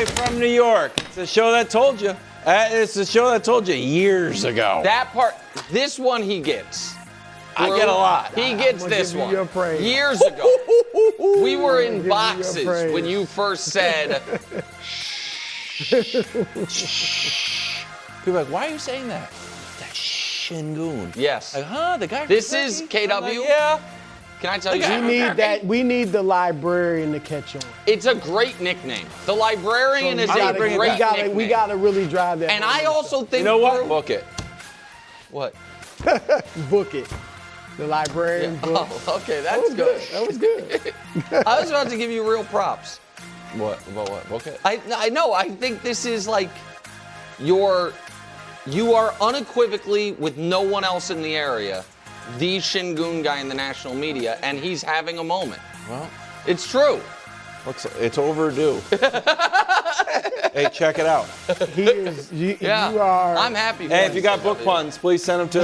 way from New York. It's a show that told you. It's a show that told you years ago. That part, this one he gets. I get a lot. He gets this one. Years ago. We were in boxes when you first said, People are like, why are you saying that? That Shingun. Yes. Like, huh? The guy. This is KW? Like, yeah. Can I tell you? We need the librarian to catch on. It's a great nickname. The librarian is a great nickname. We gotta really drive that. And I also think. You know what? Book it. What? Book it. The librarian book. Oh, okay, that's good. That was good. I was about to give you real props. What? About what? Book it. I know. I think this is like you are unequivocally, with no one else in the area, the Shingun guy in the national media, and he's having a moment. Well, it's true. It's overdue. Hey, check it out. He is. You are. I'm happy. Hey, if you got book puns, please send them to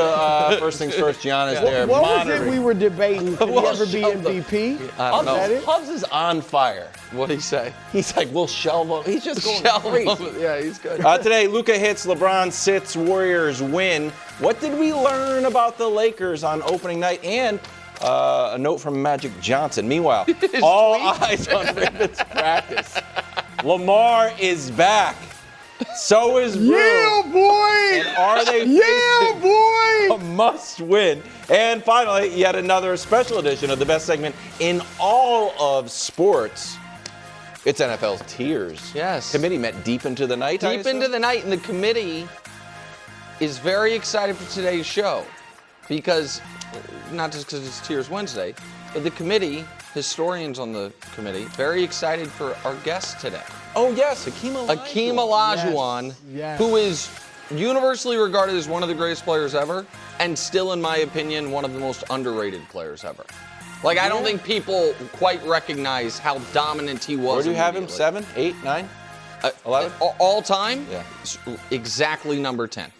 First Things First. Gianna's there. What was it we were debating? Could he ever be MVP? I don't know. Hubs is on fire. What'd he say? He's like, we'll shelve him. He's just going crazy. Yeah, he's good. Today, Luka hits, LeBron sits, Warriors win. What did we learn about the Lakers on opening night? And a note from Magic Johnson. Meanwhile, all eyes on Ravens practice. Lamar is back. So is Brew. Yeah, boy! And are they a must win? And finally, yet another special edition of the best segment in all of sports. It's NFL's Tiers. Yes. Committee met deep into the night. Deep into the night, and the committee is very excited for today's show because, not just because it's Tiers Wednesday, but the committee, historians on the committee, very excited for our guest today. Oh, yes, Hakeem Olajuwon. Hakeem Olajuwon, Yes. who is universally regarded as one of the greatest players ever, and still, in my opinion, one of the most underrated players ever. Like, I don't think people quite recognize how dominant he was. Where do you have him? 7, 8, 9, 11? All time? Yeah. Exactly number 10.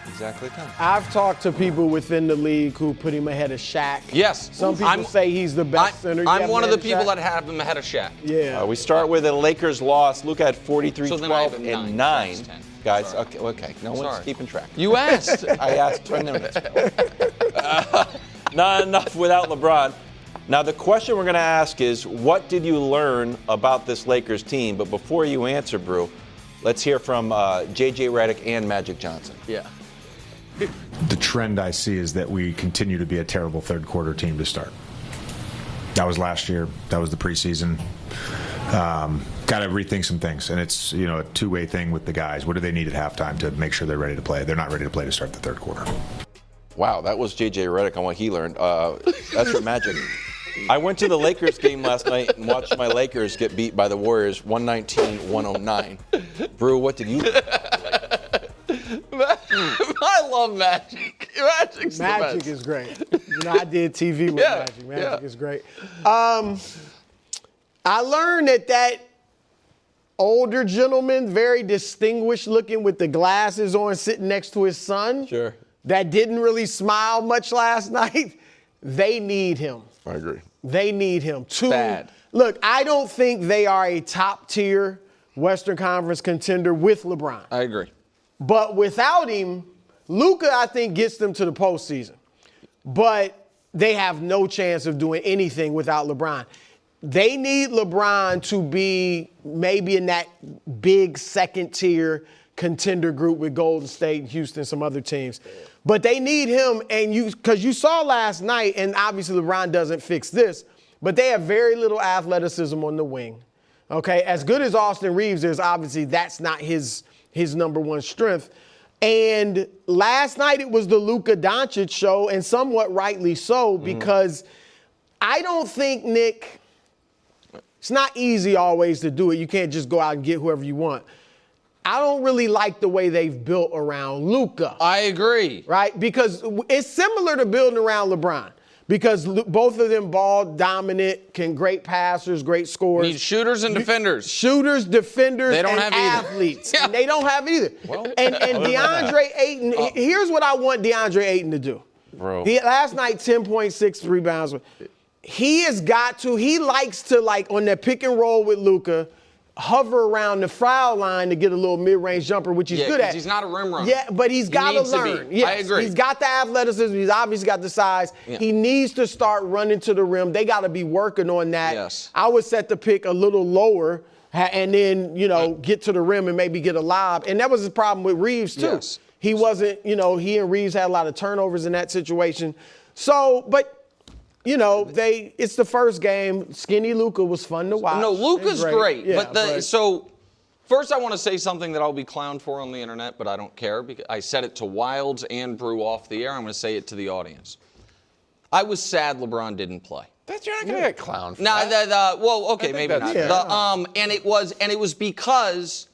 Exactly 10. I've talked to people within the league who put him ahead of Shaq. Yes. Some people say he's the best center. I'm one of the people that have him ahead of Shaq. Yeah. We start with a Lakers loss. Look at 43, So then I 12, have him and 9. 9. Guys, okay. No one's Sorry. keeping track. You asked. I asked 20 minutes ago. Not enough without LeBron. Now, the question we're going to ask is, what did you learn about this Lakers team? But before you answer, Brew, let's hear from J.J. Redick and Magic Johnson. Yeah. The trend I see is that we continue to be a terrible third quarter team to start. That was last year. That was the preseason. Got to rethink some things, and it's a two-way thing with the guys. What do they need at halftime to make sure they're ready to play? They're not ready to play to start the third quarter. Wow, that was J.J. Redick on what he learned. That's for Magic. I went to the Lakers game last night and watched my Lakers get beat by the Warriors 119-109. Brew, what did you learn? I love Magic. Magic's the Magic best. is great. I did TV with Magic. Magic is great. I learned that older gentleman, very distinguished looking with the glasses on, sitting next to his son. Sure. That didn't really smile much last night. They need him. I agree. They need him. Bad. Look, I don't think they are a top-tier Western Conference contender with LeBron. I agree. But without him, Luka, I think, gets them to the postseason. But they have no chance of doing anything without LeBron. They need LeBron to be maybe in that big second-tier contender group with Golden State, Houston, some other teams. But they need him, and because you saw last night, and obviously LeBron doesn't fix this, but they have very little athleticism on the wing. Okay, as good as Austin Reeves is, obviously that's not his number one strength. And last night it was the Luka Doncic show, and somewhat rightly so, because I don't think, Nick, it's not easy always to do it. You can't just go out and get whoever you want. I don't really like the way they've built around Luka. I agree. Right? Because it's similar to building around LeBron. Because both of them ball dominant, great passers, great scorers. Need shooters and defenders. Shooters, defenders, They don't and have either. athletes. Yeah. And they don't have either. Well, and DeAndre Ayton, here's what I want DeAndre Ayton to do. Bro. Last night, 10.6 rebounds. He likes to, on that pick and roll with Luka, hover around the foul line to get a little mid-range jumper, which he's good at. He's not a rim runner. Yeah, but he's got to learn. Yes, I agree. He's got the athleticism. He's obviously got the size. Yeah. He needs to start running to the rim. They got to be working on that. Yes. I would set the pick a little lower and then, get to the rim and maybe get a lob. And that was his problem with Reeves, too. Yes. He wasn't, he and Reeves had a lot of turnovers in that situation. So, but it's the first game. Skinny Luka was fun to watch. No, Luka's great. Yeah, so first I want to say something that I'll be clowned for on the internet, but I don't care because I said it to Wilds and Brew off the air. I'm going to say it to the audience. I was sad LeBron didn't play. You're not going to get clowned for No, that. okay, maybe not. Yeah. And it was because,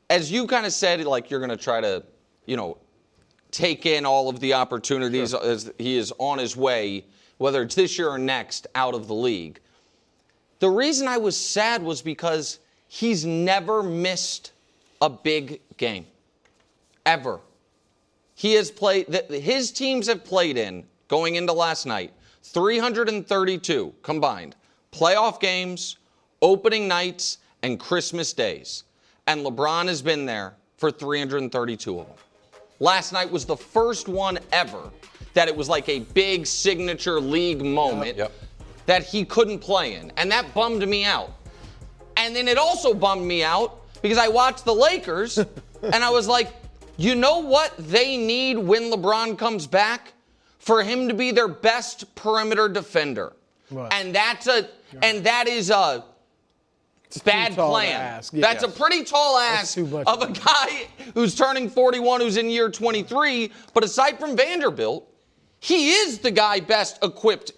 as you kind of said, like you're going to try to, take in all of the opportunities as he is on his way, whether it's this year or next, out of the league. The reason I was sad was because he's never missed a big game, ever. He has played. His teams have played in going into last night. 332 combined playoff games, opening nights, and Christmas days. And LeBron has been there for 332 of them. Last night was the first one ever that it was like a big signature league moment that he couldn't play in. And that bummed me out. And then it also bummed me out because I watched the Lakers and I was like, you know what they need when LeBron comes back? For him to be their best perimeter defender. Right. And that is a bad plan. That's a pretty tall ask of a guy who's turning 41, who's in year 23. But aside from Vanderbilt, he is the guy best equipped.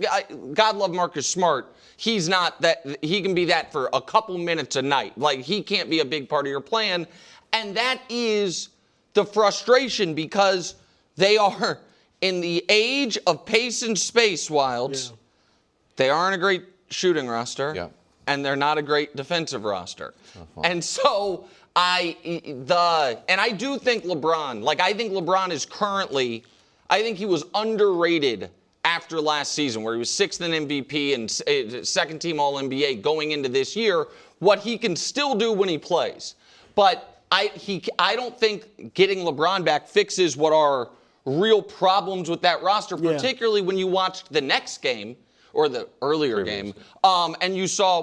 God love Marcus Smart. He's not that. He can be that for a couple minutes a night. Like, he can't be a big part of your plan. And that is the frustration because they are, in the age of pace and space, Wilds, they aren't a great shooting roster. Yeah. And they're not a great defensive roster. And so I do think LeBron, I think LeBron is currently, I think he was underrated after last season where he was 6th in MVP and second team All-NBA going into this year, what he can still do when he plays. But I don't think getting LeBron back fixes what are real problems with that roster, particularly when you watched the next game or the earlier game, and you saw,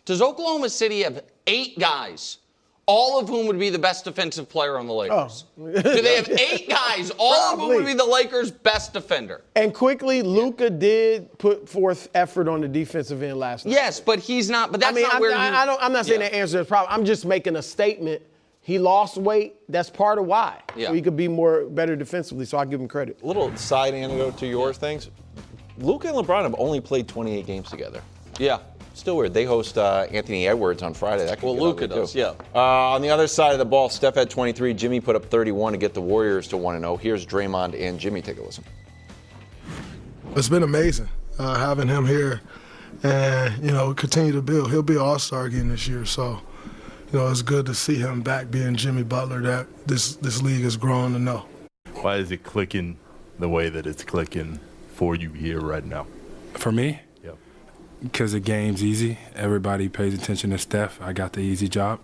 does Oklahoma City have 8 guys, all of whom would be the best defensive player on the Lakers? Do they have 8 guys, all of whom would be the Lakers' best defender? And quickly, Luka did put forth effort on the defensive end last night. Yes, but he's not. But that's not where I'm not saying that answers the problem. I'm just making a statement. He lost weight. That's part of why. So he could be better defensively, so I give him credit. A little side anecdote to your things. Luka and LeBron have only played 28 games together. Yeah. Still weird. They host Anthony Edwards on Friday. That could Luka does, on the other side of the ball, Steph had 23. Jimmy put up 31 to get the Warriors to 1-0. Here's Draymond and Jimmy. Take a listen. It's been amazing having him here and, continue to build. He'll be an all-star again this year, so, it's good to see him back being Jimmy Butler that this league has grown to know. Why is it clicking the way that it's clicking for you here right now? For me? Yep. Because the game's easy. Everybody pays attention to Steph. I got the easy job.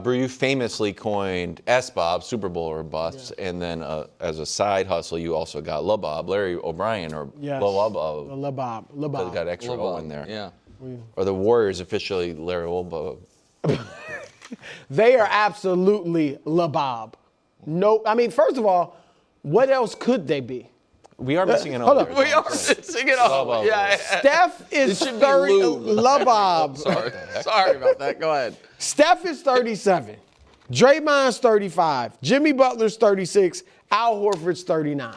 Brew, you famously coined S-Bob, Super Bowl or bust, and then as a side hustle, you also got LeBob, Larry O'Brien, or LeBob. LeBob. Got extra O in there. Yeah. Or the Warriors officially Larry LeBob. They are absolutely LeBob. No, I mean, first of all, what else could they be? We are missing an Hold O. on. We are missing it all. Yeah. Steph is 30. LeBob. Sorry about that. Go ahead. Steph is 37. Draymond's 35. Jimmy Butler's 36. Al Horford's 39.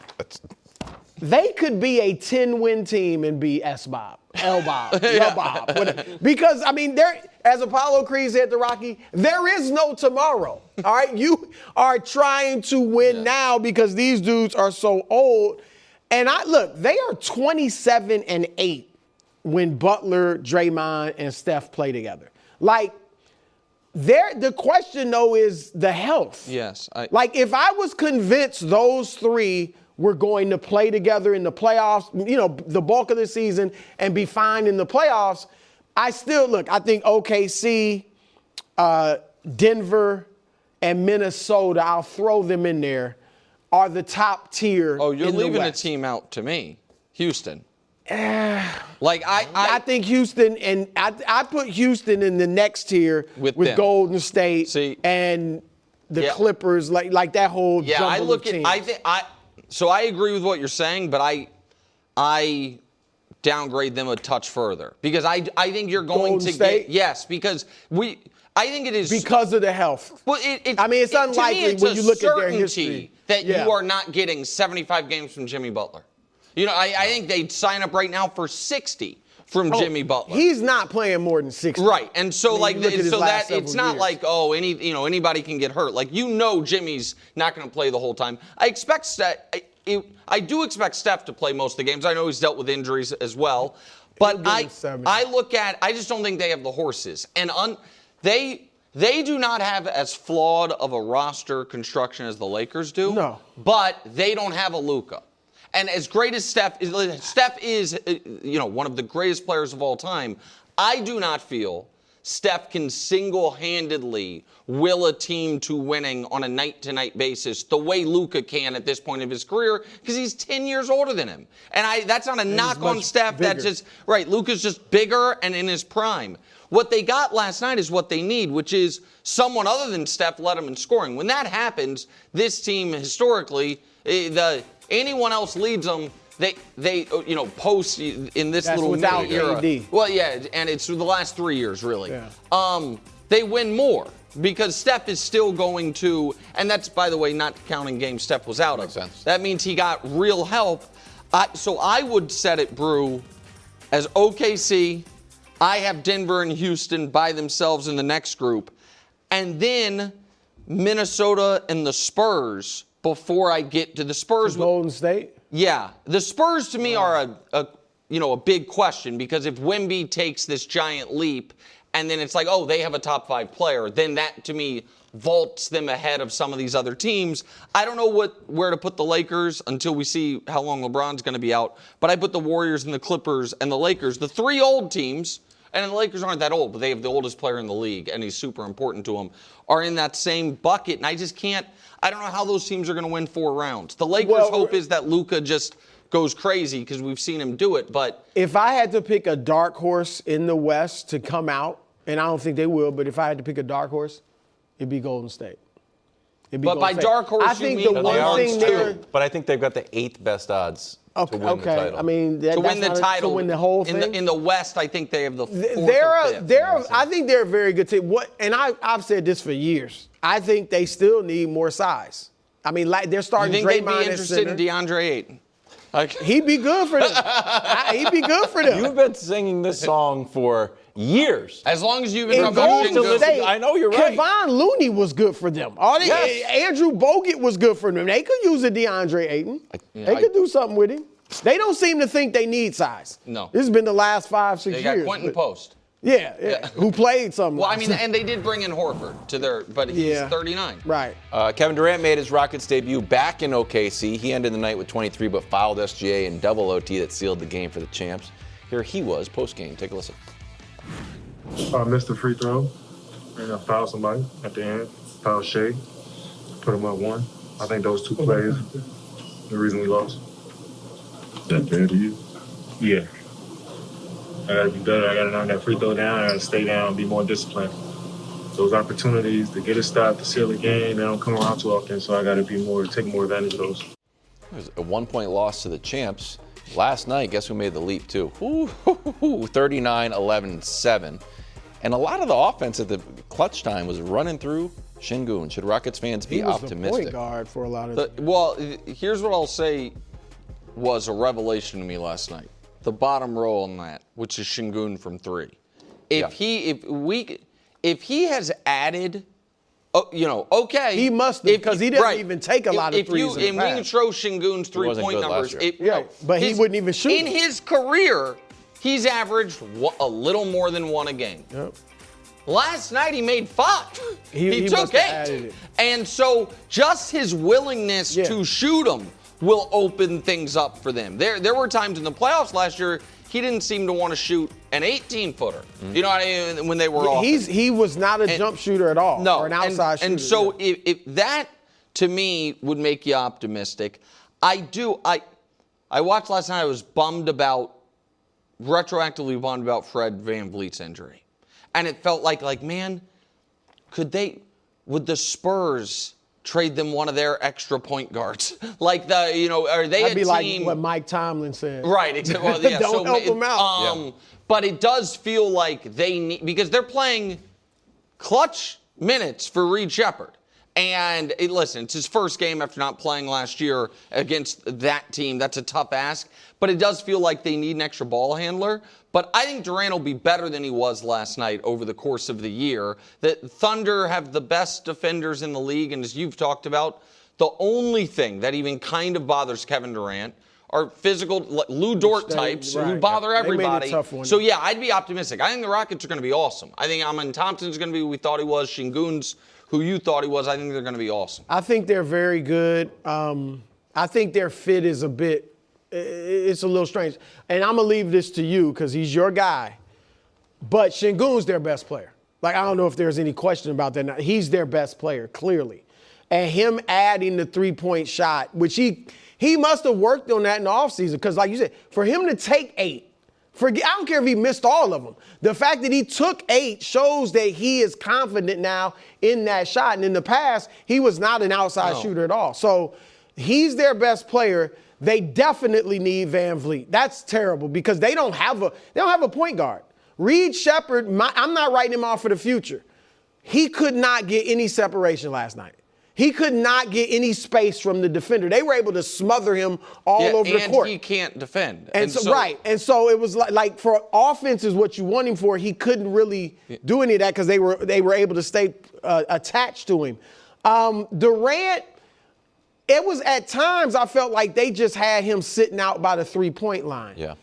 They could be a 10-win team and be S-Bob, L-Bob, LeBob. Because, I mean, as Apollo Creed said to Rocky, there is no tomorrow. All right? You are trying to win now because these dudes are so old. And look, they are 27-8 when Butler, Draymond, and Steph play together. The question, though, is the health. Yes. If I was convinced those three were going to play together in the playoffs, the bulk of the season and be fine in the playoffs, I think OKC, Denver, and Minnesota, I'll throw them in there, are the top tier. Oh, you're in leaving the a West. team out to me. Houston. I think Houston, and I put Houston in the next tier with Golden State and the Yeah. Clippers, like that whole jumble I look of teams. So I agree with what you're saying, but I downgrade them a touch further because I think you're going Golden to State? get because I think it is because of the health. Well, it's unlikely to me, it's when you look at their certainty history that you are not getting 75 games from Jimmy Butler. You know, I think they'd sign up right now for 60 from Jimmy Butler. He's not playing more than 60. Right, and so it's not years. like anybody can get hurt. Like Jimmy's not going to play the whole time. I do expect Steph to play most of the games. I know he's dealt with injuries as well, but I just don't think they have the horses, and they do not have as flawed of a roster construction as the Lakers do. No, but they don't have a Luka. And as great as Steph is, one of the greatest players of all time, I do not feel Steph can single-handedly will a team to winning on a night-to-night basis the way Luka can at this point of his career because he's 10 years older than him. And that's not a knock on Steph. Bigger. That's just, right, Luka's just bigger and in his prime. What they got last night is what they need, which is someone other than Steph led them in scoring. When that happens, this team historically, anyone else leads them, they post in this That's little without era. AD. Well, yeah, and it's the last 3 years really. Yeah. They win more because Steph is still going to, and that's by the way not counting games Steph was out of. Makes sense. That means he got real help. So I would set it, Brew, as OKC. I have Denver and Houston by themselves in the next group, and then Minnesota and the Spurs. Before I get to the Spurs, Golden State. Yeah, the Spurs to me are a big question because if Wemby takes this giant leap, and then it's like, oh, they have a top 5 player, then that to me vaults them ahead of some of these other teams. I don't know where to put the Lakers until we see how long LeBron's going to be out, but I put the Warriors and the Clippers and the Lakers, the 3 old teams. And the Lakers aren't that old, but they have the oldest player in the league, and he's super important to them, are in that same bucket. And I just can't – I don't know how those teams are going to win 4 rounds. The Lakers' hope is that Luka just goes crazy because we've seen him do it, but – If I had to pick a dark horse in the West to come out, and I don't think they will, but if I had to pick a dark horse, it'd be Golden State. But by dark horse, I think you mean the one thing there – But I think they've got the 8th best odds to win the title. I mean, to win the title, to win the whole thing. In the West, I think they have the 4th I think they're a very good team. I've said this for years. I think they still need more size. I mean, like they're starting. You think Draymond they'd be interested in DeAndre Ayton? He'd be good for them. He'd be good for them. You've been singing this song for years. As long as you've been Golden State, I know you're right. Kevon Looney was good for them. Andrew Bogut was good for them. They could use a DeAndre Ayton. They could do something with him. They don't seem to think they need size. No. This has been the last 5-6 years. They got Quentin Post. Yeah. Who played some. Well, I mean, and they did bring in Horford but he's 39. Right. Kevin Durant made his Rockets debut back in OKC. He ended the night with 23, but fouled SGA in double OT that sealed the game for the champs. Here he was post-game. Take a listen. I missed the free throw, and I fouled somebody at the end. Fouled Shea, put him up 1. I think those 2 plays, the reason we lost. Is that fair to you? Yeah. I gotta be better. I gotta knock that free throw down. I gotta stay down and be more disciplined. Those opportunities to get a stop, to seal the game, they don't come around too often, so I gotta take more advantage of those. It was a 1-point loss to the champs. Last night, guess who made the leap too? 39-11-7. And a lot of the offense at the clutch time was running through Şengün. Should Rockets fans be optimistic? He was the point guard for a lot of Here's what I'll say was a revelation to me last night. The bottom row on that, which is Şengün from 3. If he has added, okay. He must have, because he doesn't even take a lot of threes. We can throw Şengün's 3-point numbers. But he wouldn't even shoot. In his career, he's averaged a little more than 1 a game. Yep. Last night he made 5. He must took have 8. added it. And so just his willingness to shoot them will open things up for them. There were times in the playoffs last year he didn't seem to want to shoot an 18-footer. You know what I mean? When they were off. He was not a jump shooter at all. No, or an outside shooter. And so if that, to me, would make you optimistic. I watched last night. I was retroactively bummed about Fred VanVleet's injury. And it felt like, man, would the Spurs trade them one of their extra point guards? Are they That'd a be team? like what Mike Tomlin said. Right. Well, yeah, Don't help them out. But it does feel like they need, because they're playing clutch minutes for Reed Shepherd. And listen, it's his first game after not playing last year against that team. That's a tough ask. But it does feel like they need an extra ball handler. But I think Durant will be better than he was last night over the course of the year. The Thunder have the best defenders in the league. And as you've talked about, the only thing that even kind of bothers Kevin Durant are physical Lou Dort types who bother everybody. So, yeah, I'd be optimistic. I think the Rockets are going to be awesome. I think Amen Thompson's going to be who we thought he was. Şengün's who you thought he was. I think they're going to be awesome. I think they're very good. I think their fit is it's a little strange. And I'm going to leave this to you because he's your guy. But Şengün's their best player. I don't know if there's any question about that. He's their best player, clearly. And him adding the three-point shot, which he must have worked on that in the offseason because, like you said, for him to take 8, I don't care if he missed all of them. The fact that he took 8 shows that he is confident now in that shot. And in the past, he was not an outside shooter at all. So he's their best player. They definitely need VanVleet. That's terrible because they don't have a point guard. Reed Shepherd, I'm not writing him off for the future. He could not get any separation last night. He could not get any space from the defender. They were able to smother him all over the court. And he can't defend. And so it was like for offense is what you want him for. He couldn't really do any of that because they were able to stay attached to him. Durant, it was at times I felt like they just had him sitting out by the 3-point line. Yeah.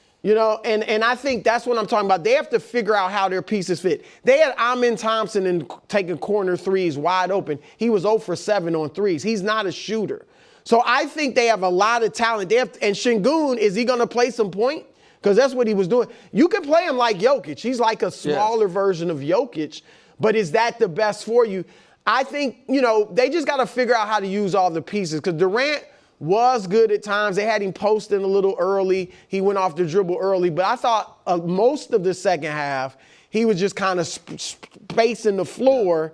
And I think that's what I'm talking about. They have to figure out how their pieces fit. They had Amen Thompson and taking corner threes wide open. He was 0 for 7 on threes. He's not a shooter. So I think they have a lot of talent. And Şengün, is he going to play some point? Because that's what he was doing. You can play him like Jokic. He's like a smaller version of Jokic. But is that the best for you? I think, they just got to figure out how to use all the pieces. Because Durant was good at times. They had him posting a little early. He went off the dribble early. But I thought most of the second half, he was just kind of spacing the floor.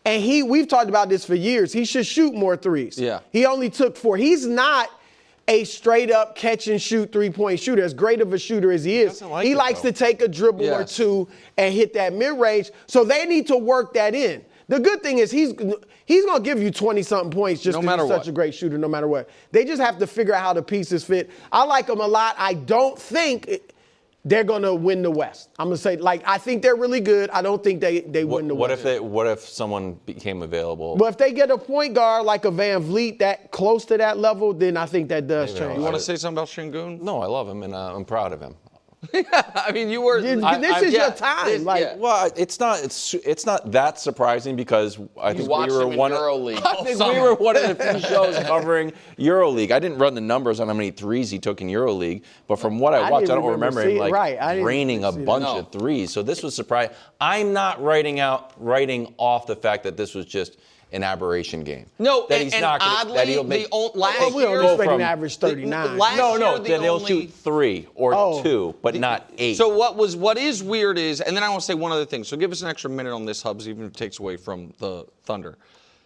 And we've talked about this for years. He should shoot more threes. Yeah. He only took 4. He's not a straight-up catch-and-shoot three-point shooter, as great of a shooter as he is. He likes to take a dribble or two and hit that mid-range. So they need to work that in. The good thing is he's going to give you 20-something points just because he's such a great shooter no matter what. They just have to figure out how the pieces fit. I like them a lot. I don't think they're going to win the West. I'm going to say, I think they're really good. I don't think they win the West. What if someone became available? But if they get a point guard like a VanVleet that close to that level, then I think that does change. You want to say something about Şengün? No, I love him, and I'm proud of him. I mean, you were. This is your time. Well, it's not that surprising because I think we were one of the few shows covering EuroLeague. I didn't run the numbers on how many threes he took in EuroLeague, but from what I watched, I don't remember him raining a bunch of threes. So this was surprising. I'm not writing off the fact that this was just an aberration game. No, that he's and not gonna, oddly, that he'll make, last we don't year expect an average 39. No, that they'll shoot 3 or 2, but not 8. So what is weird is, and then I want to say one other thing. So give us an extra minute on this, Hubs, even if it takes away from the Thunder.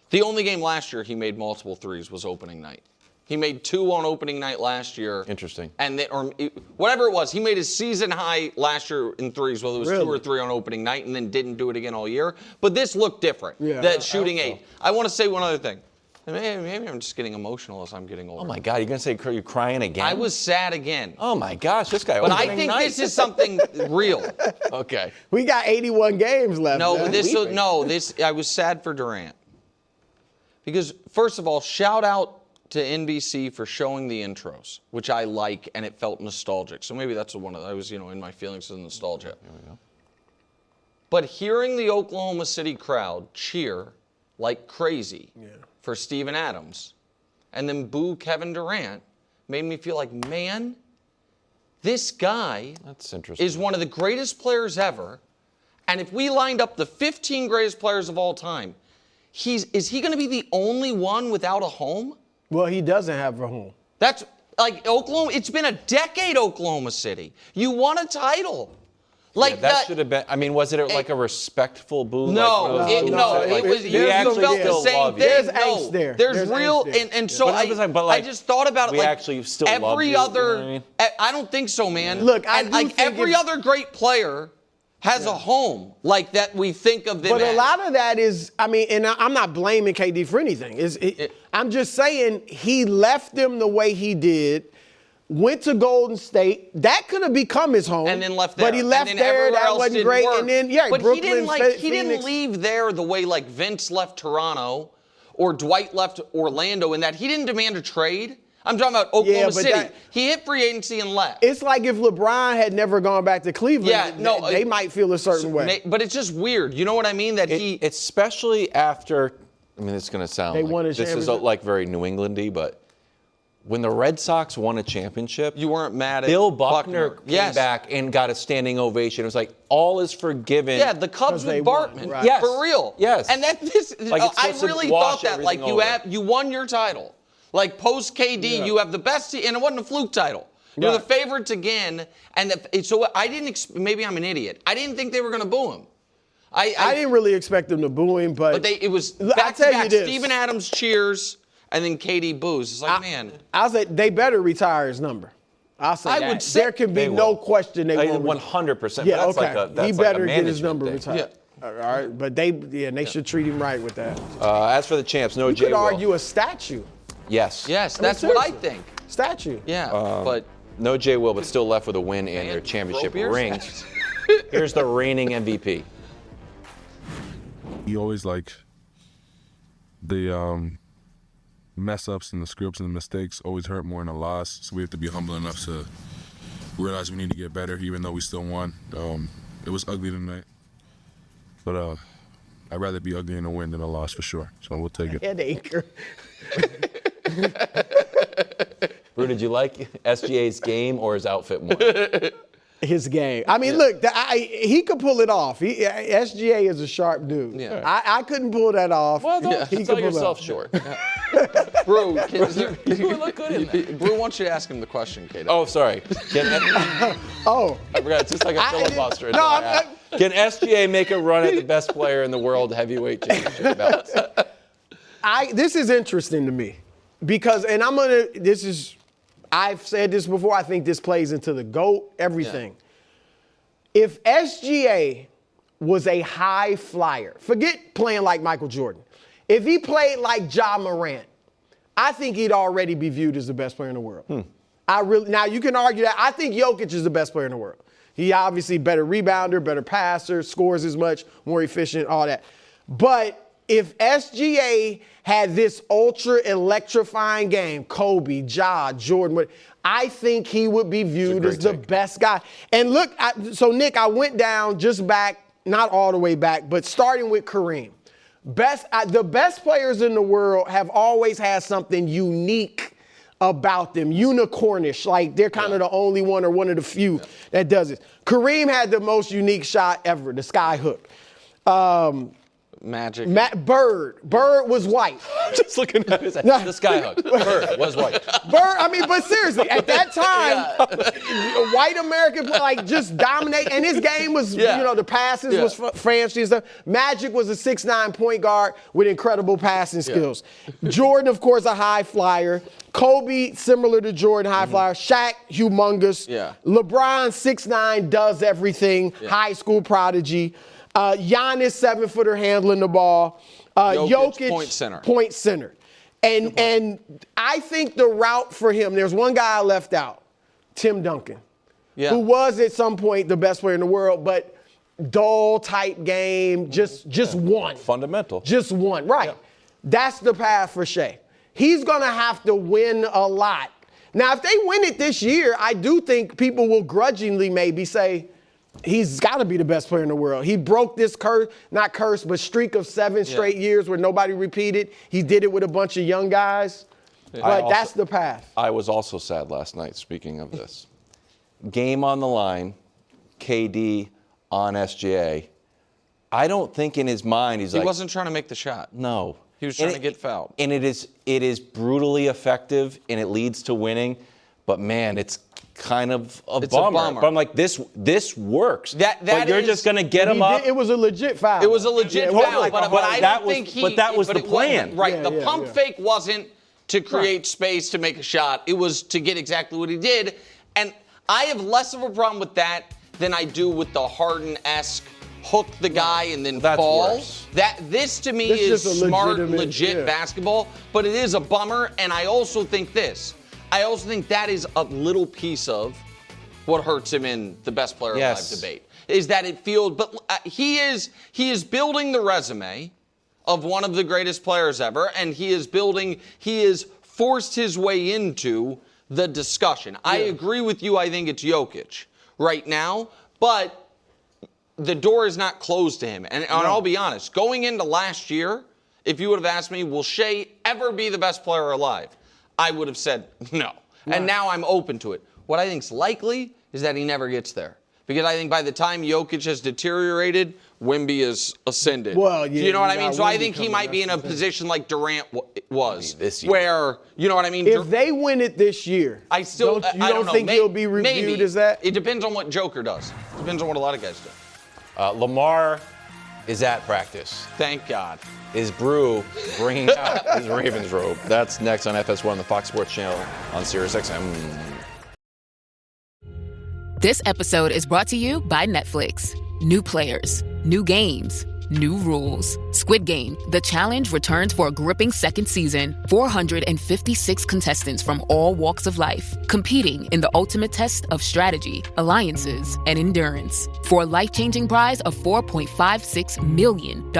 The only game last year he made multiple threes was opening night. He made 2 on opening night last year. Interesting. And whatever it was, he made his season high last year in threes, whether it was 2 or 3 on opening night, and then didn't do it again all year. But this looked different. Yeah. That shooting 8. I want to say one other thing. Maybe I'm just getting emotional as I'm getting older. Oh my God, you're gonna say you're crying again? I was sad again. Oh my gosh, this guy. But I think this is something real. Okay. We got 81 games left. No, I was sad for Durant. Because first of all, shout out to NBC for showing the intros, which I like, and it felt nostalgic. So maybe that's one of I was, in my feelings of nostalgia. There we go. But hearing the Oklahoma City crowd cheer like crazy for Steven Adams and then boo Kevin Durant made me feel like, man, this guy That's interesting. is one of the greatest players ever. And if we lined up the 15 greatest players of all time, is he going to be the only one without a home? Well, he doesn't have a home. That's like Oklahoma. It's been a decade, Oklahoma City. You won a title. Like Yeah, that should have been. I mean, was it like a respectful boo? No, like it was. we You actually felt the still same love you. thing. There's angst there. There's There's real, angst there. and so But I'm just saying, but, like, I just thought about it. we Like actually still love every you, you know other. what I mean? I don't think so, man. Look, I and do like think every if- other great player has a home like that. We think of them. But a as. lot of that is, I mean, and I'm not blaming KD for anything. I'm just saying he left them the way he did, went to Golden State. That could have become his home. And then left there. But he left and then there. everywhere That else wasn't didn't great. work. And then, yeah, but Brooklyn, he didn't Phoenix. he didn't leave there the way like Vince left Toronto or Dwight left Orlando in that he didn't demand a trade. I'm talking about Oklahoma but City. that- He hit free agency and left. It's like if LeBron had never gone back to Cleveland, they might feel a certain way. But it's just weird. You know what I mean? That Especially after, I mean, it's going to sound They like won a this is championship. like very New England-y, but when the Red Sox won a championship, you weren't mad at Bill Buckner came Yes. back and got a standing ovation. It was like all is forgiven. Yeah, the Cubs they with won, Bartman. right. Yes. For real. Yes. And that this Like, it's I supposed to really wash thought that like everything over. you won your title. Like post KD, you have the best team, and it wasn't a fluke title. You're Right. the favorites again, and so I didn't. Maybe I'm an idiot. I didn't think they were going to boo him. I didn't really expect them to boo him, but It was I'll back to tell you back. this. Steven Adams cheers, and then KD boos. It's like, man. I'll say they better retire his number. I'll say I that. would say- there can be They no will. question they won't. 100%. Yeah, but that's okay. like a, that's he like better a get his management number thing. retired. All right, but they should treat him right with that. As for the champs, no You J. could Will. argue a statue. Yes. Yes, I mean, that's what I seriously. think. Statue. Yeah, but No J. Will, but still left with a win and their championship Rope ears? rings. Here's the reigning MVP. You always like the mess ups and the scripts and the mistakes always hurt more than a loss. So we have to be humble enough to realize we need to get better, even though we still won. It was ugly tonight, but I'd rather be ugly in a win than a loss for sure. So we'll take it. Headache. Brew, did you like SGA's game or his outfit more? His game. I mean, look, he could pull it off. SGA is a sharp dude. Yeah. I couldn't pull that off. Well, don't He sell could pull it yourself off. short. Brew, You look good in that. Brew wants you to ask him the question, Kate. Oh, sorry. Oh. I forgot. It's just like a I didn't- filibuster. no, until I I'm- ask. Can SGA make a run at the best player in the world heavyweight championship belts? This is interesting to me because, and I've said this before, I think this plays into the GOAT, everything. If SGA was a high flyer, forget playing like Michael Jordan. If he played like Ja Morant, I think he'd already be viewed as the best player in the world. Now you can argue that. I think Jokic is the best player in the world. He obviously better rebounder, better passer, scores as much, more efficient, all that. But if SGA had this ultra electrifying game, Kobe, Ja, Jordan, I think he would be viewed as the best guy. And look, so Nick, I went down just back, not all the way back, but starting with Kareem. The best players in the world have always had something unique about them, unicornish, like they're kind of the only one or one of the few that does it. Kareem had the most unique shot ever, the sky hook. Magic. Bird was white. Just looking at his the skyhook. Bird was white. But seriously, at that time, white American like just dominate, and his game was, the passes was flashy and stuff. Magic was a 6'9" point guard with incredible passing skills. Jordan, of course, a high flyer. Kobe, similar to Jordan, high flyer. Shaq, humongous. Yeah. LeBron, 6'9", does everything. High school prodigy. Giannis, 7-footer, handling the ball. Jokic, point center. And I think the route for him, there's one guy I left out, Tim Duncan, who was at some point the best player in the world, but dull type game, just one. Fundamental. Just one, right. Yeah. That's the path for Shea. He's going to have to win a lot. Now, if they win it this year, I do think people will grudgingly maybe say, he's got to be the best player in the world. He broke this streak of 7 straight years where nobody repeated. He did it with a bunch of young guys. But that's the path. I was also sad last night, speaking of this. game on the line, KD on SGA. I don't think in his mind he wasn't trying to make the shot. No. He was trying to get fouled. And it is brutally effective, and it leads to winning. But, man, it's kind of a bummer. But I'm like, this works. But you're just going to get him up. It was a legit foul. It was a legit foul, but I don't think he... But that was the plan. Right, the pump fake wasn't to create space to make a shot. It was to get exactly what he did. And I have less of a problem with that than I do with the Harden-esque hook the guy and then fall. Worse. This to me is smart, legit basketball, but it is a bummer. And I also think that is a little piece of what hurts him in the best player alive debate. Is that it feels, but he is building the resume of one of the greatest players ever, and he is forced his way into the discussion. I agree with you. I think it's Jokic right now, but the door is not closed to him. And I'll be honest, going into last year, if you would have asked me, will Shea ever be the best player alive? I would have said no. Right. And now I'm open to it. What I think is likely is that he never gets there. Because I think by the time Jokic has deteriorated, Wemby has ascended. Well, yeah, you know what I mean? So I think he might be in a position like Durant was this year. Where, you know what I mean? If they win it this year, I don't know. Think he'll be reviewed as that? It depends on what Joker does. It depends on what a lot of guys do. Lamar is at practice. Thank God. Is Brew bringing out his Ravens robe? That's next on FS1, the Fox Sports Channel on SiriusXM. This episode is brought to you by Netflix. New players, new games, new rules. Squid Game, The Challenge returns for a gripping second season. 456 contestants from all walks of life, competing in the ultimate test of strategy, alliances, and endurance. For a life-changing prize of $4.56 million.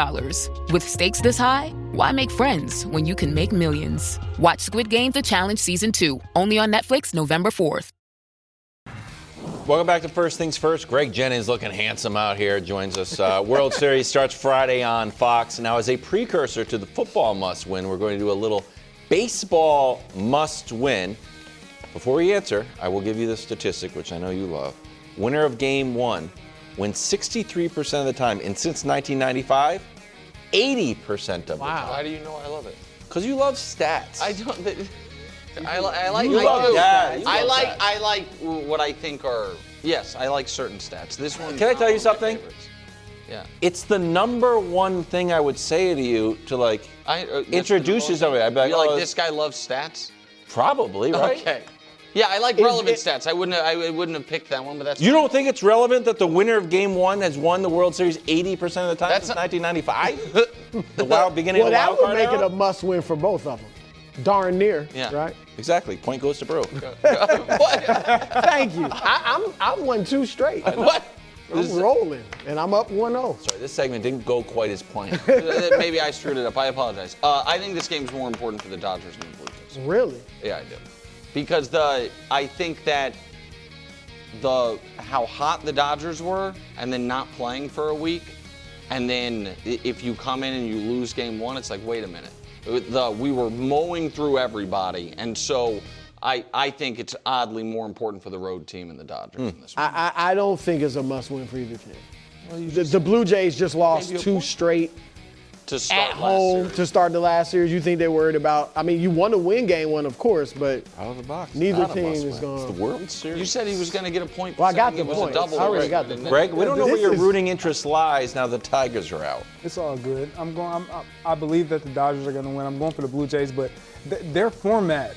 With stakes this high, why make friends when you can make millions? Watch Squid Game, The Challenge Season 2, only on Netflix November 4th. Welcome back to First Things First. Greg Jennings, looking handsome out here, joins us. World Series starts Friday on Fox. Now, as a precursor to the football must-win, we're going to do a little baseball must-win. Before we answer, I will give you the statistic, which I know you love. Winner of Game 1 wins 63% of the time. And since 1995, 80% of the time. Why do you know I love it? Because you love stats. I don't... I like what I think are, yes, I like certain stats. This one. Can I tell you something? Yeah. It's the number one thing I would say to you to introduce you to somebody. I'd be like, like, this guy loves stats? Probably, right? Okay. Yeah, I like relevant stats. I wouldn't have picked that one, but that's. You don't think it's relevant that the winner of Game 1 has won the World Series 80% of the time since 1995? The beginning of the wild card Well, that would make it a must-win for both of them. Darn near, right? Exactly. Point goes to Brew. What? Thank you. I won 2 straight. What? I'm rolling, and I'm up 1-0. Sorry, this segment didn't go quite as planned. Maybe I screwed it up. I apologize. I think this game's more important for the Dodgers than the Blue Jays. Really? Yeah, I do. Because I think that how hot the Dodgers were, and then not playing for a week, and then if you come in and you lose Game 1, it's like, wait a minute. We were mowing through everybody, and so I think it's oddly more important for the road team and the Dodgers in this one. I don't think it's a must-win for either team. Well, the Blue Jays just lost 2 straight at home to start the last series. You think they're worried about? I mean, you want to win Game 1, of course, but out of the box. Neither team is going. It's the World Series. You said he was going to get a point. Well, I got the point. I already got the point. Greg, we don't know where your rooting interest lies now the Tigers are out. It's all good. I believe that the Dodgers are going to win. I'm going for the Blue Jays, but their format,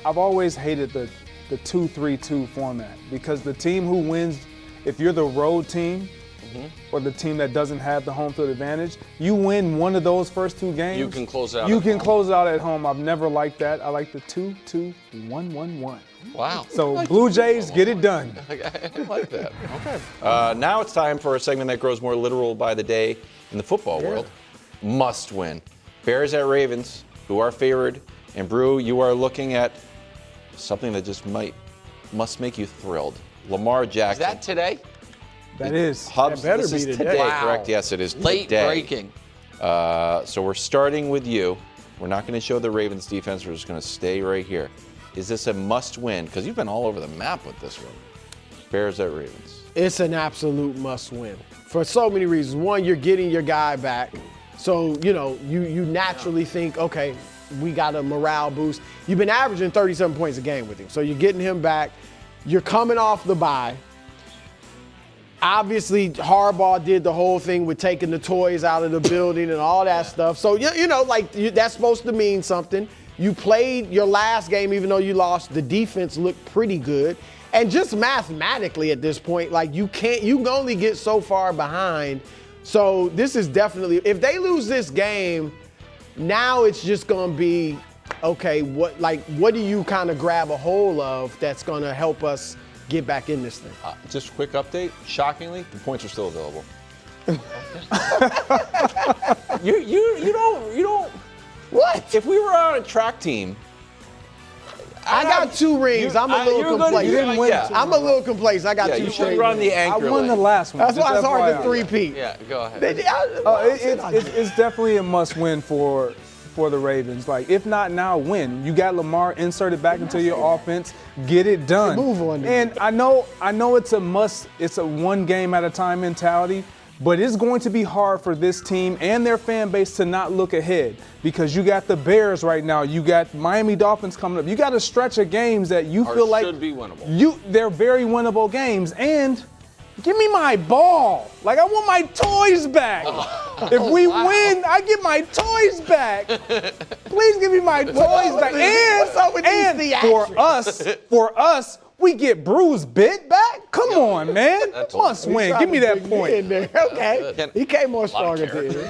I've always hated the 2-3-2 format because the team who wins, if you're the road team, or the team that doesn't have the home field advantage, you win one of those first 2 games. You can close it out. You can close it out at home. I've never liked that. I like the 2-2-1-1-1. Wow. So Blue Jays, get it done. I like that. Okay. Now it's time for a segment that grows more literal by the day in the football world. Must win. Bears at Ravens, who are favored, and Brew, you are looking at something that just must make you thrilled. Lamar Jackson. Is that today? That is. Hubs, that better this be is today. today, Wow. correct? Yes, it is Late today. breaking. So we're starting with you. We're not going to show the Ravens defense. We're just going to stay right here. Is this a must-win? Because you've been all over the map with this one. Bears at Ravens. It's an absolute must-win for so many reasons. One, you're getting your guy back, so you naturally think, okay, we got a morale boost. You've been averaging 37 points a game with him, so you're getting him back. You're coming off the bye. Obviously, Harbaugh did the whole thing with taking the toys out of the building and all that stuff. So that's supposed to mean something. You played your last game, even though you lost. The defense looked pretty good. And just mathematically at this point, you can only get so far behind. So this is definitely, if they lose this game, now it's just going to be, okay, what do you kind of grab a hold of that's going to help us get back in this thing? Just a quick update. Shockingly, the points are still available. You don't. What? If we were on a track team, I got 2 rings. I'm a little complacent. I'm a little complacent. I got 2 you rings. should run the anchor. I won the last one. That's why it's hard to FYI. three-peat. Yeah, go ahead. It's definitely a must-win for the Ravens. If not now, win. You got Lamar inserted back into your offense. Get it done. Move on. And I know it's a must. It's a one game at a time mentality. But it's going to be hard for this team and their fan base to not look ahead because you got the Bears right now. You got Miami Dolphins coming up. You got a stretch of games that you feel like should be winnable. They're very winnable games. And give me my ball. I want my toys back. If we win, I get my toys back. Please give me my toys back. And for us, we get Bruce Bit back? Come on, man. Must win. Give me that point. Okay. He came more stronger than you.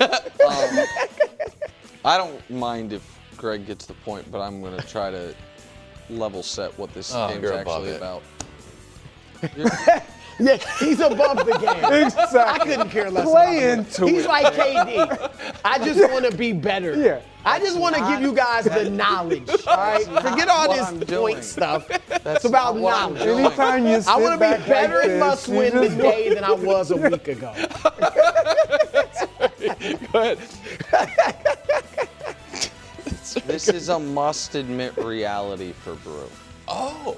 I don't mind if Greg gets the point, but I'm going to try to level set what this game's actually about. Yeah, he's above the game. Exactly. I couldn't care less. Play into it. He's like KD. I just want to be better. Yeah. I just want to give you guys the knowledge. All right. Forget all this point stuff. It's about knowledge. Anytime you sit I want to be back better like and must win today than I was a week ago. Go ahead. This is a must-admit reality for Brew. Oh.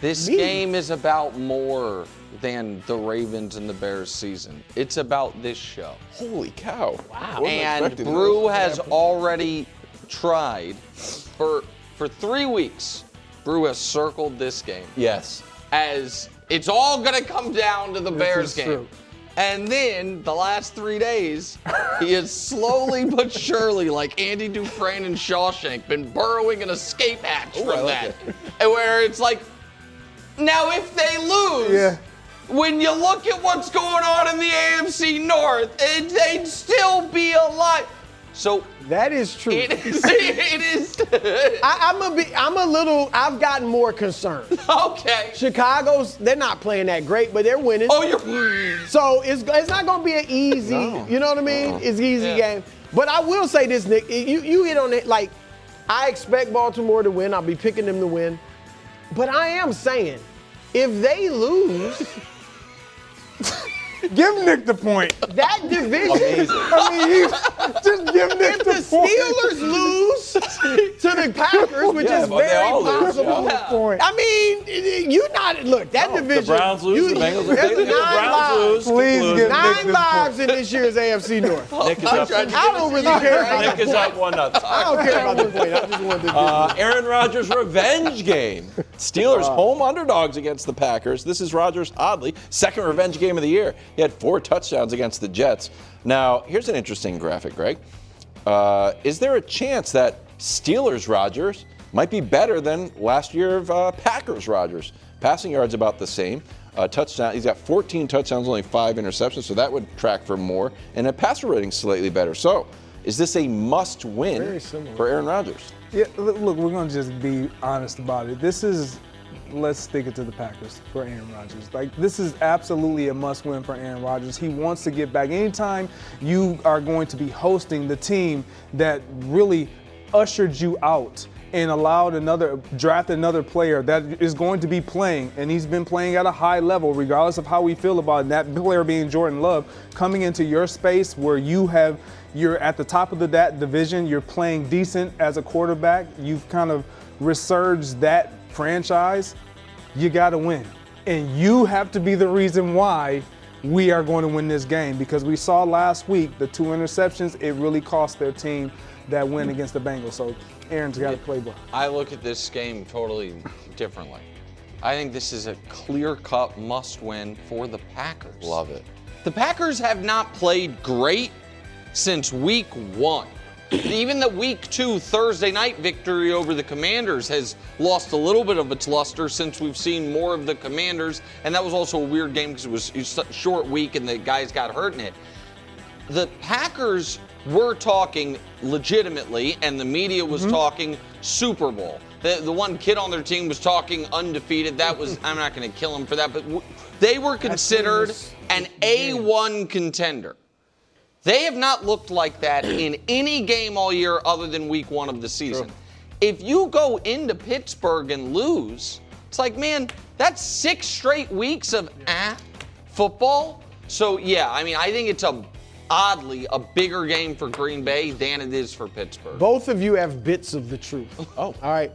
This game is about more than the Ravens and the Bears season. It's about this show. Holy cow. Wow. And Brew has already tried for 3 weeks. Brew has circled this game. Yes. As it's all going to come down to the Bears game. True. And then the last 3 days, he has slowly but surely, like Andy Dufresne and Shawshank, been burrowing an escape hatch from that. And where it's like, now if they lose, when you look at what's going on in the AFC North, they'd still be alive. So that is true. It is. I've gotten more concerned. Okay. Chicago's, they're not playing that great, but they're winning. Oh, you're. So it's not going to be an easy, you know what I mean? It's an easy game. But I will say this, Nick, you hit on it. I expect Baltimore to win. I'll be picking them to win. But I am saying, if they lose, give Nick the point. that division. Amazing. I mean, just give Nick If the the point. Steelers lose to the Packers, which is but they very all lose, possible. I mean, that division. The Browns lose, the Bengals there's lose. The 9 Browns lose. lives. Please Keep give losing. Nick 9 this lives in this year's AFC North. Nick is up. I don't really care about Nick the is up point. 1-0. I don't care about the point. I just wanted to give Aaron Rodgers' revenge game. Steelers home underdogs against the Packers. This is Rodgers' oddly second revenge game of the year. He had 4 touchdowns against the Jets. Now, here's an interesting graphic, Greg. Is there a chance that Steelers Rodgers might be better than last year of Packers Rodgers? Passing yards about the same. Touchdown. He's got 14 touchdowns, only 5 interceptions, so that would track for more. And a passer rating slightly better. So, is this a must-win for Aaron Rodgers? Yeah, look, we're going to just be honest about it. Let's stick it to the Packers for Aaron Rodgers. This is absolutely a must-win for Aaron Rodgers. He wants to get back. Anytime you are going to be hosting the team that really ushered you out and draft another player that is going to be playing, and he's been playing at a high level, regardless of how we feel about it, that player being Jordan Love, coming into your space where you're at the top of that division, you're playing decent as a quarterback, you've kind of resurged that franchise, you got to win. And you have to be the reason why we are going to win this game, because we saw last week the 2 interceptions, it really cost their team that win against the Bengals. So Aaron's got a playbook. I look at this game totally differently. I think this is a clear-cut must-win for the Packers. Love it. The Packers have not played great since week 1. Even the week 2 Thursday night victory over the Commanders has lost a little bit of its luster since we've seen more of the Commanders. And that was also a weird game because it was a short week and the guys got hurt in it. The Packers were talking legitimately, and the media was talking Super Bowl. The one kid on their team was talking undefeated. That was, I'm not going to kill him for that, but they were considered an A1 contender. They have not looked like that in any game all year other than week 1 of the season. True. If you go into Pittsburgh and lose, it's like, man, that's 6 straight weeks of football. So, yeah, I mean, I think it's oddly a bigger game for Green Bay than it is for Pittsburgh. Both of you have bits of the truth. All right.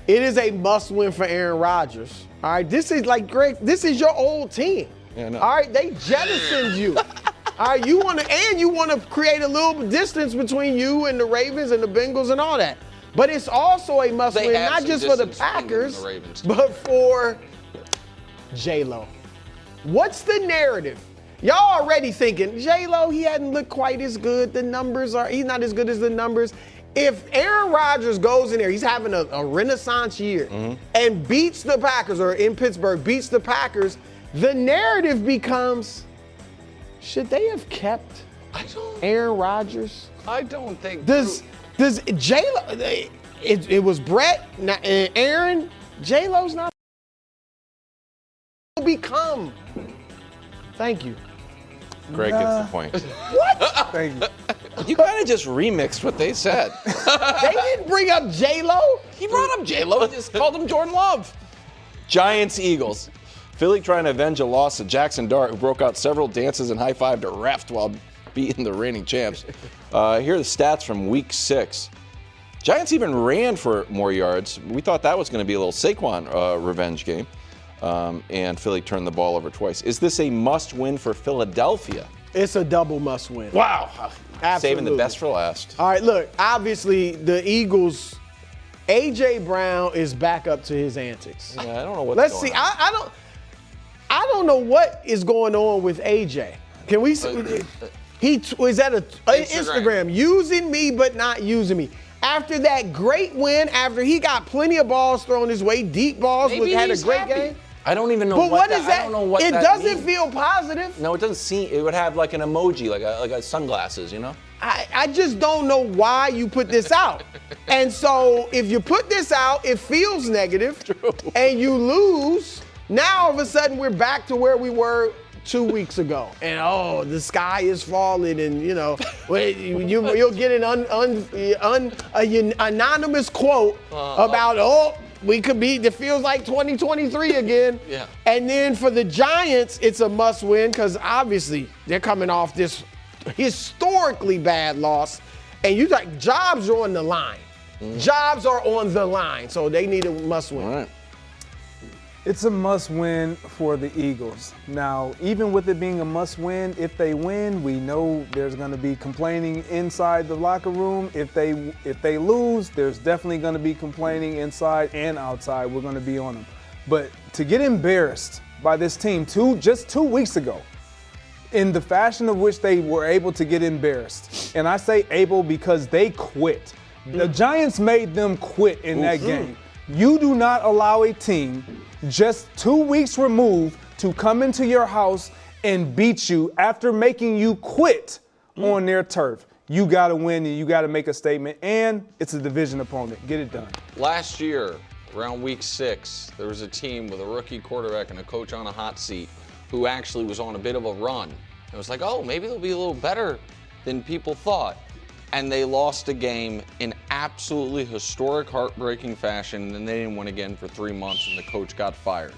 It is a must-win for Aaron Rodgers. All right. This is like, Greg, this is your old team. Yeah, no. All right. They jettisoned you. All right, you want to create a little distance between you and the Ravens and the Bengals and all that. But it's also a must-win, not just for the Packers, but for J-Lo. What's the narrative? Y'all already thinking, J-Lo, he hadn't looked quite as good. He's not as good as the numbers. If Aaron Rodgers goes in there, he's having a renaissance year and beats the Packers, or in Pittsburgh, beats the Packers, the narrative becomes, should they have kept Aaron Rodgers? I don't think. Does J-Lo, it was Brett, Aaron, J-Lo's not become. Thank you. Greg gets the point. What? Thank you. You kind of just remixed what they said. They didn't bring up J-Lo. He brought up J-Lo. He just called him Jordan Love. Giants, Eagles. Philly trying to avenge a loss to Jackson Dart, who broke out several dances and high-fived a ref while beating the reigning champs. Here are the stats from Week 6. Giants even ran for more yards. We thought that was going to be a little Saquon revenge game. And Philly turned the ball over twice. Is this a must-win for Philadelphia? It's a double must-win. Wow. Absolutely. Saving the best for last. All right, look, obviously the Eagles, A.J. Brown is back up to his antics. Yeah, I don't know what's Let's going see. on. I don't know what is going on with A.J. Can we see? He was at Instagram using me but not using me. After that great win, after he got plenty of balls thrown his way, deep balls, had a great game. I don't even know but what is that? I don't know what it that doesn't means. feel positive. No, it doesn't seem. It would have like an emoji, like a sunglasses, you know? I just don't know why you put this out. And so if you put this out, it feels negative. True. And you lose. Now all of a sudden we're back to where we were 2 weeks ago. And the sky is falling, and you'll get an anonymous quote about we could be. It feels like 2023 again. Yeah. And then for the Giants, it's a must-win because obviously they're coming off this historically bad loss, and jobs are on the line. Jobs are on the line, so they need a must-win. All right. It's a must-win for the Eagles. Now, even with it being a must-win, if they win, we know there's going to be complaining inside the locker room. If they lose, there's definitely going to be complaining inside and outside. We're going to be on them. But to get embarrassed by this team just 2 weeks ago, in the fashion of which they were able to get embarrassed, and I say able because they quit. The Giants made them quit in that game. You do not allow a team just 2 weeks removed to come into your house and beat you after making you quit on their turf. You got to win and you got to make a statement, and it's a division opponent. Get it done. Last year, around week 6, there was a team with a rookie quarterback and a coach on a hot seat who actually was on a bit of a run. It was like, maybe they'll be a little better than people thought. And they lost a game in absolutely historic, heartbreaking fashion, and they didn't win again for 3 months, and the coach got fired.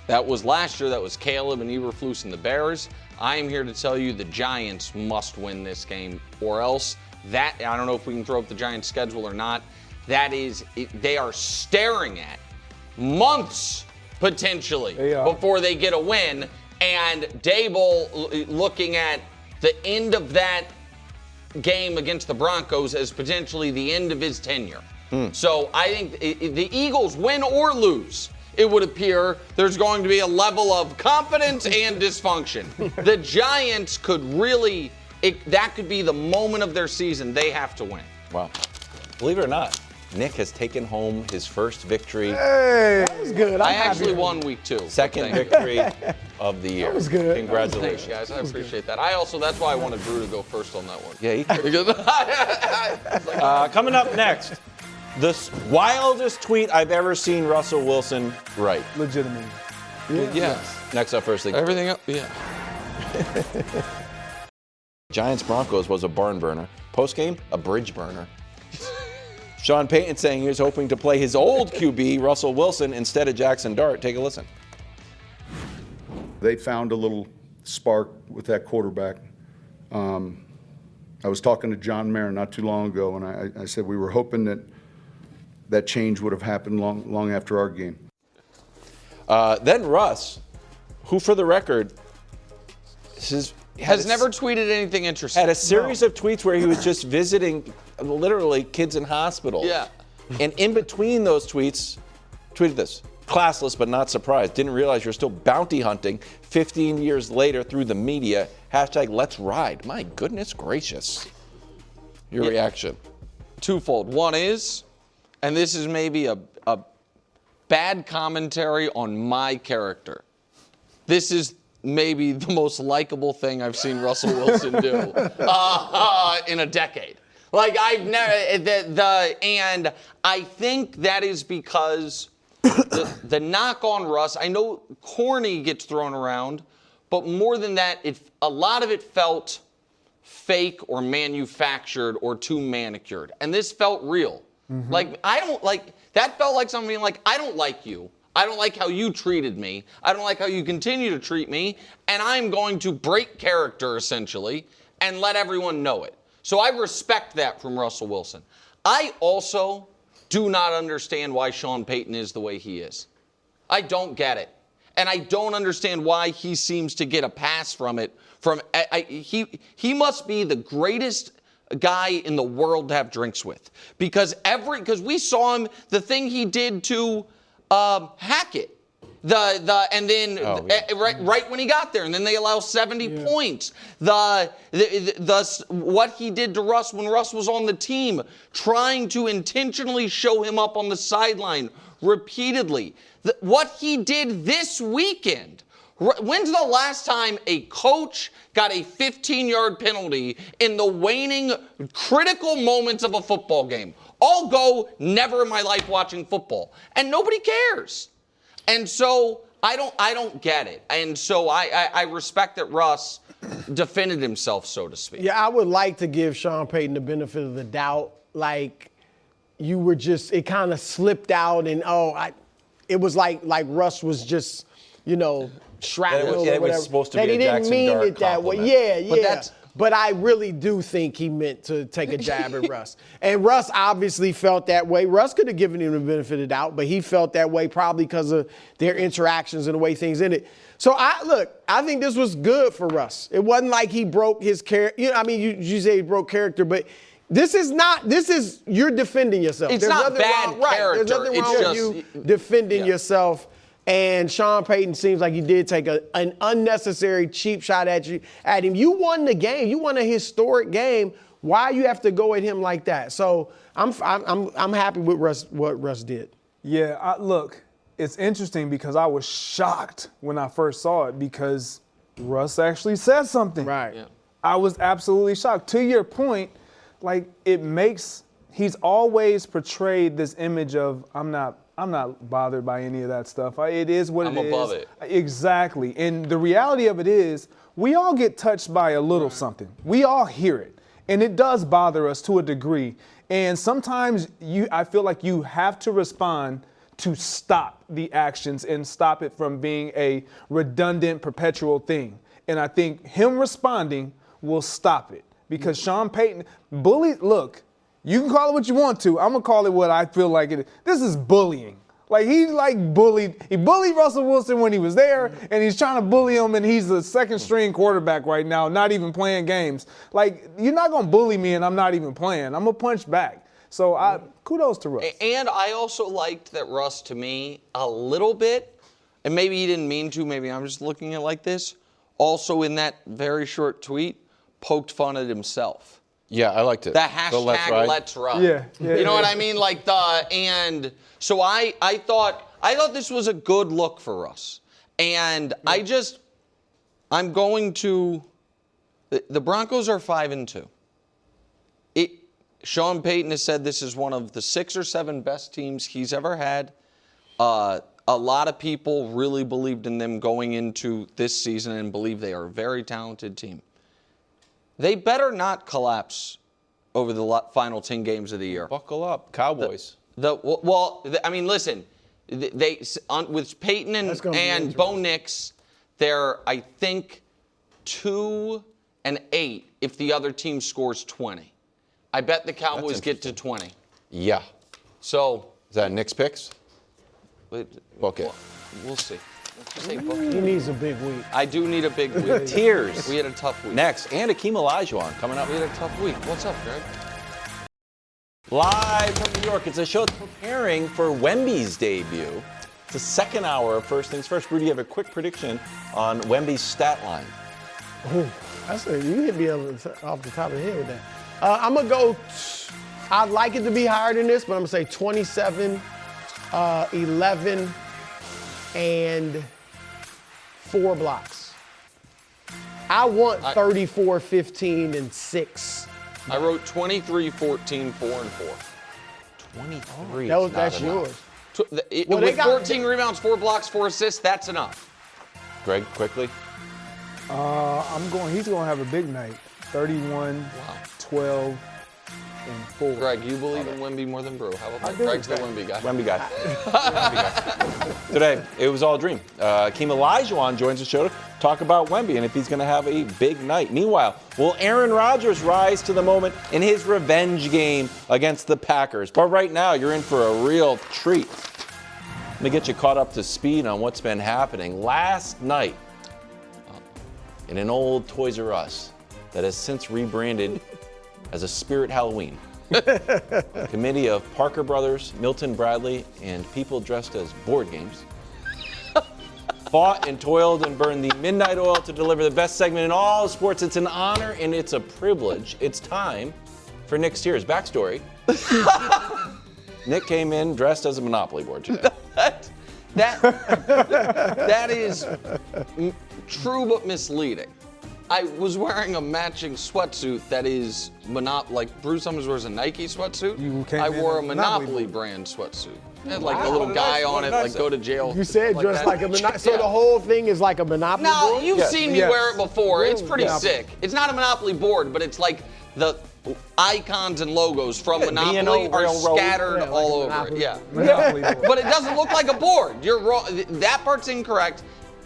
That was last year. That was Caleb and Eberflus and the Bears. I am here to tell you the Giants must win this game, or else I don't know if we can throw up the Giants' schedule or not. They are staring at months potentially, They are. before they get a win. And Dable looking at the end of that game against the Broncos as potentially the end of his tenure. So I think the Eagles, win or lose, it would appear there's going to be a level of confidence and dysfunction. The Giants could really, that could be the moment of their season. They have to win. Wow. Believe it or not, Nick has taken home his first victory. Hey, that was good. I actually won week 2. Second victory of the year. That was good. Congratulations. Thanks, guys. I appreciate that. That's why I wanted Drew to go first on that one. Yeah, he coming up next, the wildest tweet I've ever seen Russell Wilson write. Legitimately. Yeah. Next up, first thing. Everything up, yeah. Giants Broncos was a barn burner. Post game, a bridge burner. Sean Payton saying he was hoping to play his old QB, Russell Wilson, instead of Jackson Dart. Take a listen. They found a little spark with that quarterback. I was talking to John Mayer not too long ago, and I said we were hoping that change would have happened long after our game. Then Russ, who for the record has never tweeted anything interesting. Had a series of tweets where he was just visiting literally kids in hospitals. Yeah. And in between those tweets, tweeted this: classless but not surprised. Didn't realize you're still bounty hunting 15 years later through the media. Hashtag let's ride. My goodness gracious. Your reaction. Twofold. One is, and this is maybe a bad commentary on my character. This is maybe the most likable thing I've seen Russell Wilson do in a decade. Like I've never, and I think that is because the knock on Russ, I know corny gets thrown around, but more than that, a lot of it felt fake or manufactured or too manicured. And this felt real. Mm-hmm. That felt like something like, I don't like you. I don't like how you treated me. I don't like how you continue to treat me. And I'm going to break character, essentially, and let everyone know it. So I respect that from Russell Wilson. I also do not understand why Sean Payton is the way he is. I don't get it. And I don't understand why he seems to get a pass from it. He must be the greatest guy in the world to have drinks with. Because we saw him, the thing he did to Hackett. Right when he got there, and then they allow 70 points. What he did to Russ when Russ was on the team, trying to intentionally show him up on the sideline repeatedly. What he did this weekend. When's the last time a coach got a 15-yard penalty in the waning critical moments of a football game? I'll go never in my life watching football, and nobody cares. And so I don't get it. And so I respect that Russ defended himself, so to speak. Yeah, I would like to give Sean Payton the benefit of the doubt. Like, you were just, it kind of slipped out, and it was like Russ was just, shrapnel or whatever. It was supposed to that be he a didn't Jackson mean Dart it that way. compliment. Yeah. But I really do think he meant to take a jab at Russ. And Russ obviously felt that way. Russ could have given him the benefit of the doubt, but he felt that way probably because of their interactions and the way things ended. So I think this was good for Russ. It wasn't like he broke his character. You say he broke character, but you're defending yourself. It's not bad character. There's nothing wrong with you defending yourself. And Sean Payton seems like he did take an unnecessary cheap shot at him. You won the game. You won a historic game. Why you have to go at him like that? So I'm happy with what Russ did. Yeah, look, it's interesting because I was shocked when I first saw it because Russ actually said something. Right. Yeah. I was absolutely shocked. To your point, he's always portrayed this image of I'm not bothered by any of that stuff. It is what it is. I'm above it. Exactly. And the reality of it is we all get touched by a little something. We all hear it. And it does bother us to a degree. And sometimes I feel like you have to respond to stop the actions and stop it from being a redundant, perpetual thing. And I think him responding will stop it. Because Sean Payton, look, you can call it what you want to. I'm going to call it what I feel like it is. This is bullying. Like he bullied Russell Wilson when he was there, and he's trying to bully him, and he's the second string quarterback right now, not even playing games. Like, you're not gonna bully me and I'm not even playing. I'm gonna punch back. So kudos to Russ. And I also liked that Russ, to me, a little bit, and maybe he didn't mean to, maybe I'm just looking at it like this, also in that very short tweet, poked fun at himself. Yeah, I liked it. The hashtag Let's Ride. Yeah, you know what I mean? Like and so I thought this was a good look for us. And I'm going to, the Broncos are 5-2. Sean Payton has said this is one of the 6 or 7 best teams he's ever had. A lot of people really believed in them going into this season and believe they are a very talented team. They better not collapse over the final 10 games of the year. Buckle up, Cowboys. Listen, with Peyton and Bo Nix, they're, I think, 2-8 if the other team scores 20. I bet the Cowboys get to 20. Yeah. So is that Nick's picks? Book it. We'll see. He needs a big week. I do need a big week. Tears. We had a tough week. Next, and Hakeem Olajuwon coming up. We had a tough week. What's up, Greg? Live from New York, it's a show that's preparing for Wemby's debut. It's the second hour of First Things First. Rudy, you have a quick prediction on Wemby's stat line. Oh, you hit me off the top of the head with that. I'm going to go, I'd like it to be higher than this, but I'm going to say 27, 11, and 4 blocks. I want 34, 15, and 6. I wrote 23, 14, 4, and 4. 23. That's yours. With 14 rebounds, 4 blocks, 4 assists, that's enough. Greg, quickly. He's going to have a big night. 31, 12, and 4. Greg, you believe in Wemby more than Brew. How about that? Greg's the Wemby guy. Wemby guy. Today, it was all a dream. Hakeem Olajuwon joins the show to talk about Wemby and if he's going to have a big night. Meanwhile, will Aaron Rodgers rise to the moment in his revenge game against the Packers? But right now, you're in for a real treat. Let me get you caught up to speed on what's been happening. Last night, in an old Toys R Us that has since rebranded as a Spirit Halloween, a committee of Parker Brothers, Milton Bradley, and people dressed as board games fought and toiled and burned the midnight oil to deliver the best segment in all of sports. It's an honor and it's a privilege. It's time for Nick's Tears. Backstory. Nick came in dressed as a Monopoly board today. That is true but misleading. I was wearing a matching sweatsuit that is like Bruce Summers wears a Nike sweatsuit. I wore a Monopoly brand sweatsuit. It had like a little guy on it, like go to jail. You said dressed like a Monopoly. So the whole thing is like a Monopoly board? No, you've seen me wear it before. It's pretty sick. It's not a Monopoly board, but it's like the icons and logos from Monopoly are scattered all over it. Yeah. But it doesn't look like a board. You're wrong. That part's incorrect.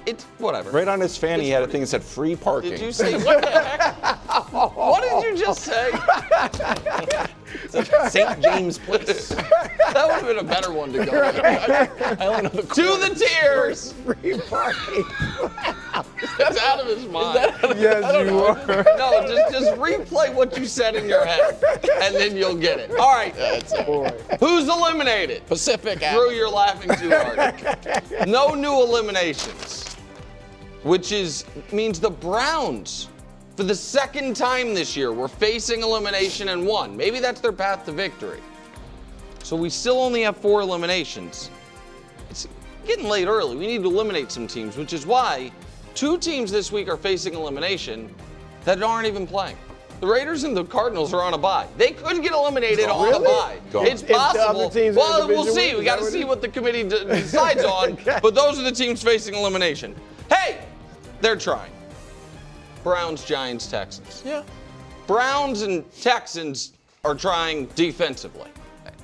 It's whatever. Right on his fanny, he had a thing that said free parking. Did you say what the heck? What did you just say? St. James Place. That would have been a better one to go with. I only know the To the tears. Free parking. That's out of his mind. Yes, you are. No, just replay what you said in your head, and then you'll get it. All right. Who's eliminated? Pacific. Drew, you're laughing too hard. No new eliminations. Which means the Browns, for the second time this year, were facing elimination and won. Maybe that's their path to victory. So we still only have 4 eliminations. It's getting late early. We need to eliminate some teams, which is why 2 teams this week are facing elimination that aren't even playing. The Raiders and the Cardinals are on a bye. They could get eliminated on a bye. It's possible. Well, we'll see. We got to see what the committee decides on. But those are the teams facing elimination. Hey! They're trying. Browns, Giants, Texans. Yeah. Browns and Texans are trying defensively.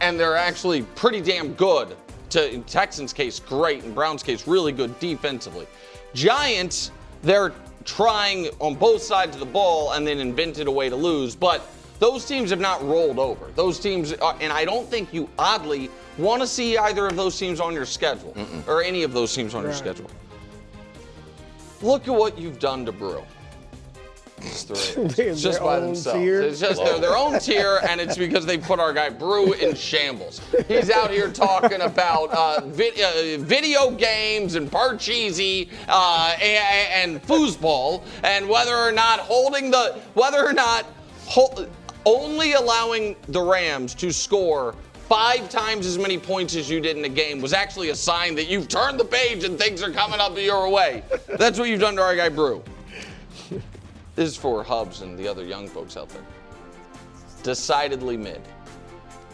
And they're actually pretty damn good. In Texans' case, great. In Browns' case, really good defensively. Giants, they're trying on both sides of the ball and then invented a way to lose. But Those teams have not rolled over. Those teams, and I don't think you oddly want to see either of those teams on your schedule or any of those teams on your schedule. Look at what you've done to Brew. It's just by themselves. It's just they're their own tier, and it's because they put our guy Brew in shambles. He's out here talking about video games and Parcheesi and foosball, and whether or not only allowing the Rams to score 5 times as many points as you did in a game was actually a sign that you've turned the page and things are coming up your way. That's what you've done to our guy Brew. This is for Hubs and the other young folks out there. Decidedly mid.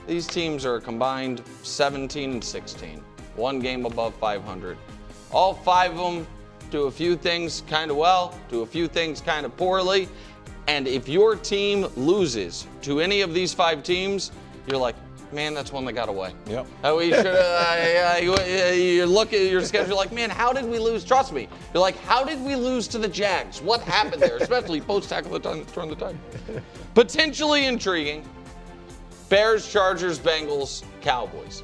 These teams are combined 17 and 16. 1 game above 500. All 5 of them do a few things kind of well, do a few things kind of poorly. And if your team loses to any of these 5 teams, you're like, man, that's one that got away. Yep. We should. You look at your schedule, you're like, man, how did we lose? Trust me. You're like, how did we lose to the Jags? What happened there? Especially post-tackle turn the tide. Potentially intriguing. Bears, Chargers, Bengals, Cowboys.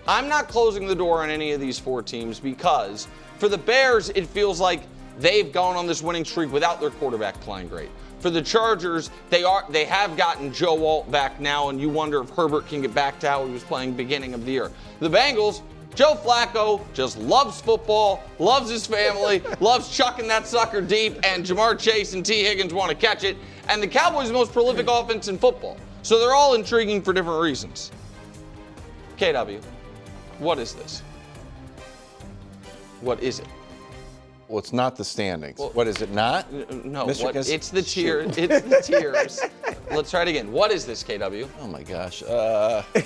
I'm not closing the door on any of these 4 teams because for the Bears, it feels like they've gone on this winning streak without their quarterback playing great. For the Chargers, they have gotten Joe Alt back now, and you wonder if Herbert can get back to how he was playing beginning of the year. The Bengals, Joe Flacco just loves football, loves his family, loves chucking that sucker deep, and Jamar Chase and T. Higgins want to catch it. And the Cowboys' the most prolific offense in football. So they're all intriguing for different reasons. KW, what is this? What is it? Well, it's not the standings. Well, what is it not? No, it's the tier. It's the tiers. Let's try it again. What is this, KW? Oh my gosh.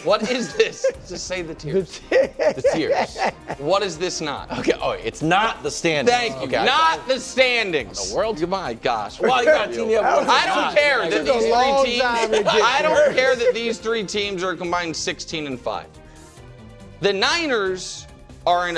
What is this? Just say the tiers. The tiers. What is this not? Okay. Oh, it's not the standings. Thank you. Okay, not the standings. The world. My gosh. Well, you got a team you have. I don't care that these 3 teams. I don't care that these 3 teams are combined 16 and 5. The Niners are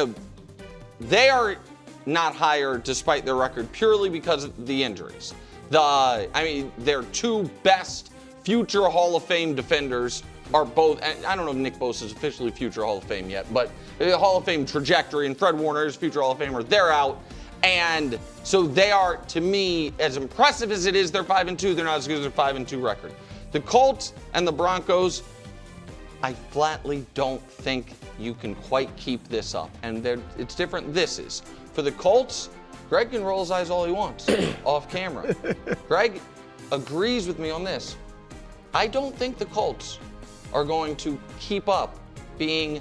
they are not higher despite their record purely because of the injuries. Their 2 best future Hall of Fame defenders are both, I don't know if Nick Bosa is officially future Hall of Fame yet, but the Hall of Fame trajectory and Fred Warner is future Hall of Famer, they're out. And so they are, to me, as impressive as it is, they're 5-2, they're not as good as their 5-2 record. The Colts and the Broncos, I flatly don't think you can quite keep this up. And it's different. This is. For the Colts, Greg can roll his eyes all he wants off camera. Greg agrees with me on this. I don't think the Colts are going to keep up being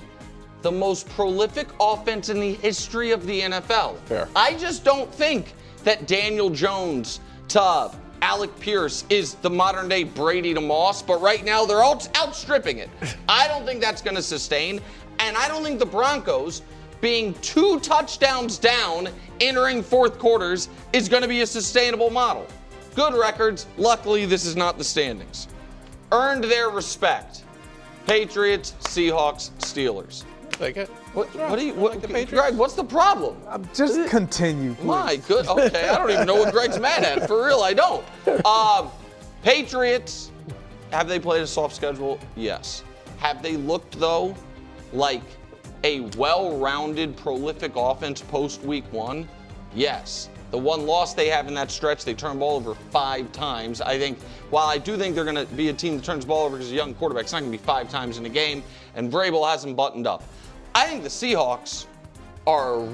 the most prolific offense in the history of the NFL. Fair. I just don't think that Daniel Jones to Alec Pierce is the modern day Brady to Moss, but right now they're all outstripping it. I don't think that's going to sustain, and I don't think the Broncos being 2 touchdowns down entering 4th quarters is going to be a sustainable model. Good records. Luckily, this is not the standings. Earned their respect. Patriots, Seahawks, Steelers. Take it. What do you like the Patriots? Greg, what's the problem? Just continue, please. My good. Okay, I don't even know what Greg's mad at. For real, I don't. Patriots, have they played a soft schedule? Yes. Have they looked, though, like a well-rounded, prolific offense post-week 1? Yes. The one loss they have in that stretch, they turn the ball over 5 times. I think, while I do think they're going to be a team that turns the ball over because a young quarterback, it's not going to be 5 times in a game, and Vrabel has them buttoned up. I think the Seahawks are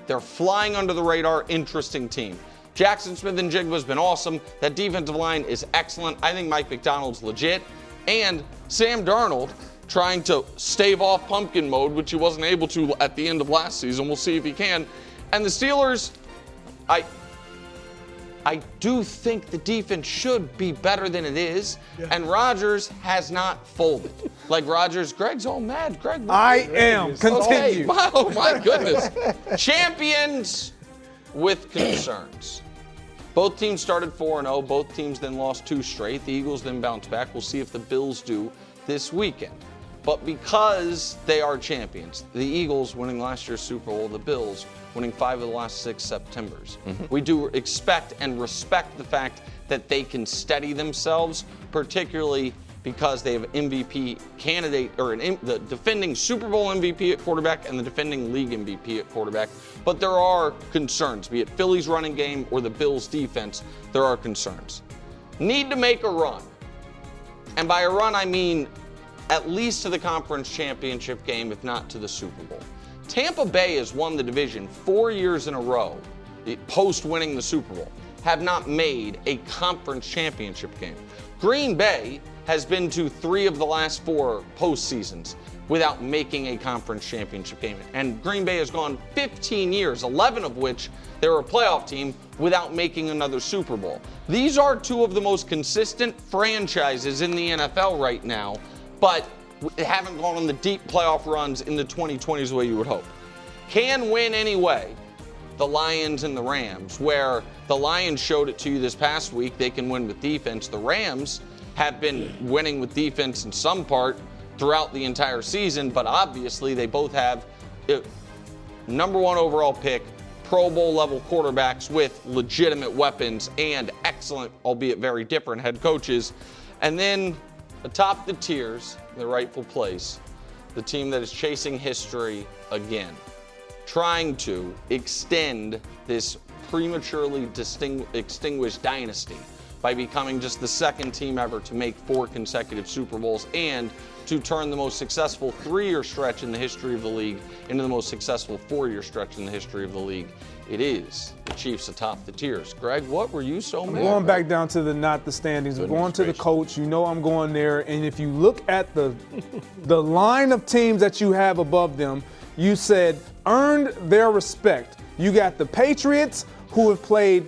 they're flying under the radar, interesting team. Jackson Smith-Njigba has been awesome. That defensive line is excellent. I think Mike McDonald's legit. And Sam Darnold, trying to stave off pumpkin mode, which he wasn't able to at the end of last season. We'll see if he can. And the Steelers, I do think the defense should be better than it is. Yeah. And Rodgers has not folded. Like Rodgers, Greg's all mad. Greg, I am. Continue. Okay. Oh my goodness. Champions with concerns. Both teams started 4-0. Both teams then lost 2 straight. The Eagles then bounced back. We'll see if the Bills do this weekend. But because they are champions, the Eagles winning last year's Super Bowl, the Bills winning 5 of the last 6 Septembers, we do expect and respect the fact that they can steady themselves, particularly because they have MVP candidate, or the defending Super Bowl MVP at quarterback and the defending league MVP at quarterback. But there are concerns, be it Philly's running game or the Bills' defense, there are concerns. Need to make a run. And by a run, I mean at least to the conference championship game, if not to the Super Bowl. Tampa Bay has won the division 4 years in a row, post winning the Super Bowl, have not made a conference championship game. Green Bay has been to 3 of the last 4 postseasons without making a conference championship game. And Green Bay has gone 15 years, 11 of which they were a playoff team, without making another Super Bowl. These are 2 of the most consistent franchises in the NFL right now, but haven't gone on the deep playoff runs in the 2020s the way you would hope. Can win anyway. The Lions and the Rams, where the Lions showed it to you this past week, they can win with defense. The Rams have been winning with defense in some part throughout the entire season, but obviously they both have number 1 overall pick, Pro Bowl level quarterbacks with legitimate weapons and excellent, albeit very different head coaches. And then atop the tiers, the rightful place, the team that is chasing history again, trying to extend this prematurely extinguished dynasty by becoming just the 2nd team ever to make 4 consecutive Super Bowls and to turn the most successful 3-year stretch in the history of the league into the most successful 4-year stretch in the history of the league. It is the Chiefs atop the tiers. Greg, what were you so mad about? Going back down to not the standings, I'm going to the coach. You know I'm going there. And if you look at the line of teams that you have above them, you said earned their respect. You got the Patriots, who have played,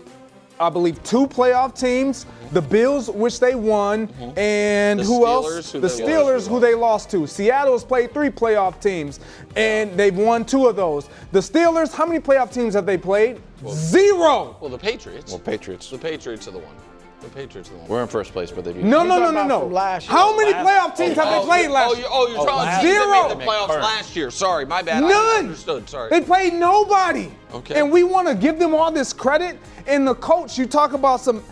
I believe, 2 playoff teams. The Bills, which they won, and who else? The Steelers, who they lost to. Seattle has played 3 playoff teams, and they've won 2 of those. The Steelers, how many playoff teams have they played? 0. Well, the Patriots. Well, Patriots. The Patriots are the one. The Patriots are the one. We're in first place, but they beat. No. How many playoff teams have they played last year? You're talking 0. They made the playoffs last year. Sorry, my bad. None. I understood. Sorry. They played nobody. Okay. And we want to give them all this credit. And the coach, you talk about some.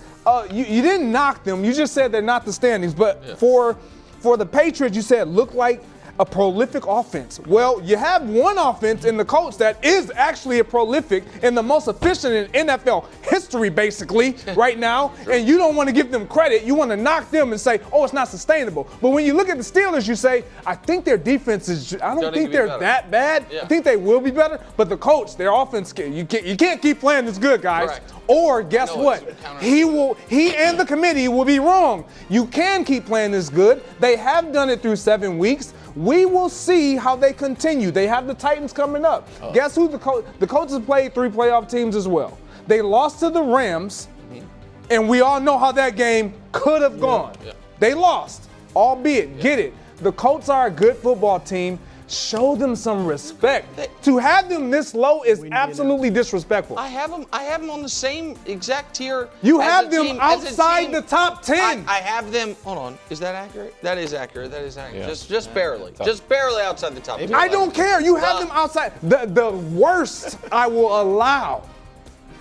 You didn't knock them. You just said they're not the standings. But for the Patriots, you said look like a prolific offense. Well, you have one offense in the coach that is actually a prolific and the most efficient in NFL history, basically, right now. And you don't want to give them credit. You want to knock them and say, oh, it's not sustainable. But when you look at the Steelers, you say, I think their defense is, I don't think they're that bad. I think they will be better. But the coach, their offense, you can't keep playing this good, guys. Correct. Or guess what? He and the committee will be wrong. You can keep playing this good. They have done it through 7 weeks. We will see how they continue. They have the Titans coming up. Guess who the coaches played 3 playoff teams as well. They lost to the Rams, and we all know how that game could have gone. They lost, albeit, get it. The Colts are a good football team. Show them some respect. To have them this low is absolutely disrespectful. I have them on the same exact tier. You have them outside the top 10. I have them. Hold on. Is that accurate? That is accurate. Yeah. Just barely. Just barely outside the top 10. I don't care. You have them outside. The worst I will allow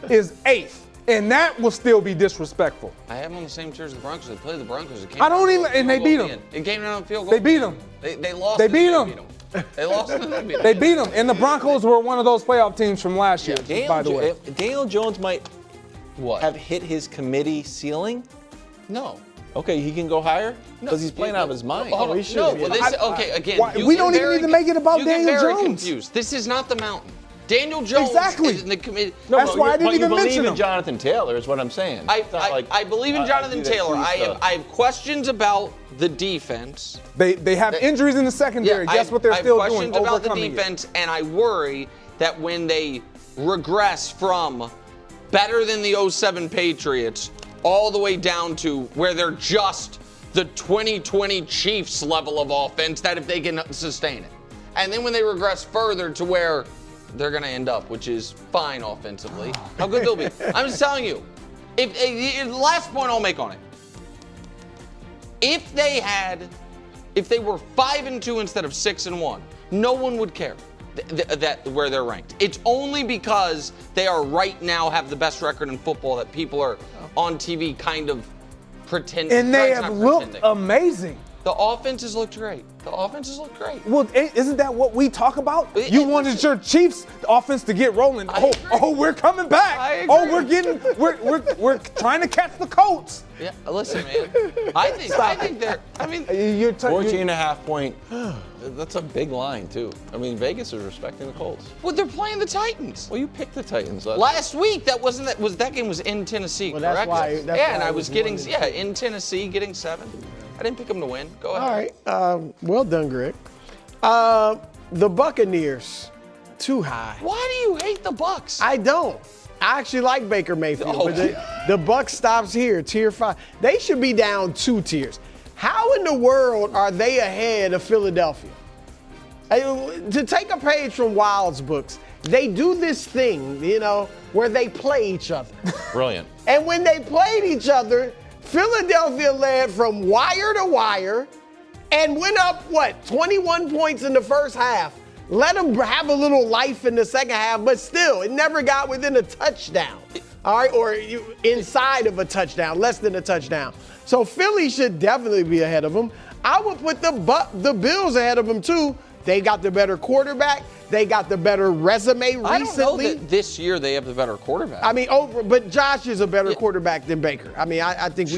is 8th. And that will still be disrespectful. I have them on the same tier as the Broncos. They played the Broncos. And they beat them. It came down to field goal. They beat them. They lost. They beat them. They lost and they beat them. They beat them. And the Broncos were one of those playoff teams from last year, by the way. Daniel Jones might have hit his committee ceiling? No. Okay, he can go higher? Because he's playing out of his mind. We don't even need to make it about Daniel Jones. Very confused. This is not the mountain. Daniel Jones is in the committee. That's why I didn't even mention him. You believe in Jonathan Taylor is what I'm saying. I believe in Jonathan Taylor. I have questions about the defense. They have injuries in the secondary. Guess what they're still doing? I have questions about the defense, and I worry that when they regress from better than the 07 Patriots all the way down to where they're just the 2020 Chiefs level of offense, that if they can sustain it. And then when they regress further to where they're going to end up, which is fine offensively. How good they'll be. I'm just telling you. If last point I'll make on it. If they had If they were 5-2 instead of 6-1, no one would care that where they're ranked. It's only because they are right now have the best record in football that people are on TV kind of pretending. And they have looked amazing. The offenses looked great. Well, isn't that what we talk about? You wanted your Chiefs offense to get rolling. We're coming back. We're trying to catch the Colts. Yeah, listen, man. I think they're. I mean, 14.5 point. That's a big line too. I mean, Vegas is respecting the Colts. Well, they're playing the Titans. Well, you picked the Titans last week. That game was in Tennessee, well, correct? That's why and I was getting in Tennessee, getting 7. I didn't pick them to win. Go ahead. All right. Well done, Greg. The Buccaneers, too high. Why do you hate the Bucs? I don't. I actually like Baker Mayfield, but the Bucs stops here, tier 5. They should be down 2 tiers. How in the world are they ahead of Philadelphia? To take a page from Wild's books, they do this thing, where they play each other. Brilliant. And when they played each other, Philadelphia led from wire to wire and went up, 21 points in the first half. Let them have a little life in the second half, but still, it never got within a touchdown. All right, or inside of a touchdown, less than a touchdown. So Philly should definitely be ahead of them. I would put the Bills ahead of them too. They got the better quarterback. They got the better resume recently. I don't know that this year they have the better quarterback. I mean, but Josh is a better quarterback than Baker. I mean, I think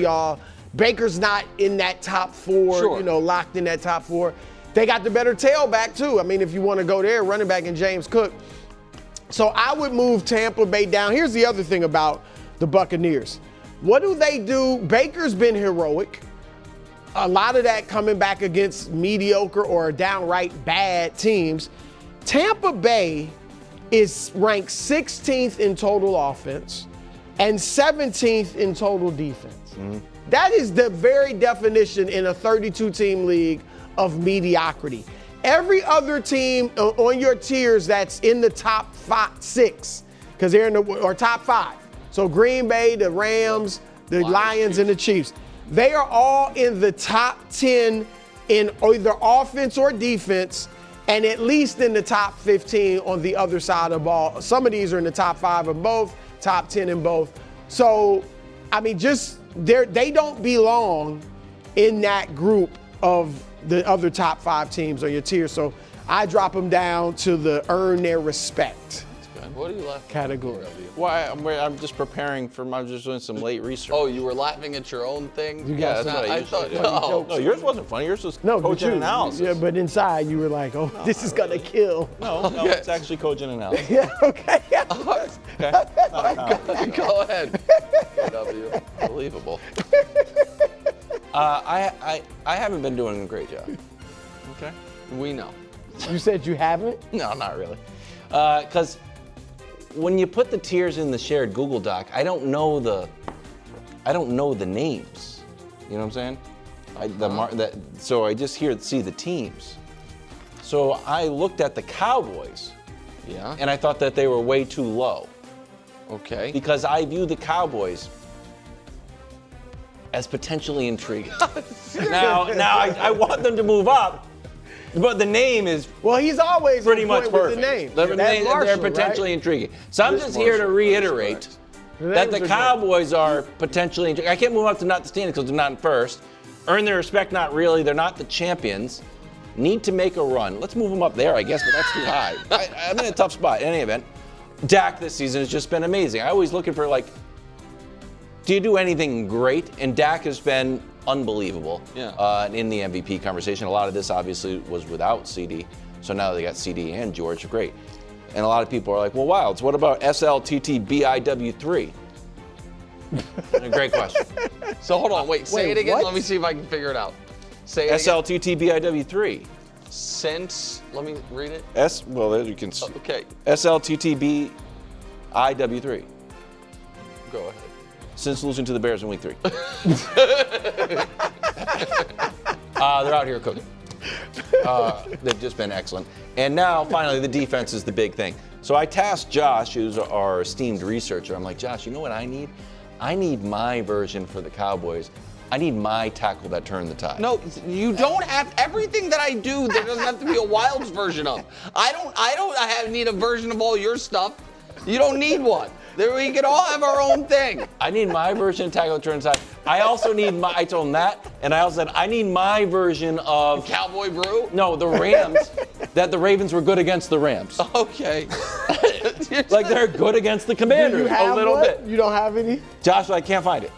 Baker's not in that top 4, locked in that top 4. They got the better tailback too. I mean, if you want to go there, running back and James Cook. So I would move Tampa Bay down. Here's the other thing about the Buccaneers. What do? Baker's been heroic. A lot of that coming back against mediocre or downright bad teams. Tampa Bay is ranked 16th in total offense and 17th in total defense. Mm-hmm. That is the very definition in a 32-team league of mediocrity. Every other team on your tiers that's in the top 6, because they're or top 5. So Green Bay, the Rams, the Lions, and the Chiefs. They are all in the top 10 in either offense or defense, and at least in the top 15 on the other side of the ball. Some of these are in the top 5 of both, top 10 in both. So, I mean, they don't belong in that group of the other top 5 teams on your tier. So I drop them down to the earn their respect. What are you laughing category? Why? I'm just preparing for. I'm just doing some late research. Oh, you were laughing at your own thing? Yeah, that's what I usually do. No, yours wasn't funny. Yours was cogent analysis. Yeah, but inside you were like, this is gonna kill. No, it's actually cogent analysis. Yeah, okay. Go ahead. W. Unbelievable. I haven't been doing a great job. Okay. We know. You said you haven't? No, not really. Because when you put the tiers in the shared Google Doc, I don't know the names. You know what I'm saying? So I just see the teams. So I looked at the Cowboys. Yeah. And I thought that they were way too low. Okay. Because I view the Cowboys as potentially intriguing. now I want them to move up. But the name is he's always pretty much perfect. With the name. They're potentially intriguing. So I'm just here to reiterate that the Cowboys are potentially intriguing. I can't move up to not the standings because they're not in first. Earn their respect, not really. They're not the champions. Need to make a run. Let's move them up there, I guess, but that's too high. I'm in a tough spot. In any event, Dak this season has just been amazing. I always looking for do you do anything great? And Dak has been unbelievable in the MVP conversation. A lot of this obviously was without CD. So now they got CD and George. Great. And a lot of people are like, well, Wilds, what about SLTTBIW3? A great question. So hold on, say it again. What? Let me see if I can figure it out. Say it SLTTBIW3. Let me read it. There you can. Okay. SLTTBIW3. Go ahead. Since losing to the Bears in week 3. They're out here cooking. They've just been excellent. And now, finally, the defense is the big thing. So I tasked Josh, who's our esteemed researcher. I'm like, Josh, you know what I need? I need my version for the Cowboys I need my tackle that turned the tide. No, you don't have everything that I do. There doesn't have to be a Wilds version of. I don't need a version of all your stuff. You don't need one. We can all have our own thing. I need my version of tackle that turns the tide. I also need I told him that, and I also said I need my version of Cowboy Brew. No, the Rams. That the Ravens were good against the Rams. Okay. Like they're good against the Commanders Do you have a little one? bit. You don't have any? Josh, I can't find it.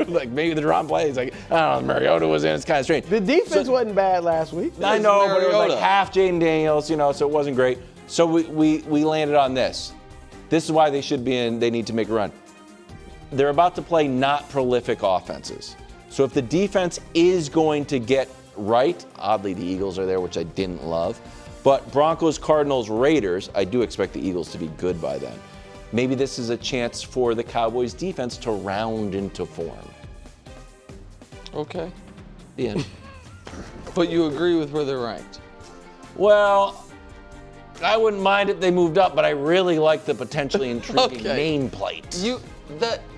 Like maybe the wrong play. He's like, I don't know, Mariota was in. It's kind of strange. The defense wasn't bad last week. I know, but it was like Mariota. half Jaden Daniels, so it wasn't great. So we landed on this. This is why they should be in. They need to make a run. They're about to play not prolific offenses. So if the defense is going to get right, oddly the Eagles are there, which I didn't love. But Broncos, Cardinals, Raiders, I do expect the Eagles to be good by then. Maybe this is a chance for the Cowboys defense to round into form. Okay. The end. But you agree with where they're ranked? Well, I wouldn't mind if they moved up, but I really like the potentially intriguing nameplate.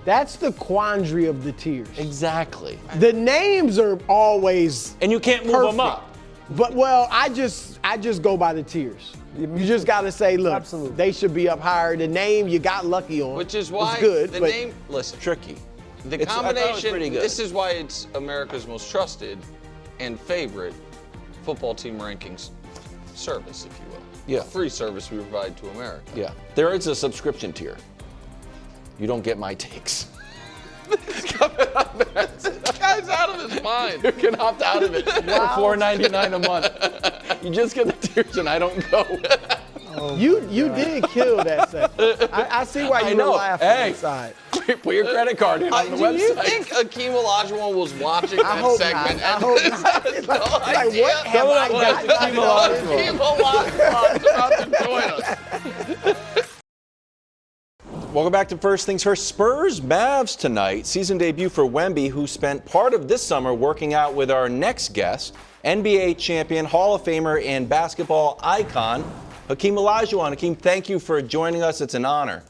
That's the quandary of the tiers. Exactly. The names are always and you can't move perfect. them up. But I just go by the tiers. You just got to say, look, they should be up higher. The name you got lucky on, which is why it's good, the but name. Listen, tricky. The I thought it was combination. pretty good. This is why it's America's most trusted and favorite football team rankings service, if you will. Yeah. Free service we provide to America. Yeah. There is a subscription tier. You don't get my takes. This guy's out of his mind. You can opt out of it for $4.99 a month. You just get the tiers and I don't go. You did kill that segment. I see why you were laughing inside. Put your credit card in on the Do website. you think Hakeem Olajuwon was watching I that hope segment? not. I hope not. Has no Like, idea. what have I got? Hakeem Olajuwon's about to join us. Welcome back to First Things First. Spurs Mavs tonight. Season debut for Wemby, who spent part of this summer working out with our next guest, NBA champion, Hall of Famer, and basketball icon, Hakeem Olajuwon. Hakeem, thank you for joining us. It's an honor.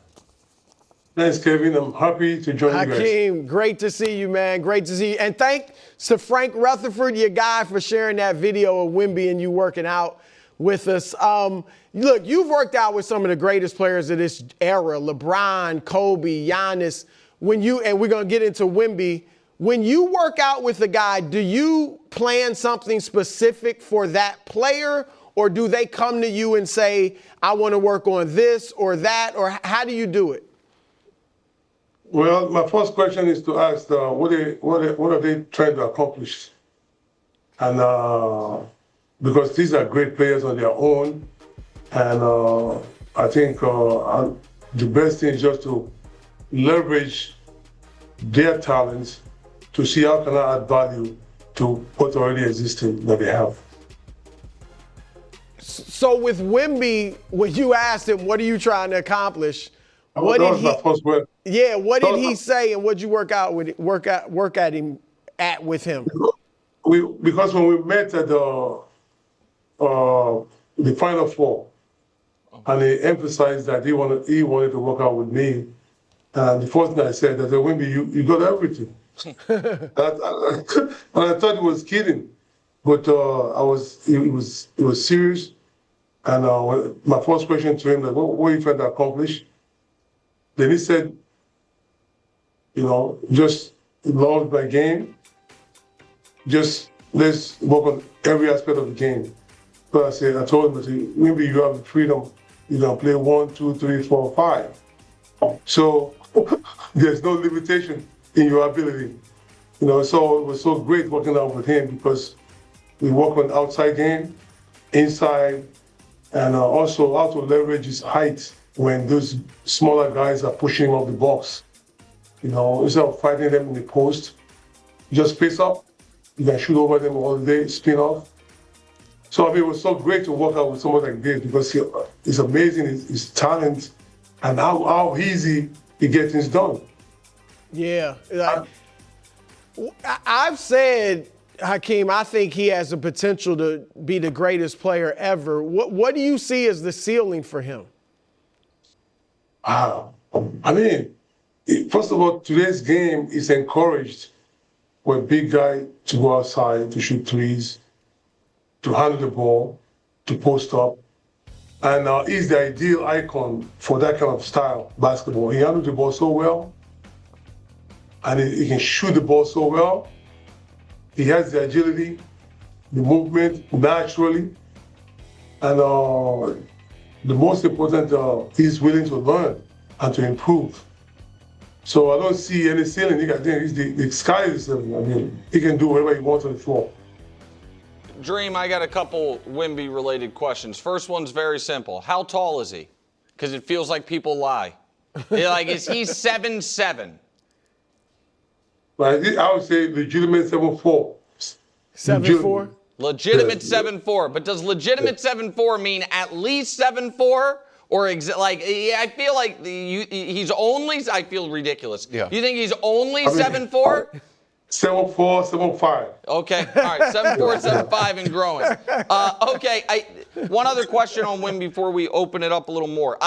Thanks, Kevin. I'm happy to join you guys. Hakeem, great to see you, man. Great to see you. And thanks to Frank Rutherford, your guy, for sharing that video of Wemby and you working out with us. Look, you've worked out with some of the greatest players of this era, LeBron, Kobe, Giannis. And we're going to get into Wemby. When you work out with a guy, do you plan something specific for that player, or do they come to you and say, I want to work on this or that, or how do you do it? Well, my first question is to ask, what are they trying to accomplish? And because these are great players on their own, and I think the best thing is just to leverage their talents to see how can I add value to what already existing that they have. So with Wemby, when you asked him, what are you trying to accomplish? What that did was my first word. Yeah, what did he say, and what'd you work at him with him? Because when we met at the Final Four, and he emphasized that he wanted to work out with me, and the first thing I said, that Wemby, you got everything. And I thought he was kidding, but it was serious. And my first question to him, what are you trying to accomplish? Then he said, just love my game. Just let's work on every aspect of the game. But I told him, maybe you have the freedom. You can play 1, 2, 3, 4, 5. So there's no limitation in your ability. So it was so great working out with him because we work on outside game, inside, and also how to leverage his height when those smaller guys are pushing off the box. Instead of fighting them in the post, you just space up, you can shoot over them all day, spin off. So it was so great to work out with someone like this because it's amazing his talent and how easy he gets things done. Yeah. I've said, Hakeem, I think he has the potential to be the greatest player ever. What do you see as the ceiling for him? I mean, First of all, today's game is encouraged for a big guy to go outside, to shoot threes, to handle the ball, to post up. And he's the ideal icon for that kind of style basketball. He handles the ball so well, and he can shoot the ball so well. He has the agility, the movement naturally, and the most important, he's willing to learn and to improve. So I don't see any ceiling. I think the sky is the ceiling. I mean, he can do whatever he wants on the floor. Dream, I got a couple Wemby-related questions. First one's very simple. How tall is he? Because it feels like people lie. Is he 7'7"? I would say legitimate 7'4". 7'4"? Legitimate 7'4". But does legitimate 7'4" mean at least 7'4"? Or I feel like he's only. I feel ridiculous. Yeah. You think he's only 7'4"? 7'4", 7'5". Okay, all right, 7'4", 7'5", and growing. Okay, one other question on Wemby before we open it up a little more.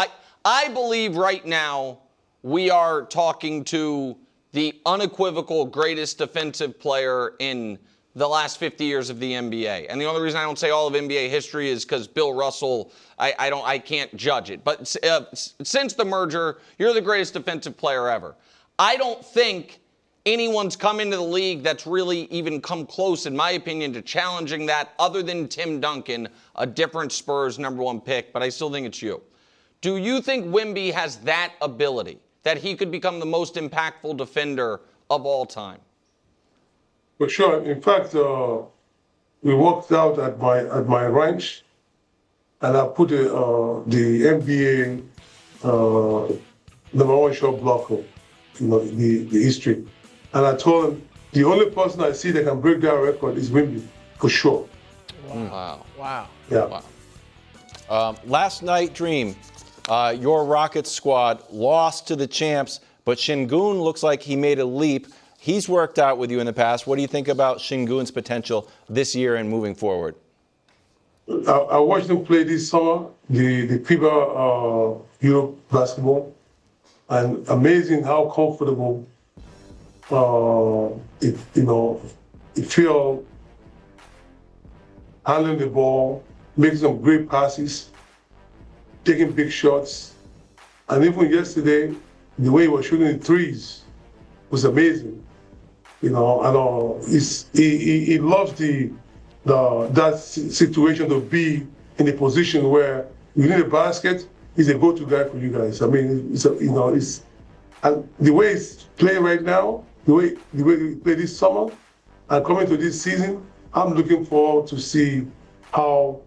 I believe right now we are talking to the unequivocal greatest defensive player in the last 50 years of the NBA. And the only reason I don't say all of NBA history is because Bill Russell, I can't judge it. But since the merger, you're the greatest defensive player ever. I don't think anyone's come into the league that's really even come close, in my opinion, to challenging that other than Tim Duncan, a different Spurs #1 pick, but I still think it's you. Do you think Wemby has that ability, that he could become the most impactful defender of all time? For sure. In fact, we walked out at my ranch, and I put the NBA #1 shot blocker, the history. And I told him the only person I see that can break that record is Wemby, for sure. Wow. Yeah. Wow. Last night, Dream, your Rockets squad lost to the champs, but Şengün looks like he made a leap. He's worked out with you in the past. What do you think about Şengün's potential this year and moving forward? I watched him play this summer, the FIBA Europe basketball, and amazing how comfortable it feel handling the ball, making some great passes, taking big shots, and even yesterday, the way he was shooting the threes was amazing. He loves that situation to be in a position where you need a basket. He's a go-to guy for you guys. I mean, and the way he's playing right now, the way he played this summer, and coming to this season, I'm looking forward to see how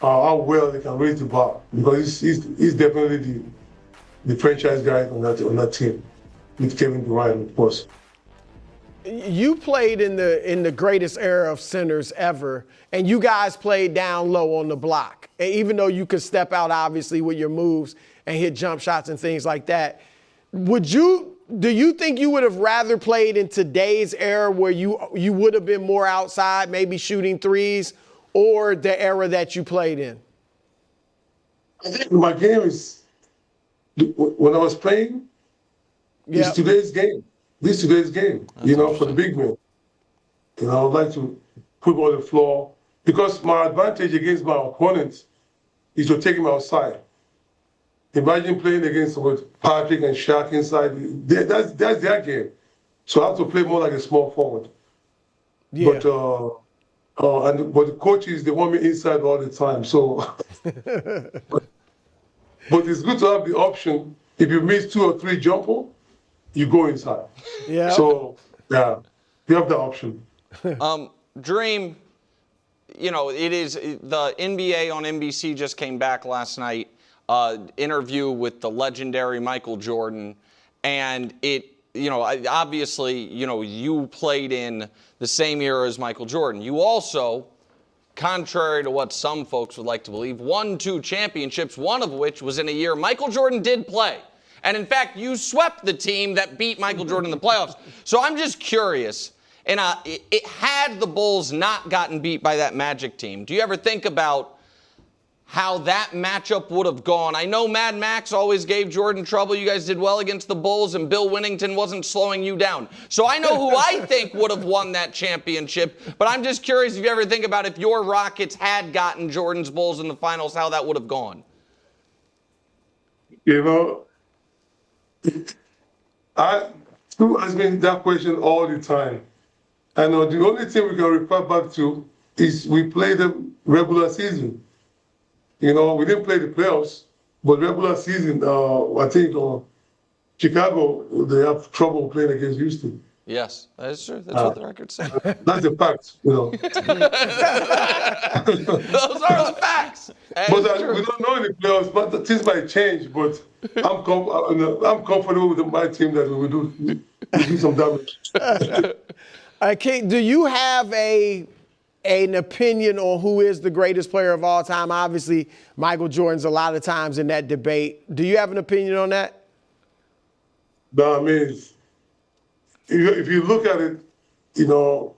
well they can raise the bar, because he's definitely the franchise guy on that team, with Kevin Durant, of course. You played in the greatest era of centers ever, and you guys played down low on the block. And even though you could step out, obviously, with your moves and hit jump shots and things like that, do you think you would have rather played in today's era where you would have been more outside, maybe shooting threes, or the era that you played in? I think my game is, when I was playing, it's today's game. This is today's game, for the big men. I would like to put on the floor, because my advantage against my opponents is to take him outside. Imagine playing against Patrick and Shaq inside. That's their game. So I have to play more like a small forward. Yeah. But the coaches, they want me inside all the time. So, but it's good to have the option. If you miss 2 or 3 jumper, you go inside. Yeah. So, yeah, you have the option. Dream, it is the NBA on NBC just came back last night. Interview with the legendary Michael Jordan, and obviously, you played in the same era as Michael Jordan. You also, contrary to what some folks would like to believe, won 2 championships, one of which was in a year Michael Jordan did play. And in fact, you swept the team that beat Michael Jordan in the playoffs. So I'm just curious, and had the Bulls not gotten beat by that Magic team, do you ever think about how that matchup would have gone. I know Mad Max always gave Jordan trouble. You guys did well against the Bulls, and Bill Winnington wasn't slowing you down. So I know who I think would have won that championship, but I'm just curious if you ever think about if your Rockets had gotten Jordan's Bulls in the finals, how that would have gone. You know, Stu ask me that question all the time. I know the only thing we can refer back to is we played the regular season. You know, we didn't play the playoffs, but regular season, I think Chicago, they have trouble playing against Houston. Yes, that is true. That's what the record says. That's a fact, you know. Those are the facts. But we don't know in the playoffs, but things might change. But I'm comfortable with my team that we will do some damage. King, do you have an opinion on who is the greatest player of all time? Obviously, Michael Jordan's a lot of times in that debate. Do you have an opinion on that? No, I mean, if you look at it, you know,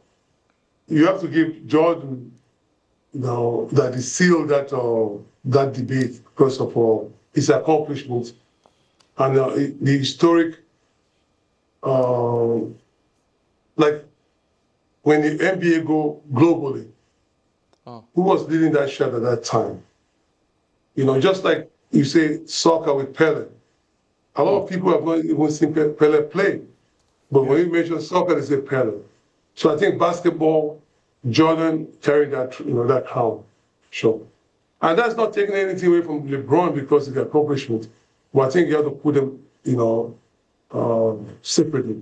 you have to give Jordan, you know, that he sealed that debate because of his accomplishments and the historic, like when the NBA go globally, who was leading that shot at that time? You know, just like you say soccer with Pele. A lot of people have not even seen Pele play. But when you mention soccer, they say Pele. So I think basketball, Jordan carried that, you know, that crown. Sure. And that's not taking anything away from LeBron because of the accomplishment. But I think you have to put them, you know, separately.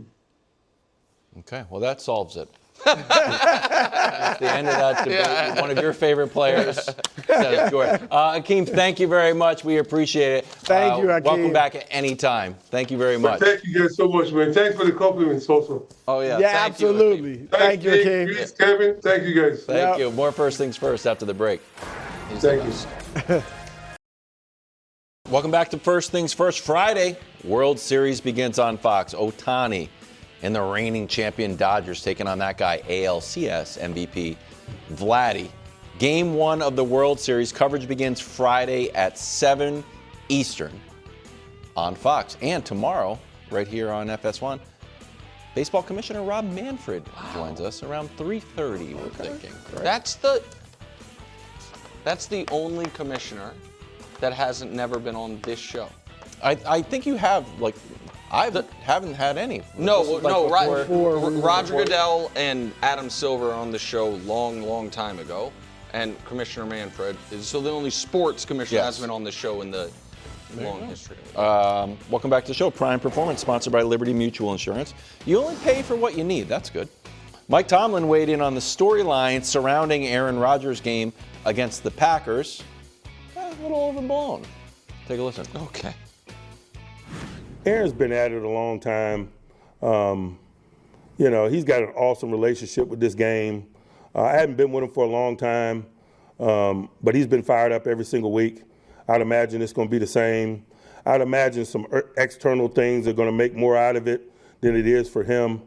Okay, well, that solves it. That's the end of that debate. Yeah. One of your favorite players says Jordan. Hakeem, thank you very much. We appreciate it. Thank you, Hakeem. Welcome back at any time. Thank you very much. Thank you guys so much, man. Thanks for the compliments also. Oh, yeah. Yeah, thank absolutely. You, thank you, Hakeem. Please, Kevin. Thank you, guys. Thank you. More First Things First after the break. Thank you. Welcome back to First Things First. Friday, World Series begins on Fox. Ohtani and the reigning champion Dodgers taking on that guy, ALCS MVP Vladdy. Game 1 of the World Series coverage begins Friday at 7 Eastern on Fox. And tomorrow, right here on FS1, Baseball Commissioner Rob Manfred joins us around 3:30, we're thinking. Correct? That's the only commissioner that hasn't never been on this show. I think you have, like, I haven't had any. Roger Goodell and Adam Silver are on the show long time ago, and Commissioner Manfred is so the only sports commissioner that's been on the show in the long history. Welcome back to the show. Prime Performance, sponsored by Liberty Mutual Insurance. You only pay for what you need. That's good. Mike Tomlin weighed in on the storyline surrounding Aaron Rodgers' game against the Packers. A little overblown. Take a listen. Okay. Aaron's been at it a long time. You know, he's got an awesome relationship with this game. I haven't been with him for a long time, but he's been fired up every single week. I'd imagine it's going to be the same. I'd imagine some external things are going to make more out of it than it is for him.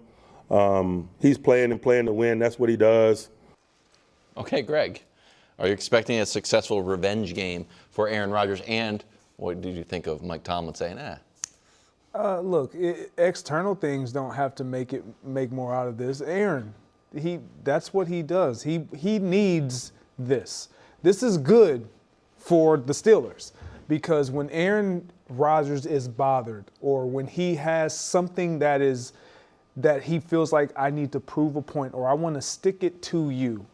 He's playing to win. That's what he does. Okay, Greg, are you expecting a successful revenge game for Aaron Rodgers? And what did you think of Mike Tomlin saying, Look, external things don't have to make more out of this. Aaron, that's what he does. He needs this. This is good for the Steelers because when Aaron Rodgers is bothered or when he has something that he feels like I need to prove a point or I want to stick it to you,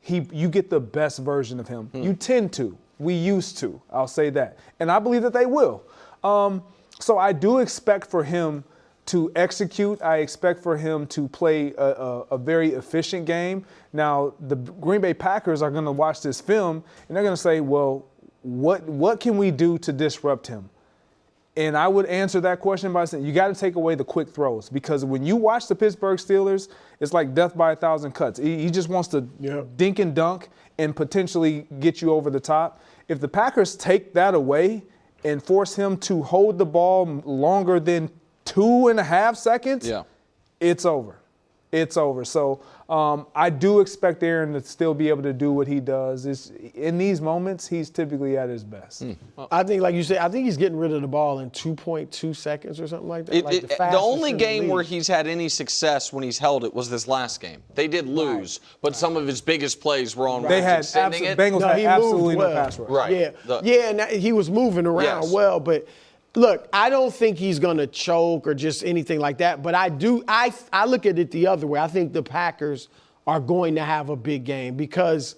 you get the best version of him. You tend to. We used to. I'll say that. And I believe that they will. So I do expect for him to execute. I expect for him to play a very efficient game. Now, the Green Bay Packers are going to watch this film, and they're going to say, well, what can we do to disrupt him? And I would answer that question by saying, you got to take away the quick throws because when you watch the Pittsburgh Steelers, it's like death by 1,000 cuts. He just wants to dink and dunk and potentially get you over the top. If the Packers take that away and force him to hold the ball longer than 2.5 seconds, it's over. it's over. So I do expect Aaron to still be able to do what he does. In these moments, he's typically at his best. I think, like you said, I think he's getting rid of the ball in 2.2 seconds or something like that. The only game where he's had any success when he's held it was this last game. They did lose, but some of his biggest plays were on They had sending it. Bengals had absolutely well. no pass rush. Right. Yeah, and he was moving around well, but look, I don't think he's going to choke or just anything like that, but I look at it the other way. I think the Packers are going to have a big game because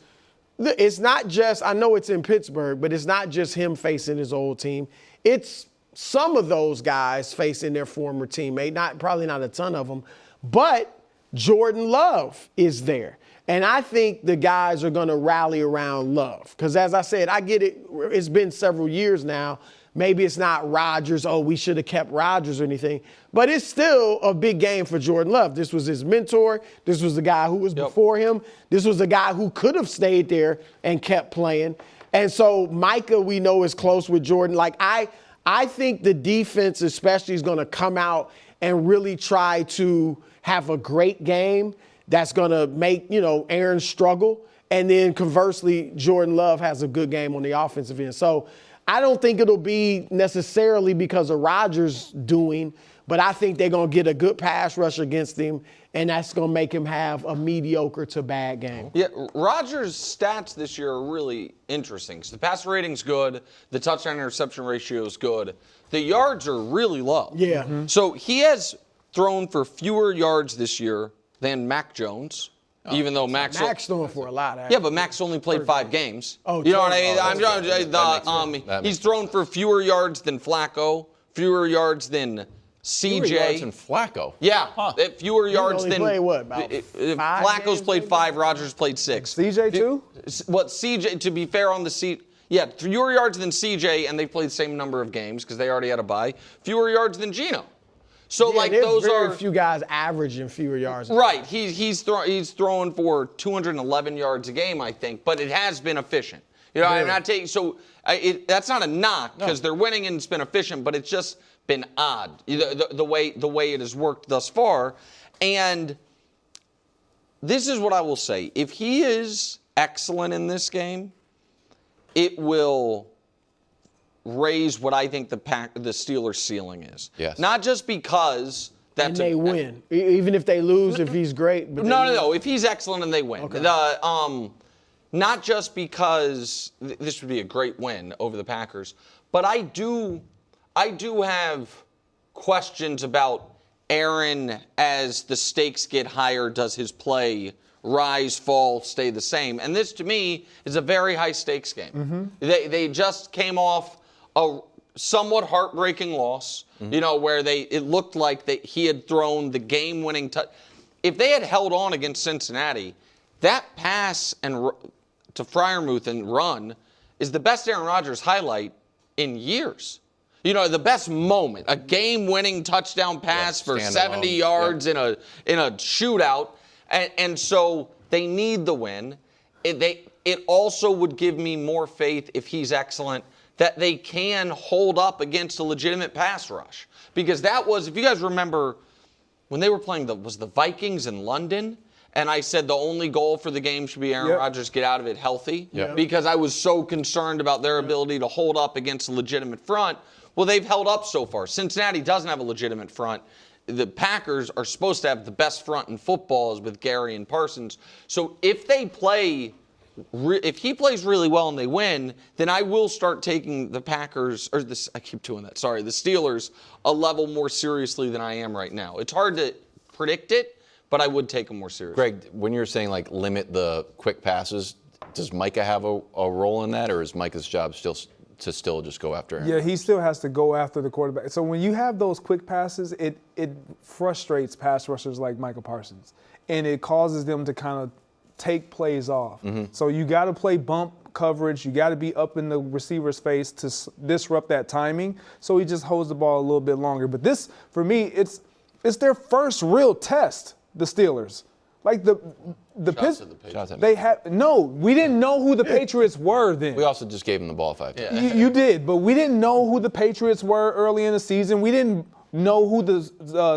it's not just, I know it's in Pittsburgh, but it's not just him facing his old team. It's some of those guys facing their former teammate, probably not a ton of them, but Jordan Love is there. And I think the guys are going to rally around Love because, as I said, I get it. It's been several years now. Maybe it's not Rodgers, we should have kept Rodgers or anything. But it's still a big game for Jordan Love. This was his mentor. This was the guy who was before him. This was the guy who could have stayed there and kept playing. And so Micah, we know, is close with Jordan. Like, I think the defense especially is going to come out and really try to have a great game that's going to make, Aaron struggle. And then conversely, Jordan Love has a good game on the offensive end. So I don't think it'll be necessarily because of Rodgers doing, but I think they're going to get a good pass rush against him, and that's going to make him have a mediocre to bad game. Yeah, Rodgers' stats this year are really interesting. The passer rating's good. The touchdown-interception ratio is good. The yards are really low. Yeah. Mm-hmm. So he has thrown for fewer yards this year than Mac Jones. Even though Mac's throwing for a lot. Yeah, but Mac's only played 5 games. Oh, you know what I mean? He's thrown for fewer yards than Flacco, fewer yards than CJ. Fewer yards than Flacco. Yeah, fewer yards than. Played what? About Flacco's played 5. Rodgers played 6. CJ too? What CJ? To be fair on the seat. Yeah, fewer yards than CJ, and they played the same number of games because they already had a bye. Fewer yards than Geno. So those very are few guys averaging fewer yards. Right. He's throwing for 211 yards a game, I think, but it has been efficient. I'm not taking that's not a knock because they're winning and it's been efficient, but it's just been odd the way it has worked thus far. And this is what I will say: if he is excellent in this game, it will raise what I think the Steelers' ceiling is. Yes. Not just because and they win. Even if they lose, if he's great. But no. If he's excellent and they win. Okay. Not just because this would be a great win over the Packers, but I do have questions about Aaron as the stakes get higher. Does his play rise, fall, stay the same? And this, to me, is a very high-stakes game. Mm-hmm. They just came off a somewhat heartbreaking loss, where it looked like he had thrown the game-winning touch. If they had held on against Cincinnati, that pass to Freiermuth and run is the best Aaron Rodgers highlight in years. The best moment, a game-winning touchdown pass for 70 yards in a shootout. And so they need the win. It also would give me more faith if he's excellent that they can hold up against a legitimate pass rush. Because that was, if you guys remember, when they were playing the Vikings in London, and I said the only goal for the game should be Aaron Rodgers get out of it healthy, because I was so concerned about their ability to hold up against a legitimate front. Well, they've held up so far. Cincinnati doesn't have a legitimate front. The Packers are supposed to have the best front in football with Gary and Parsons. So if they play, if he plays really well and they win, then I will start taking the Packers, the Steelers, a level more seriously than I am right now. It's hard to predict it, but I would take them more seriously. Greg, when you're saying limit the quick passes, does Micah have a role in that, or is Micah's job still just go after him? Yeah, he still has to go after the quarterback. So when you have those quick passes, it frustrates pass rushers like Micah Parsons, and it causes them to kind of take plays off. Mm-hmm. So you got to play bump coverage. You got to be up in the receiver's face to disrupt that timing. So he just holds the ball a little bit longer. But this, for me, it's their first real test, the Steelers. Like the they have we didn't know who the Patriots were then. We also just gave them the ball 5 times. You did, but we didn't know who the Patriots were early in the season. We didn't know who the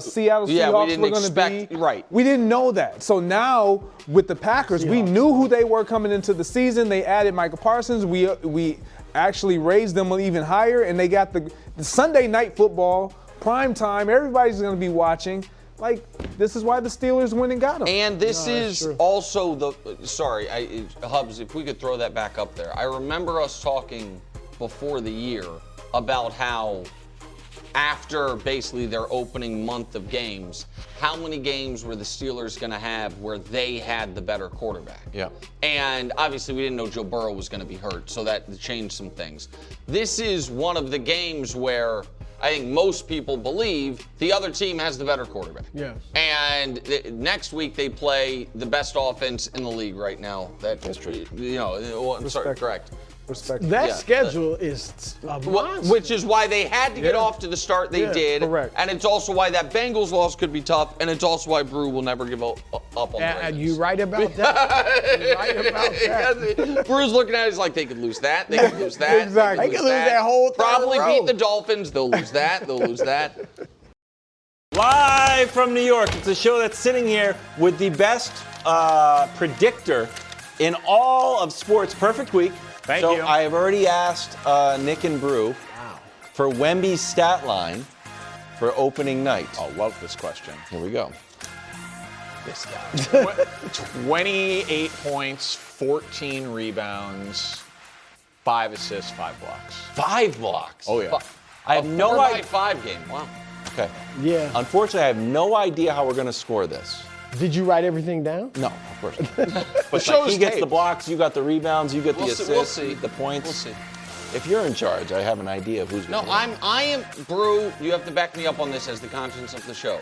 Seattle Seahawks were going to be. Right. We didn't know that. So now with the Packers, we knew who they were coming into the season. They added Micah Parsons. We actually raised them even higher, and they got the Sunday night football, prime time. Everybody's going to be watching. Like, this is why the Steelers went and got him. And this is also Hubs, if we could throw that back up there. I remember us talking before the year about how after basically their opening month of games, how many games were the Steelers going to have where they had the better quarterback? Yeah. And obviously we didn't know Joe Burrow was going to be hurt, so that changed some things. This is one of the games where I think most people believe the other team has the better quarterback. Yeah. And next week they play the best offense in the league right now. That's true. Correct. Respect. That schedule is a monster. Which is why they had to get off to the start they did. Correct. And it's also why that Bengals loss could be tough. And it's also why Brew will never give up on the Ravens. You right about that. You right about that. Brew's looking at it, he's like, they could lose that. They could lose that. Exactly. They could lose that whole third Probably row. beat the Dolphins. They'll lose that. They'll lose that. Live from New York, it's a show that's sitting here with the best predictor in all of sports. Perfect week. Thank you. I have already asked Nick and Brew for Wemby's stat line for opening night. I love this question. Here we go. This guy. 28 points, 14 rebounds, 5 assists, 5 blocks. 5 blocks. Oh, yeah. I have no idea. 4x5 game. Wow. Okay. Yeah. Unfortunately, I have no idea how we're going to score this. Did you write everything down? No, of course not. But show's he gets the taped. blocks, you got the rebounds, you get the assists, We'll see. the points. We'll see. If you're in charge, I have an idea of who's going to win. I am, Brew, you have to back me up on this as the conscience of the show.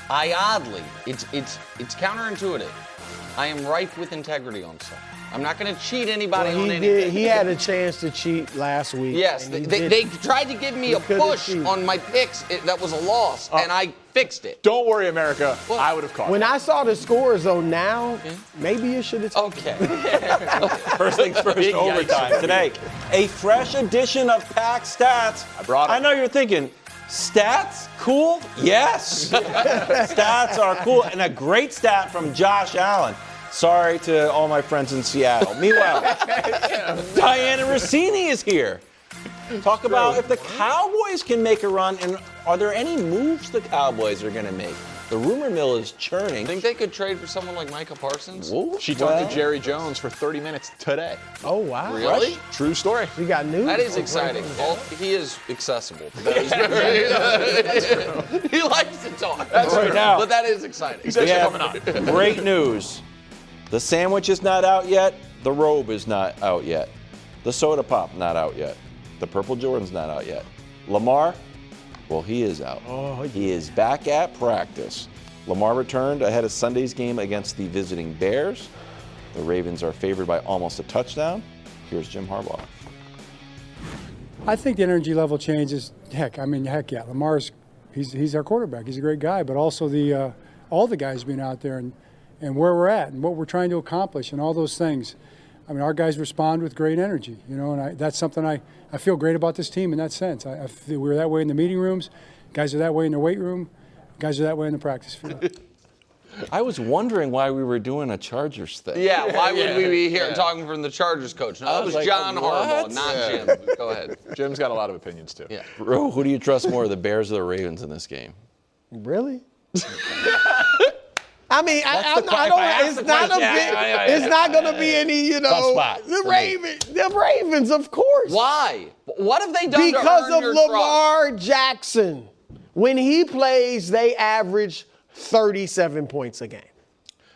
It's counterintuitive. I am ripe with integrity on stuff. I'm not going to cheat anybody on anything. He had a chance to cheat last week. Yes, they tried to give me a push on my picks. That was a loss, and I fixed it. Don't worry, America. I would have caught When it. I saw the scores, though, now, maybe you should have Okay. First things first, Big overtime yikes. today. A fresh edition of Pack Stats. I brought it. I know you're thinking, stats? Cool? Yes. Stats are cool. And a great stat from Josh Allen. Sorry to all my friends in Seattle. Meanwhile, Diana Rossini is here. Talk about if the Cowboys can make a run, and are there any moves the Cowboys are going to make? The rumor mill is churning. Think they could trade for someone like Micah Parsons? Whoa, She talked to Jerry Jones for 30 minutes today. Oh, wow. Really? True story. You got news? That is exciting. He is accessible. That is very, he likes to talk. That's right true. now. But that is exciting. He's We actually have coming on. great news. The sandwich is not out yet. The robe is not out yet. The soda pop not out yet. The purple Jordan's not out yet. Lamar, well, he is out. He is back at practice. Lamar returned ahead of Sunday's game against the visiting Bears. The Ravens are favored by almost a touchdown. Here's Jim Harbaugh. I think the energy level changes. Heck yeah. Lamar's he's our quarterback. He's a great guy, but also the all the guys being out there and where we're at and what we're trying to accomplish and all those things. I mean, our guys respond with great energy, and that's something I feel great about this team in that sense. I feel we're that way in the meeting rooms. Guys are that way in the weight room. Guys are that way in the practice field. I was wondering why we were doing a Chargers thing. Yeah, why would we be here talking from the Chargers coach? No, that was like, John Harbaugh, what? not Jim. Go ahead. Jim's got a lot of opinions, too. Yeah. Bro, who do you trust more, the Bears or the Ravens in this game? Really? I mean, it's not going to be any, Tough spot the for Ravens, of course. Why? What have they done to Because earn of your Lamar Jackson. When he plays, they average 37 points a game.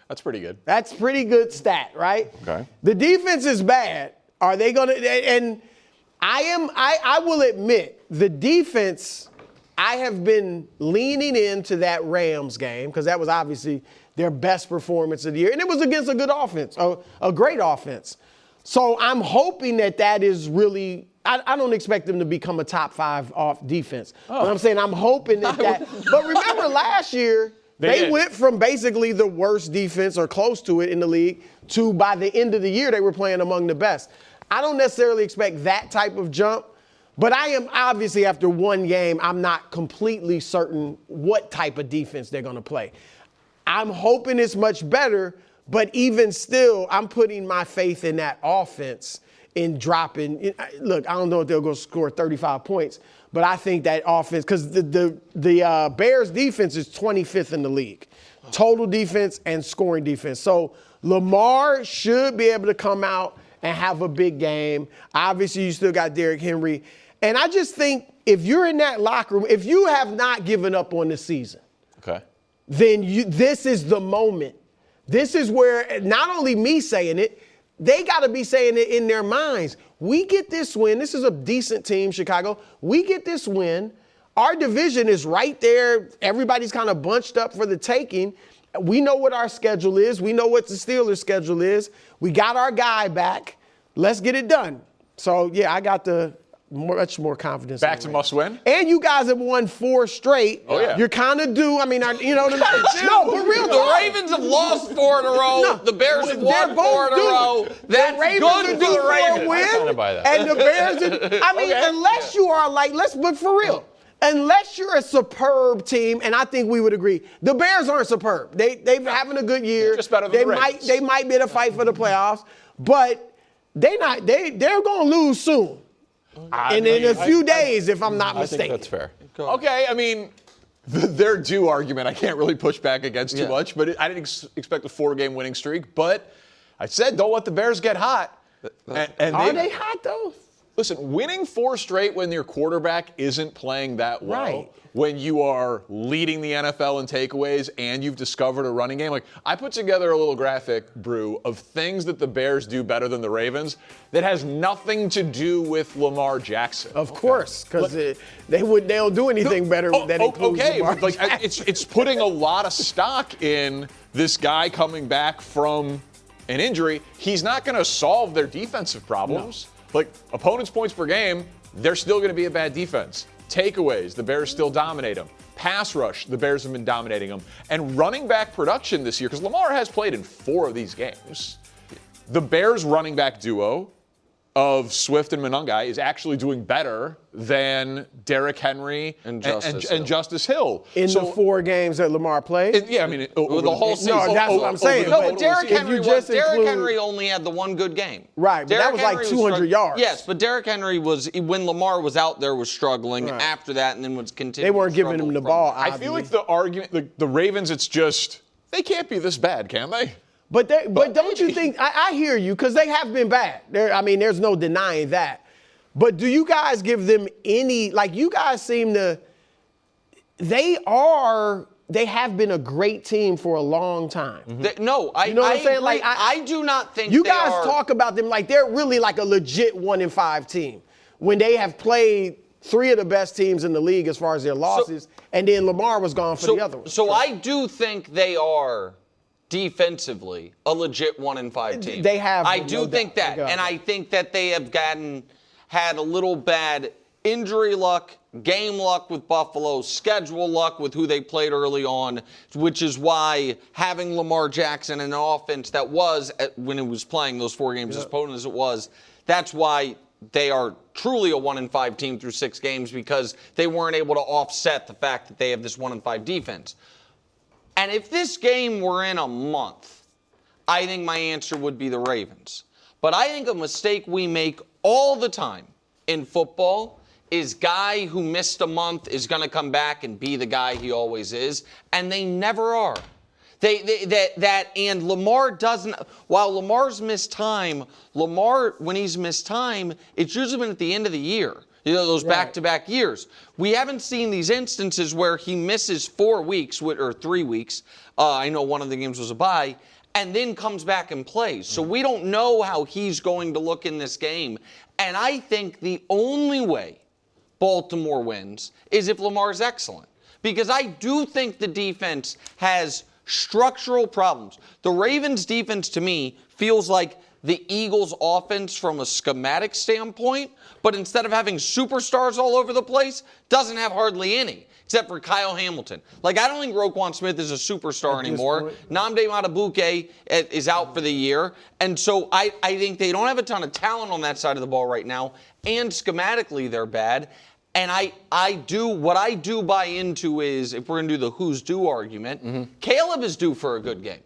That's pretty good. That's pretty good stat, right? Okay. The defense is bad. Are they going to? And I will admit, the defense, I have been leaning into that Rams game because that was obviously their best performance of the year. And it was against a good offense, a great offense. So I'm hoping that is really, I don't expect them to become a top 5 off defense. But I'm saying I'm hoping that. But remember last year, they went from basically the worst defense or close to it in the league to by the end of the year, they were playing among the best. I don't necessarily expect that type of jump, But I am obviously, after one game, I'm not completely certain what type of defense they're going to play. I'm hoping it's much better, but even still, I'm putting my faith in that offense in dropping. Look, I don't know if they'll go score 35 points, but I think that offense, because the Bears defense is 25th in the league, total defense and scoring defense. So Lamar should be able to come out and have a big game. Obviously, you still got Derrick Henry. And I just think if you're in that locker room, if you have not given up on the season, okay, then this is the moment. This is where not only me saying it, they got to be saying it in their minds. We get this win. This is a decent team, Chicago. We get this win. Our division is right there. Everybody's kind of bunched up for the taking. We know what our schedule is. We know what the Steelers' schedule is. We got our guy back. Let's get it done. So, yeah, I got much more confidence. Back to must win. And you guys have won 4 straight. Oh, yeah. You're kind of due. I mean, no, but real The talk. Ravens have lost 4 in a row. No, the Bears have won 4 in a due. row. That's the Ravens good are for due the for a Ravens. win, buy that. and the Bears are, I mean, unless you are but for real, unless you're a superb team, and I think we would agree, the Bears aren't superb. They're having a good year. Just better than the Ravens. They might be in a fight for the playoffs, but they're going to lose soon. And in a few days, if I'm not mistaken. I think that's fair. Okay, I mean, their due argument, I can't really push back against too much, but I didn't expect a 4-game winning streak. But I said, don't let the Bears get hot. And Are they hot, though? Listen, winning 4 straight when your quarterback isn't playing that well, right, when you are leading the NFL in takeaways and you've discovered a running game. Like, I put together a little graphic, Brew, of things that the Bears do better than the Ravens that has nothing to do with Lamar Jackson. Of course, because they'll do anything better than includes Lamar Jackson. It's putting a lot of stock in this guy coming back from an injury. He's not going to solve their defensive problems. No. Like, opponents' points per game, they're still going to be a bad defense. Takeaways, the Bears still dominate them. Pass rush, the Bears have been dominating them. And running back production this year, because Lamar has played in 4 of these games, the Bears running back duo of Swift and Monangai is actually doing better than Derrick Henry and Justice Hill. In the 4 games that Lamar played? The whole season. No, that's what I'm saying. No, but Derrick Henry only had the one good game. Right, but that was like 200 yards. Yes, but Derrick Henry when Lamar was out there, was struggling after that and then was continuing. They weren't giving him the ball, I feel like the argument, the Ravens, it's just, they can't be this bad, can they? But don't you think, I hear you, because they have been bad. There's no denying that. But do you guys give them any, you guys seem to, they have been a great team for a long time. Mm-hmm. You know what I'm saying? I do not think you guys talk about them like they're really like a legit 1-5 team when they have played 3 of the best teams in the league as far as their losses, and then Lamar was gone for the other one. So I do think they are defensively a legit 1-5 team. They have. I do think that. And I think that they have had a little bad injury luck, game luck with Buffalo, schedule luck with who they played early on, which is why having Lamar Jackson and an offense that was, when he was playing those 4 games as potent as it was, that's why they are truly a 1-5 team through 6 games, because they weren't able to offset the fact that they have this 1-5 defense. And if this game were in a month, I think my answer would be the Ravens. But I think a mistake we make all the time in football is guy who missed a month is going to come back and be the guy he always is, and they never are. And Lamar doesn't. While Lamar's missed time, when he's missed time, it's usually been at the end of the year. Those back-to-back years. We haven't seen these instances where he misses 4 weeks or 3 weeks. I know one of the games was a bye, and then comes back and plays. So we don't know how he's going to look in this game. And I think the only way Baltimore wins is if Lamar's excellent. Because I do think the defense has structural problems. The Ravens' defense, to me, feels like the Eagles' offense from a schematic standpoint, but instead of having superstars all over the place, doesn't have hardly any. except for Kyle Hamilton. Like, I don't think Roquan Smith is a superstar anymore. Nnamdi Madubuike is out for the year. And so I think they don't have a ton of talent on that side of the ball right now. And schematically, they're bad. And what I do buy into is, if we're going to do the who's due argument, Caleb is due for a good game.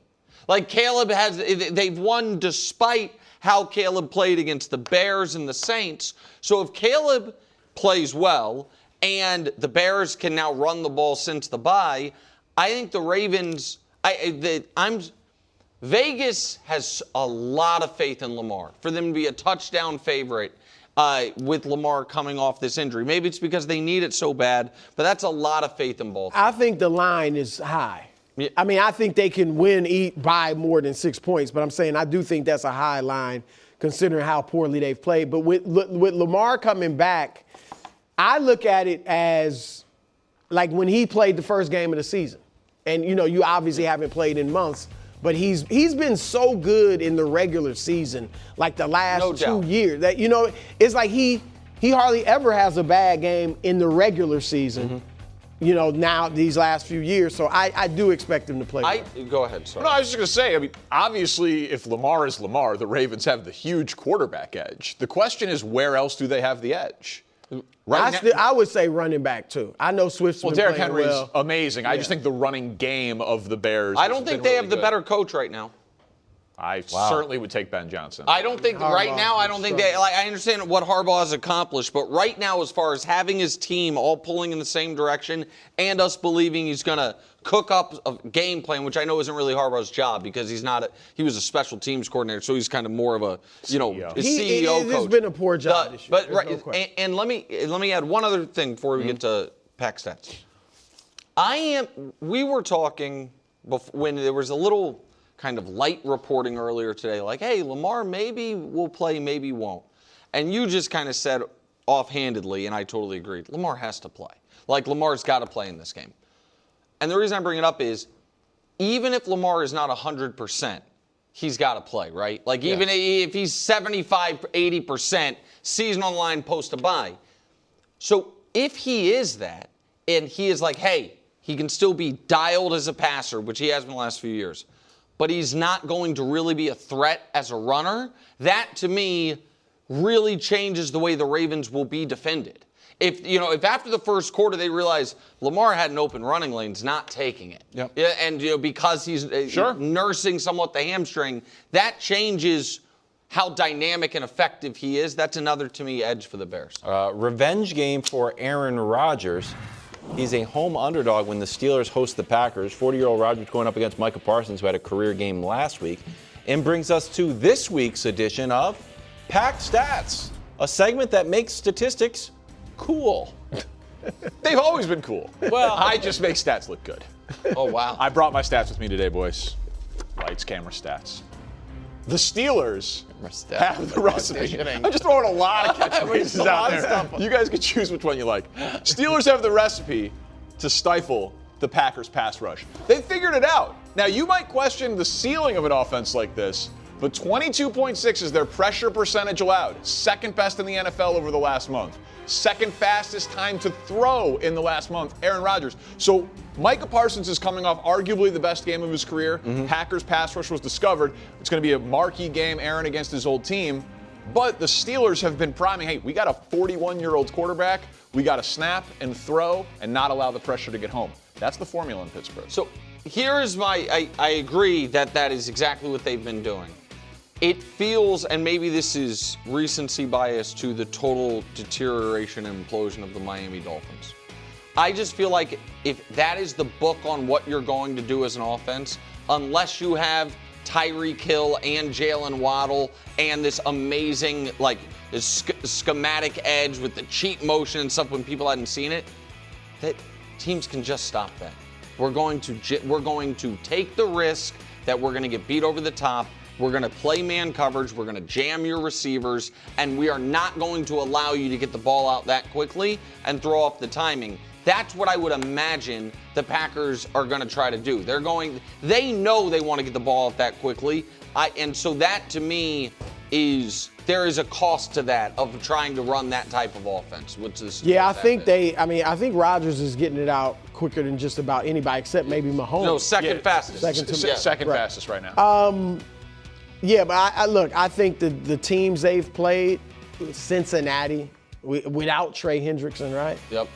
Like, they've won despite how Caleb played against the Bears and the Saints. So if Caleb plays well, and the Bears can now run the ball since the bye, I think the Ravens, Vegas has a lot of faith in Lamar for them to be a touchdown favorite with Lamar coming off this injury. Maybe it's because they need it so bad, but that's a lot of faith in Baltimore. I think the line is high. Yeah. I mean, I think they can by more than 6 points, but I'm saying I do think that's a high line considering how poorly they've played. But with Lamar coming back, I look at it as like when he played the first game of the season. And, you obviously haven't played in months, but he's been so good in the regular season, like the last 2 years, that, it's like he hardly ever has a bad game in the regular season, now these last few years. So I do expect him to play well. Go ahead, sorry. No, I was just going to say, obviously, if Lamar is Lamar, the Ravens have the huge quarterback edge. The question is, where else do they have the edge? I would say running back, too. I know Swift's been Derrick playing Henry's well. amazing. Yeah. I just think the running game of the Bears I don't think they have the better coach right now. I certainly would take Ben Johnson. I don't think I understand what Harbaugh has accomplished, but right now, as far as having his team all pulling in the same direction and us believing he's going to cook up a game plan, which I know isn't really Harbaugh's job because he was a special teams coordinator, so he's kind of more of a CEO coach. It's been a poor job this year. But and let me add one other thing before we get to pack stats. We were talking when there was a little kind of light reporting earlier today, like, hey, Lamar maybe will play, maybe won't. And you just kind of said offhandedly, and I totally agreed, Lamar has to play. Like, Lamar's got to play in this game. And the reason I bring it up is, even if Lamar is not 100%, he's got to play, right? Like, even if he's 75, 80%, season on the line, post a bye. So if he is that, and he is like, hey, he can still be dialed as a passer, which he has been the last few years, but he's not going to really be a threat as a runner, that, to me, really changes the way the Ravens will be defended. If after the first quarter they realize Lamar had an open running lane, he's not taking it. Yep. Yeah, and because he's nursing somewhat the hamstring, that changes how dynamic and effective he is. That's another, to me, edge for the Bears. Revenge game for Aaron Rodgers. He's a home underdog when the Steelers host the Packers. 40-year-old Rodgers going up against Micah Parsons, who had a career game last week. And brings us to this week's edition of Packed Stats, a segment that makes statistics cool. They've always been cool. Well, I just make stats look good. Oh, wow. I brought my stats with me today, boys. Lights, camera, stats. The Steelers have the recipe. I'm just throwing a lot of catchphrases out there. You guys can choose which one you like. Steelers have the recipe to stifle the Packers' pass rush. They figured it out. Now, you might question the ceiling of an offense like this, but 22.6 is their pressure percentage allowed. Second best in the NFL over the last month. Second fastest time to throw in the last month, Aaron Rodgers. So Micah Parsons is coming off arguably the best game of his career. Packers pass rush was discovered. It's going to be a marquee game, Aaron against his old team. But the Steelers have been priming, hey, we got a 41-year-old quarterback. We got to snap and throw and not allow the pressure to get home. That's the formula in Pittsburgh. So here's I agree that is exactly what they've been doing. It feels, and maybe this is recency bias to the total deterioration and implosion of the Miami Dolphins. I just feel like if that is the book on what you're going to do as an offense, unless you have Tyreek Hill and Jalen Waddle and this amazing, this schematic edge with the cheat motion and stuff when people hadn't seen it, that teams can just stop that. We're going to take the risk that we're going to get beat over the top. We're going to play man coverage. We're going to jam your receivers. And we are not going to allow you to get the ball out that quickly and throw off the timing. That's what I would imagine the Packers are going to try to do. They know they want to get the ball out that quickly. And so that, to me, there is a cost to that of trying to run that type of offense. Which is I think Rodgers is getting it out quicker than just about anybody except maybe Mahomes. No, second fastest. Second fastest right now. But I think the teams they've played, Cincinnati, without Trey Hendrickson, right? Yep.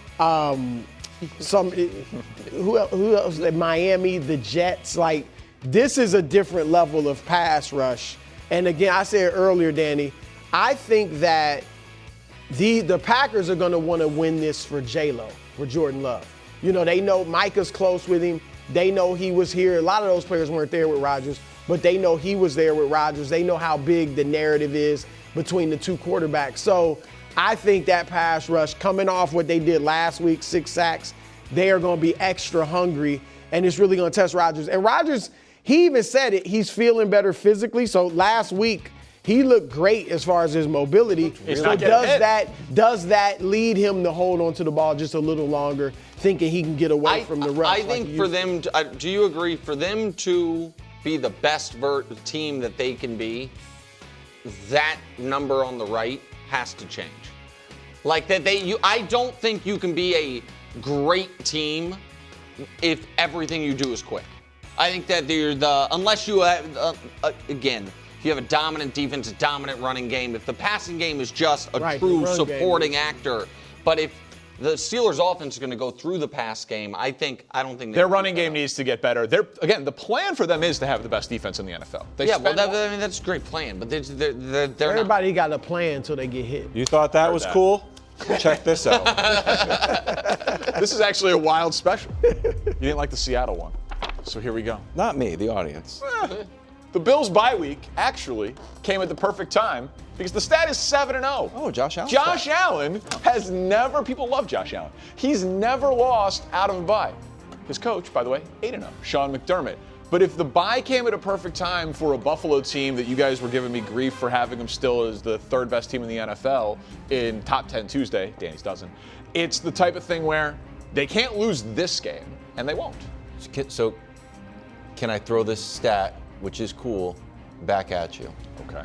Who else? Miami, the Jets. Like, this is a different level of pass rush. And again, I said earlier, Danny, I think that the Packers are going to want to win this for J-Lo, for Jordan Love. You know, they know Micah's close with him. They know he was here. A lot of those players weren't there with Rodgers, but they know he was there with Rodgers. They know how big the narrative is between the two quarterbacks. So I think that pass rush, coming off what they did last week, 6 sacks, they are going to be extra hungry, and it's really going to test Rodgers. And Rodgers, he even said it, he's feeling better physically. So last week, he looked great as far as his mobility. So does that lead him to hold on to the ball just a little longer, thinking he can get away from the rush? I think for them, do you agree, for them to be the best team that they can be, that number on the right has to change. Like that I don't think you can be a great team if everything you do is quick. I think that unless you have, again, if you have a dominant defense, a dominant running game, if the passing game is just a true supporting actor, but if the Steelers' offense is going to go through the pass game, I don't think their running game needs to get better. Again, the plan for them is to have the best defense in the NFL. That's a great plan, but they're everybody got a plan until they get hit. You thought that was cool? Check this out. This is actually a wild special. You didn't like the Seattle one, so here we go. Not me, the audience. The Bills' bye week actually came at the perfect time because the stat is 7-0. Oh, Josh Allen. Josh Allen has never, people love Josh Allen. He's never lost out of a bye. His coach, by the way, 8-0, Sean McDermott. But if the bye came at a perfect time for a Buffalo team that you guys were giving me grief for having them still as the third best team in the NFL in Top 10 Tuesday, Danny's doesn't, it's the type of thing where they can't lose this game, and they won't. So can I throw this stat, which is cool, back at you? Okay.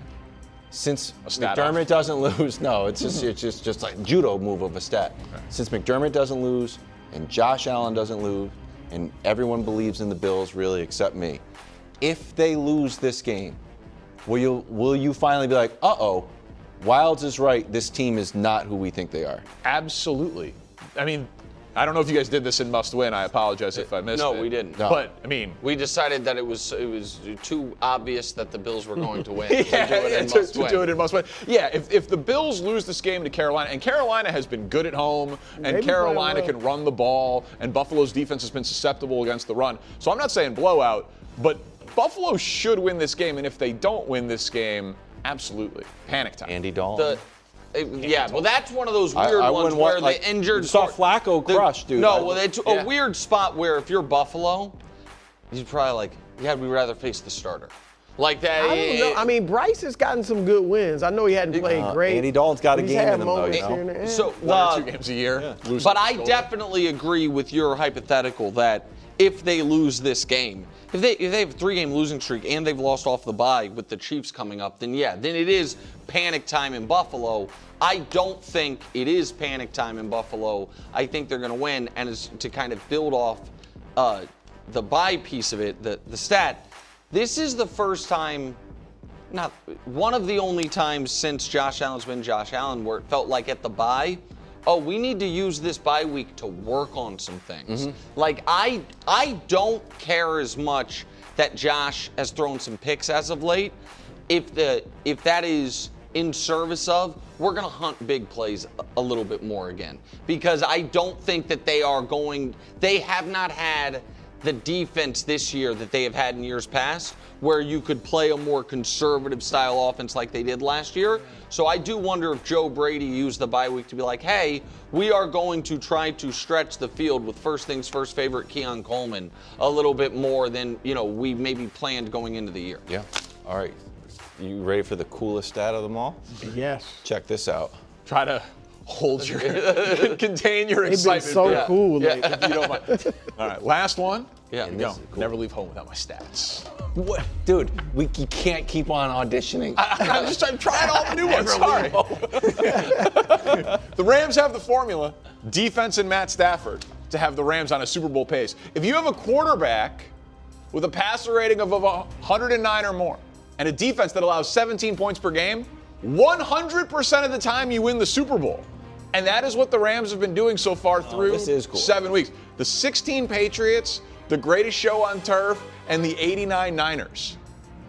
Since McDermott doesn't lose, no, it's just like judo move of a stat. Okay. Since McDermott doesn't lose and Josh Allen doesn't lose, and everyone believes in the Bills really except me, if they lose this game, will you finally be like, uh-oh, Wilds is right, this team is not who we think they are? Absolutely. I mean, I don't know if you guys did this in Must Win. I apologize if I missed it. No, we didn't. No. But, I mean, we decided that it was too obvious that the Bills were going to win. To do it in Must Win. Yeah, if the Bills lose this game to Carolina, and Carolina has been good at home, and Carolina can run the ball, and Buffalo's defense has been susceptible against the run. So I'm not saying blowout, but Buffalo should win this game, and if they don't win this game, absolutely. Panic time. Andy Dalton. Well, that's one of those weird ones where the injured. Saw Flacco crush, dude. No, well, it's a weird spot where if you're Buffalo, you'd probably like, we'd rather face the starter. Like that. I don't know. I mean, Bryce has gotten some good wins. I know he hadn't played great. Andy Dalton's got a game in him, though, you know? So, 1 or 2 games a year. Yeah. But I definitely agree with your hypothetical that if they lose this game, if they have a 3-game losing streak and they've lost off the bye with the Chiefs coming up, then it is panic time in Buffalo. I don't think it is panic time in Buffalo. I think they're going to win. And to kind of build off the bye piece of it, the stat, this is the first time, not one of the only times since Josh Allen's been Josh Allen where it felt like at the bye, we need to use this bye week to work on some things. Mm-hmm. Like, I don't care as much that Josh has thrown some picks as of late. If that is in service of, we're going to hunt big plays a little bit more again. Because I don't think that they have not had the defense this year that they have had in years past, where you could play a more conservative style offense like they did last year. So I do wonder if Joe Brady used the bye week to be like, hey, we are going to try to stretch the field with first things first favorite Keon Coleman a little bit more than, we maybe planned going into the year. Yeah. All right. You ready for the coolest stat of them all? Yes. Check this out. Try to hold your, contain your excitement. It's been so cool. If you don't mind. All right, last one. Yeah. Here we go. Cool. Never leave home without my stats. What? Dude, you can't keep on auditioning. I'm trying all the new ones. Sorry. The Rams have the formula, defense and Matt Stafford, to have the Rams on a Super Bowl pace. If you have a quarterback with a passer rating of 109 or more and a defense that allows 17 points per game, 100% of the time you win the Super Bowl. And that is what the Rams have been doing so far through 7 weeks. The 16 Patriots, the greatest show on turf, and the 89 Niners.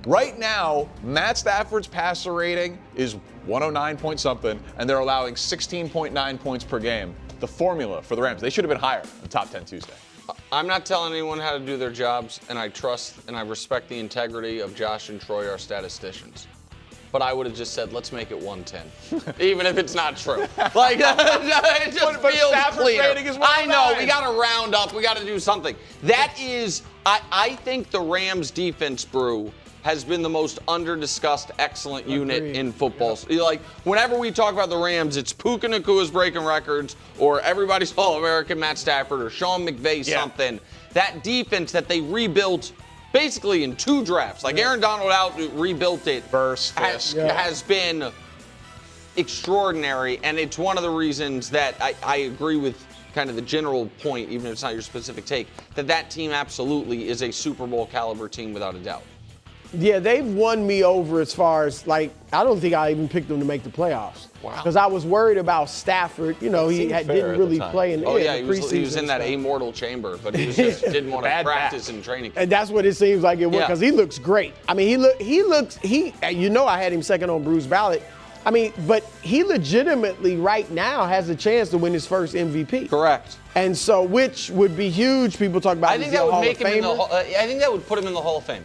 Right now, Matt Stafford's passer rating is 109 point something, and they're allowing 16.9 points per game. The formula for the Rams, they should have been higher in Top 10 Tuesday. I'm not telling anyone how to do their jobs, and I trust and I respect the integrity of Josh and Troy, our statisticians. But I would have just said, let's make it 110, even if it's not true. Like, it just feels cleaner. I know, we got to round up. We got to do something. That is, I think the Rams defense, Brew, has been the most under-discussed excellent unit in football. Yep. Like, whenever we talk about the Rams, it's Puka Nakua's breaking records, or everybody's All-American Matt Stafford, or Sean McVay something. That defense that they rebuilt basically in 2 drafts. Like Aaron Donald rebuilt it. Has been extraordinary, and it's one of the reasons that I agree with kind of the general point, even if it's not your specific take, that team absolutely is a Super Bowl caliber team without a doubt. Yeah, they've won me over as far as, like, I don't think I even picked them to make the playoffs. Wow. Because I was worried about Stafford. You know, he didn't really play in the preseason. He was in that immortal chamber, but he just didn't want to practice in training. And that's what it seems like it was, because he looks great. I mean, you know, I had him second on Bruce ballot. I mean, but he legitimately right now has a chance to win his first MVP. Correct. And so, which would be huge. People talk about I think that would make him in the I think that would put him in the Hall of Fame.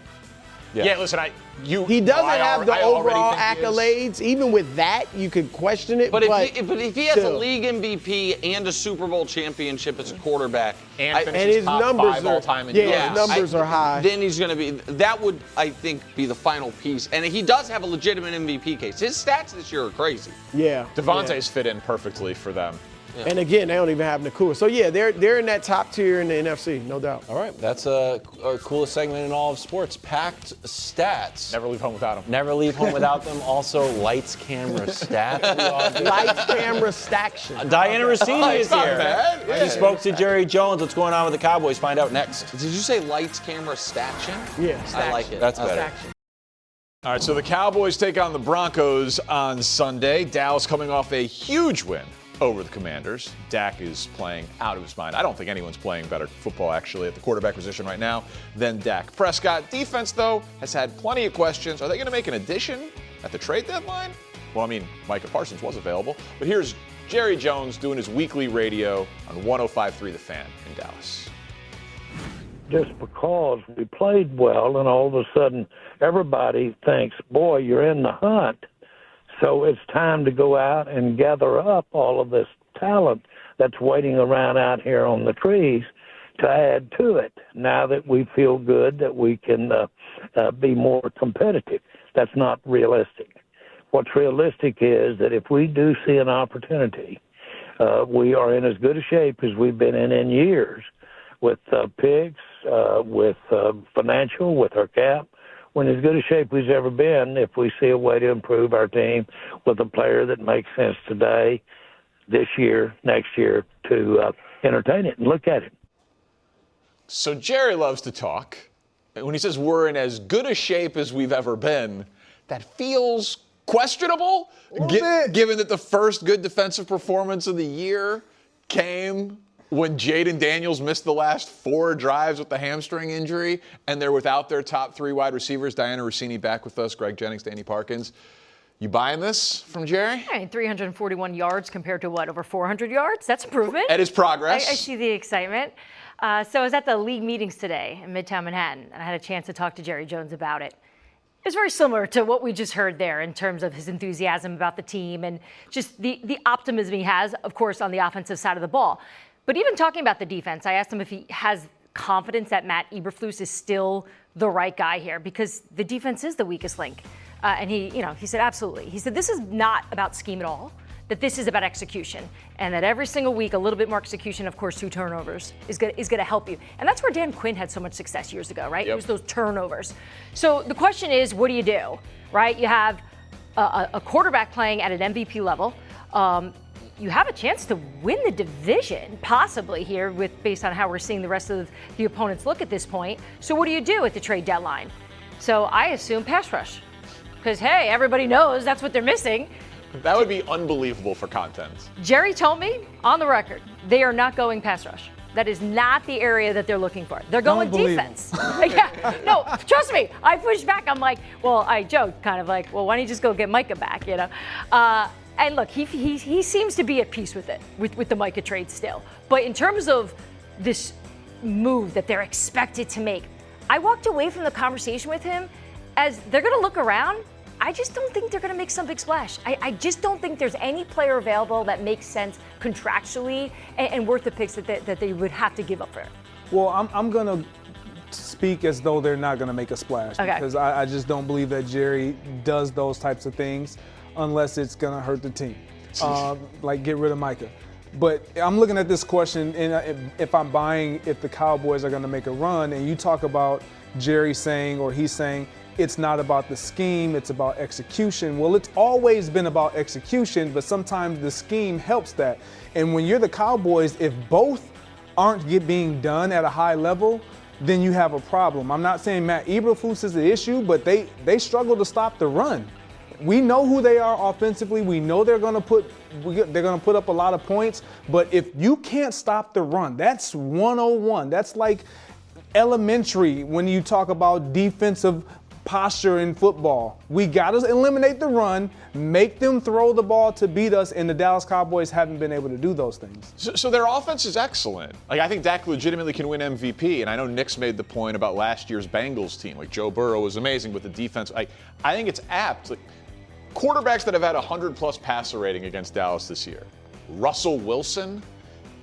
Yeah, listen, he doesn't have the overall accolades. Even with that, you could question it. But if he has a league MVP and a Super Bowl championship as a quarterback, and his numbers all-time in his numbers are high. Then he's going to be. That would, I think, be the final piece. And he does have a legitimate MVP case. His stats this year are crazy. Yeah. Devontae's fit in perfectly for them. Yeah. And again, they don't even have Nakua. So yeah, they're in that top tier in the NFC, no doubt. All right, that's a coolest segment in all of sports. Packed stats. Never leave home without them. Never leave home without them. Also, lights, camera, stats. Lights, camera, staction. Diana Rossini is here. Yeah. He spoke to Jerry Jones. What's going on with the Cowboys? Find out next. Did you say lights, camera, staction? Yeah, I like it. That's better. All right, so the Cowboys take on the Broncos on Sunday. Dallas coming off a huge win over the Commanders. Dak is playing out of his mind. I don't think anyone's playing better football, actually, at the quarterback position right now than Dak Prescott. Defense, though, has had plenty of questions. Are they going to make an addition at the trade deadline? Well, I mean, Micah Parsons was available. But here's Jerry Jones doing his weekly radio on 105.3 The Fan in Dallas. Just because we played well and all of a sudden everybody thinks, boy, you're in the hunt. So it's time to go out and gather up all of this talent that's waiting around out here on the trees to add to it now that we feel good that we can be more competitive. That's not realistic. What's realistic is that if we do see an opportunity, we are in as good a shape as we've been in years with picks, with financial, with our cap. We're in as good a shape we've ever been if we see a way to improve our team with a player that makes sense today, this year, next year, to entertain it and look at it. So Jerry loves to talk. When he says we're in as good a shape as we've ever been, that feels questionable, given that the first good defensive performance of the year came when Jaden Daniels missed the last 4 drives with the hamstring injury, and they're without their top 3 wide receivers. Diana Rossini back with us, Greg Jennings, Danny Parkins. You buying this from Jerry? I mean, 341 yards compared to what, over 400 yards? That's improvement. That is progress. I see the excitement. So I was at the league meetings today in Midtown Manhattan, and I had a chance to talk to Jerry Jones about it. It's very similar to what we just heard there in terms of his enthusiasm about the team and just the optimism he has, of course, on the offensive side of the ball. But even talking about the defense, I asked him if he has confidence that Matt Eberflus is still the right guy here because the defense is the weakest link. And he said absolutely. He said this is not about scheme at all. that this is about execution, and that every single week, a little bit more execution, of course, 2 turnovers is going to help you. And that's where Dan Quinn had so much success years ago, right? It was those turnovers. So the question is, what do you do, right? You have a quarterback playing at an MVP level. You have a chance to win the division, possibly here, based on how we're seeing the rest of the opponents look at this point. So what do you do at the trade deadline? So I assume pass rush, because hey, everybody knows that's what they're missing. That would be unbelievable for content. Jerry told me on the record they are not going pass rush. That is not the area that they're looking for. They're going defense. Yeah, no, trust me. I pushed back. I'm like, well, I joked kind of like, well, why don't you just go get Micah back, you know? And look, he seems to be at peace with it, with the Micah trade still. But in terms of this move that they're expected to make, I walked away from the conversation with him as they're going to look around. I just don't think they're going to make some big splash. I just don't think there's any player available that makes sense contractually and worth the picks that they would have to give up for it. Well, I'm going to speak as though they're not going to make a splash because I just don't believe that Jerry does those types of things unless it's going to hurt the team, like get rid of Micah. But I'm looking at this question, and if I'm buying if the Cowboys are going to make a run, and you talk about Jerry saying, or he's saying, it's not about the scheme, it's about execution. Well, it's always been about execution, but sometimes the scheme helps that. And when you're the Cowboys, if both aren't being done at a high level, then you have a problem. I'm not saying Matt Eberflus is the issue, but they struggle to stop the run. We know who they are offensively. We know they're going to put up a lot of points. But if you can't stop the run, that's 101. That's like elementary when you talk about defensive posture in football. We got to eliminate the run, make them throw the ball to beat us, and the Dallas Cowboys haven't been able to do those things. So their offense is excellent. Like, I think Dak legitimately can win MVP, and I know Nick's made the point about last year's Bengals team. Like, Joe Burrow was amazing with the defense. I think it's apt. Like, quarterbacks that have had 100-plus passer rating against Dallas this year. Russell Wilson,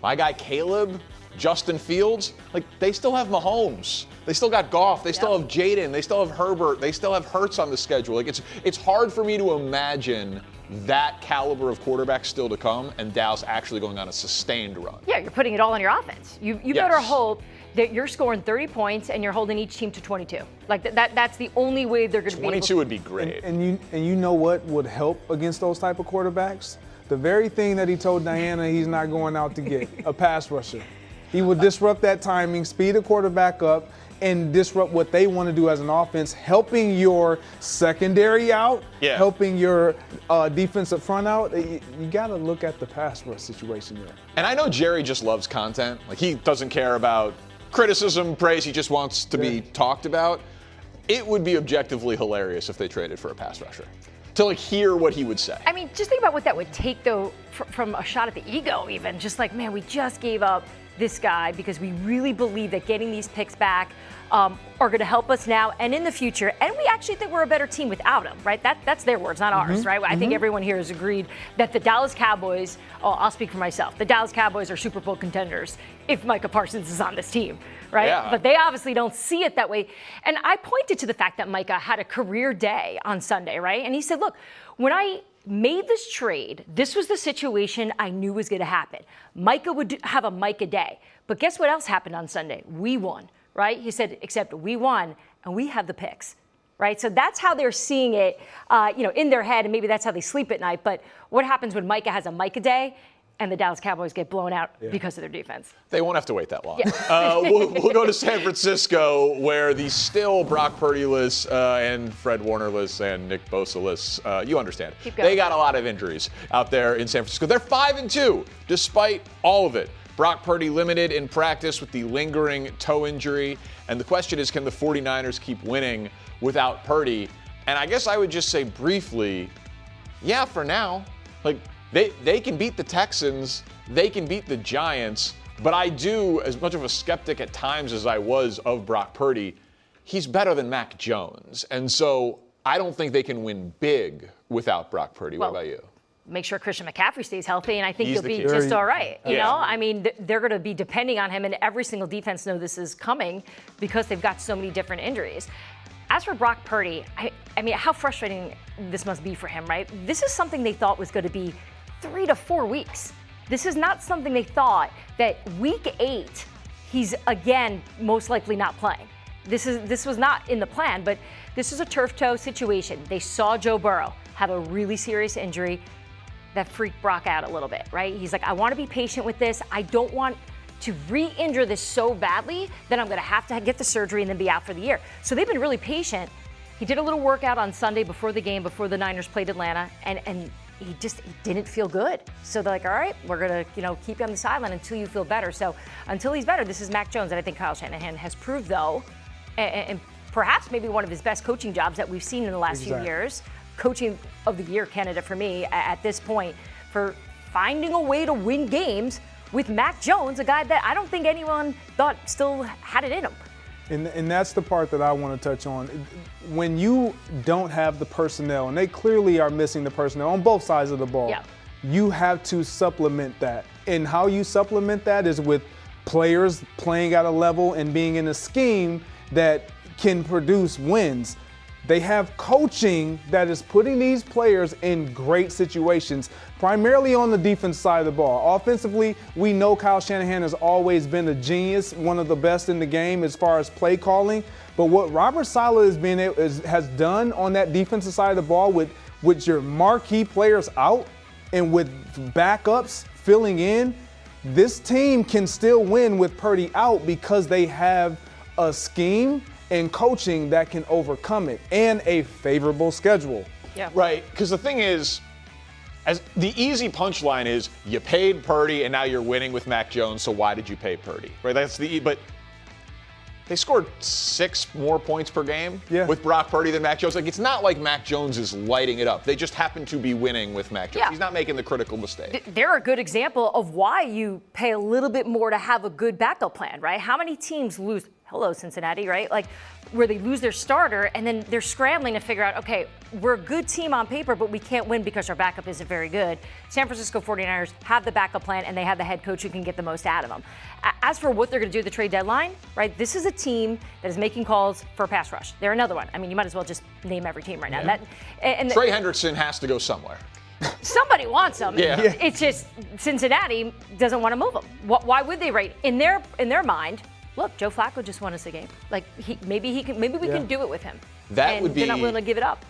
my guy Caleb, Justin Fields, like, they still have Mahomes. They still got Goff. They still have Jaden. They still have Herbert. They still have Hurts on the schedule. Like, it's hard for me to imagine that caliber of quarterback still to come and Dallas actually going on a sustained run. Yeah, you're putting it all on your offense. You better hope that you're scoring 30 points and you're holding each team to 22. Like, that's the only way they're going to be able to. 22 would be great. And you know what would help against those type of quarterbacks? The very thing that he told Diana he's not going out to get, a pass rusher. He would disrupt that timing, speed the quarterback up, and disrupt what they want to do as an offense, helping your secondary out, helping your defensive front out. You got to look at the pass rush situation there. And I know Jerry just loves content. Like, he doesn't care about criticism, praise. He just wants to be talked about. It would be objectively hilarious if they traded for a pass rusher. To, like, hear what he would say. I mean, just think about what that would take, though, from a shot at the ego even. Just like, man, we just gave up this guy because we really believe that getting these picks back are going to help us now and in the future. And we actually think we're a better team without him, right? That's their words, not ours, right? I think everyone here has agreed that the Dallas Cowboys, I'll speak for myself, the Dallas Cowboys are Super Bowl contenders if Micah Parsons is on this team, right? Yeah. But they obviously don't see it that way. And I pointed to the fact that Micah had a career day on Sunday, right? And he said, look, when I made this trade, this was the situation I knew was going to happen. Micah would have a Micah day. But guess what else happened on Sunday? We won, right? He said, except we won, and we have the picks, right? So that's how they're seeing it, in their head, and maybe that's how they sleep at night. But what happens when Micah has a Micah day and the Dallas Cowboys get blown out because of their defense? They won't have to wait that long. Yeah. We'll go to San Francisco, where the still Brock Purdy-less and Fred Warner-less and Nick Bosa-less, you understand. They got a lot of injuries out there in San Francisco. They're 5-2, despite all of it. Brock Purdy limited in practice with the lingering toe injury. And the question is, can the 49ers keep winning without Purdy? And I guess I would just say briefly, yeah, for now. Like, they can beat the Texans, they can beat the Giants, but I do, as much of a skeptic at times as I was of Brock Purdy, he's better than Mac Jones. And so I don't think they can win big without Brock Purdy. What about you? Make sure Christian McCaffrey stays healthy, and I think he'll be just all right. You know, I mean, they're going to be depending on him, and every single defense knows this is coming because they've got so many different injuries. As for Brock Purdy, I mean, how frustrating this must be for him, right? This is something they thought was going to be 3 to 4 weeks. This is not something they thought that week 8, he's again most likely not playing. This was not in the plan, but this is a turf toe situation. They saw Joe Burrow have a really serious injury that freaked Brock out a little bit, right? He's like, I want to be patient with this. I don't want to re-injure this so badly that I'm going to have to get the surgery and then be out for the year. So they've been really patient. He did a little workout on Sunday before the game, before the Niners played Atlanta, and he didn't feel good. So they're like, all right, we're going to keep you on the sideline until you feel better. So until he's better, this is Mac Jones. And I think Kyle Shanahan has proved, though, and perhaps maybe one of his best coaching jobs that we've seen in the last few years, coaching of the year candidate for me at this point, for finding a way to win games with Mac Jones, a guy that I don't think anyone thought still had it in him. And that's the part that I want to touch on. When you don't have the personnel, and they clearly are missing the personnel on both sides of the ball, you have to supplement that. And how you supplement that is with players playing at a level and being in a scheme that can produce wins. They have coaching that is putting these players in great situations, primarily on the defense side of the ball. Offensively, we know Kyle Shanahan has always been a genius, one of the best in the game as far as play calling. But what Robert Saleh has done on that defensive side of the ball with your marquee players out and with backups filling in, this team can still win with Purdy out because they have a scheme and coaching that can overcome it, and a favorable schedule. Yeah. Right, because the thing is, as the easy punchline is, you paid Purdy and now you're winning with Mac Jones, so why did you pay Purdy? Right, but they scored 6 more points per game with Brock Purdy than Mac Jones. Like, it's not like Mac Jones is lighting it up. They just happen to be winning with Mac Jones. Yeah. He's not making the critical mistake. They're a good example of why you pay a little bit more to have a good backup plan, right? How many teams lose? Hello, Cincinnati, right? Like, where they lose their starter and then they're scrambling to figure out, okay, we're a good team on paper, but we can't win because our backup isn't very good. San Francisco 49ers have the backup plan and they have the head coach who can get the most out of them. As for what they're going to do at the trade deadline, right, this is a team that is making calls for pass rush. They're another one. I mean, you might as well just name every team right now. Yeah. Trey Hendrickson has to go somewhere. Somebody wants him. Yeah. It's just Cincinnati doesn't want to move him. Why would they, right? In their mind, look, Joe Flacco just won us a game. Like, maybe we can do it with him. That would be. They're not willing to give it up.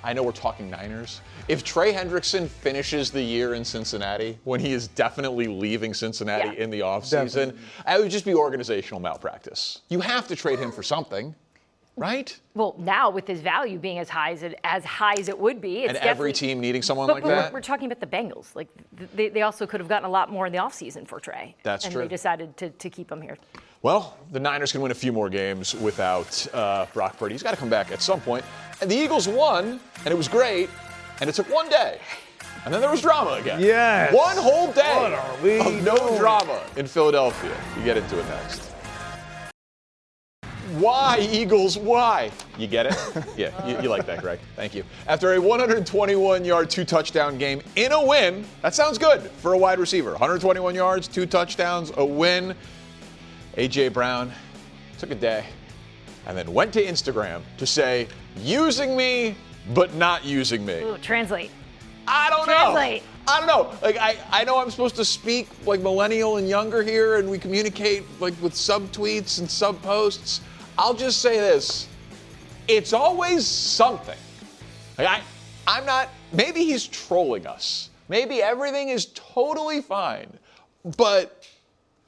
I know we're talking Niners. If Trey Hendrickson finishes the year in Cincinnati, when he is definitely leaving Cincinnati in the offseason, it would just be organizational malpractice. You have to trade him for something, right? Well, now with his value being as high as it would be, it's and every team needing someone like but that. We're talking about the Bengals. Like, they also could have gotten a lot more in the offseason for Trey. That's true. And they decided to keep him here. Well, the Niners can win a few more games without Brock Purdy. He's got to come back at some point. And the Eagles won, and it was great, and it took one day. And then there was drama again. Yes. One whole day of no drama in Philadelphia. You get into it next. Why, Eagles, why? You get it? Yeah, you like that, Greg. Thank you. After a 121-yard, 2-touchdown game in a win, that sounds good for a wide receiver. 121 yards, 2 touchdowns, a win. A.J. Brown took a day and then went to Instagram to say, using me, but not using me. Ooh, translate. I don't know. Like, I know I'm supposed to speak like millennial and younger here, and we communicate like with subtweets and sub posts. I'll just say this. It's always something. Like, I'm not, maybe he's trolling us. Maybe everything is totally fine. But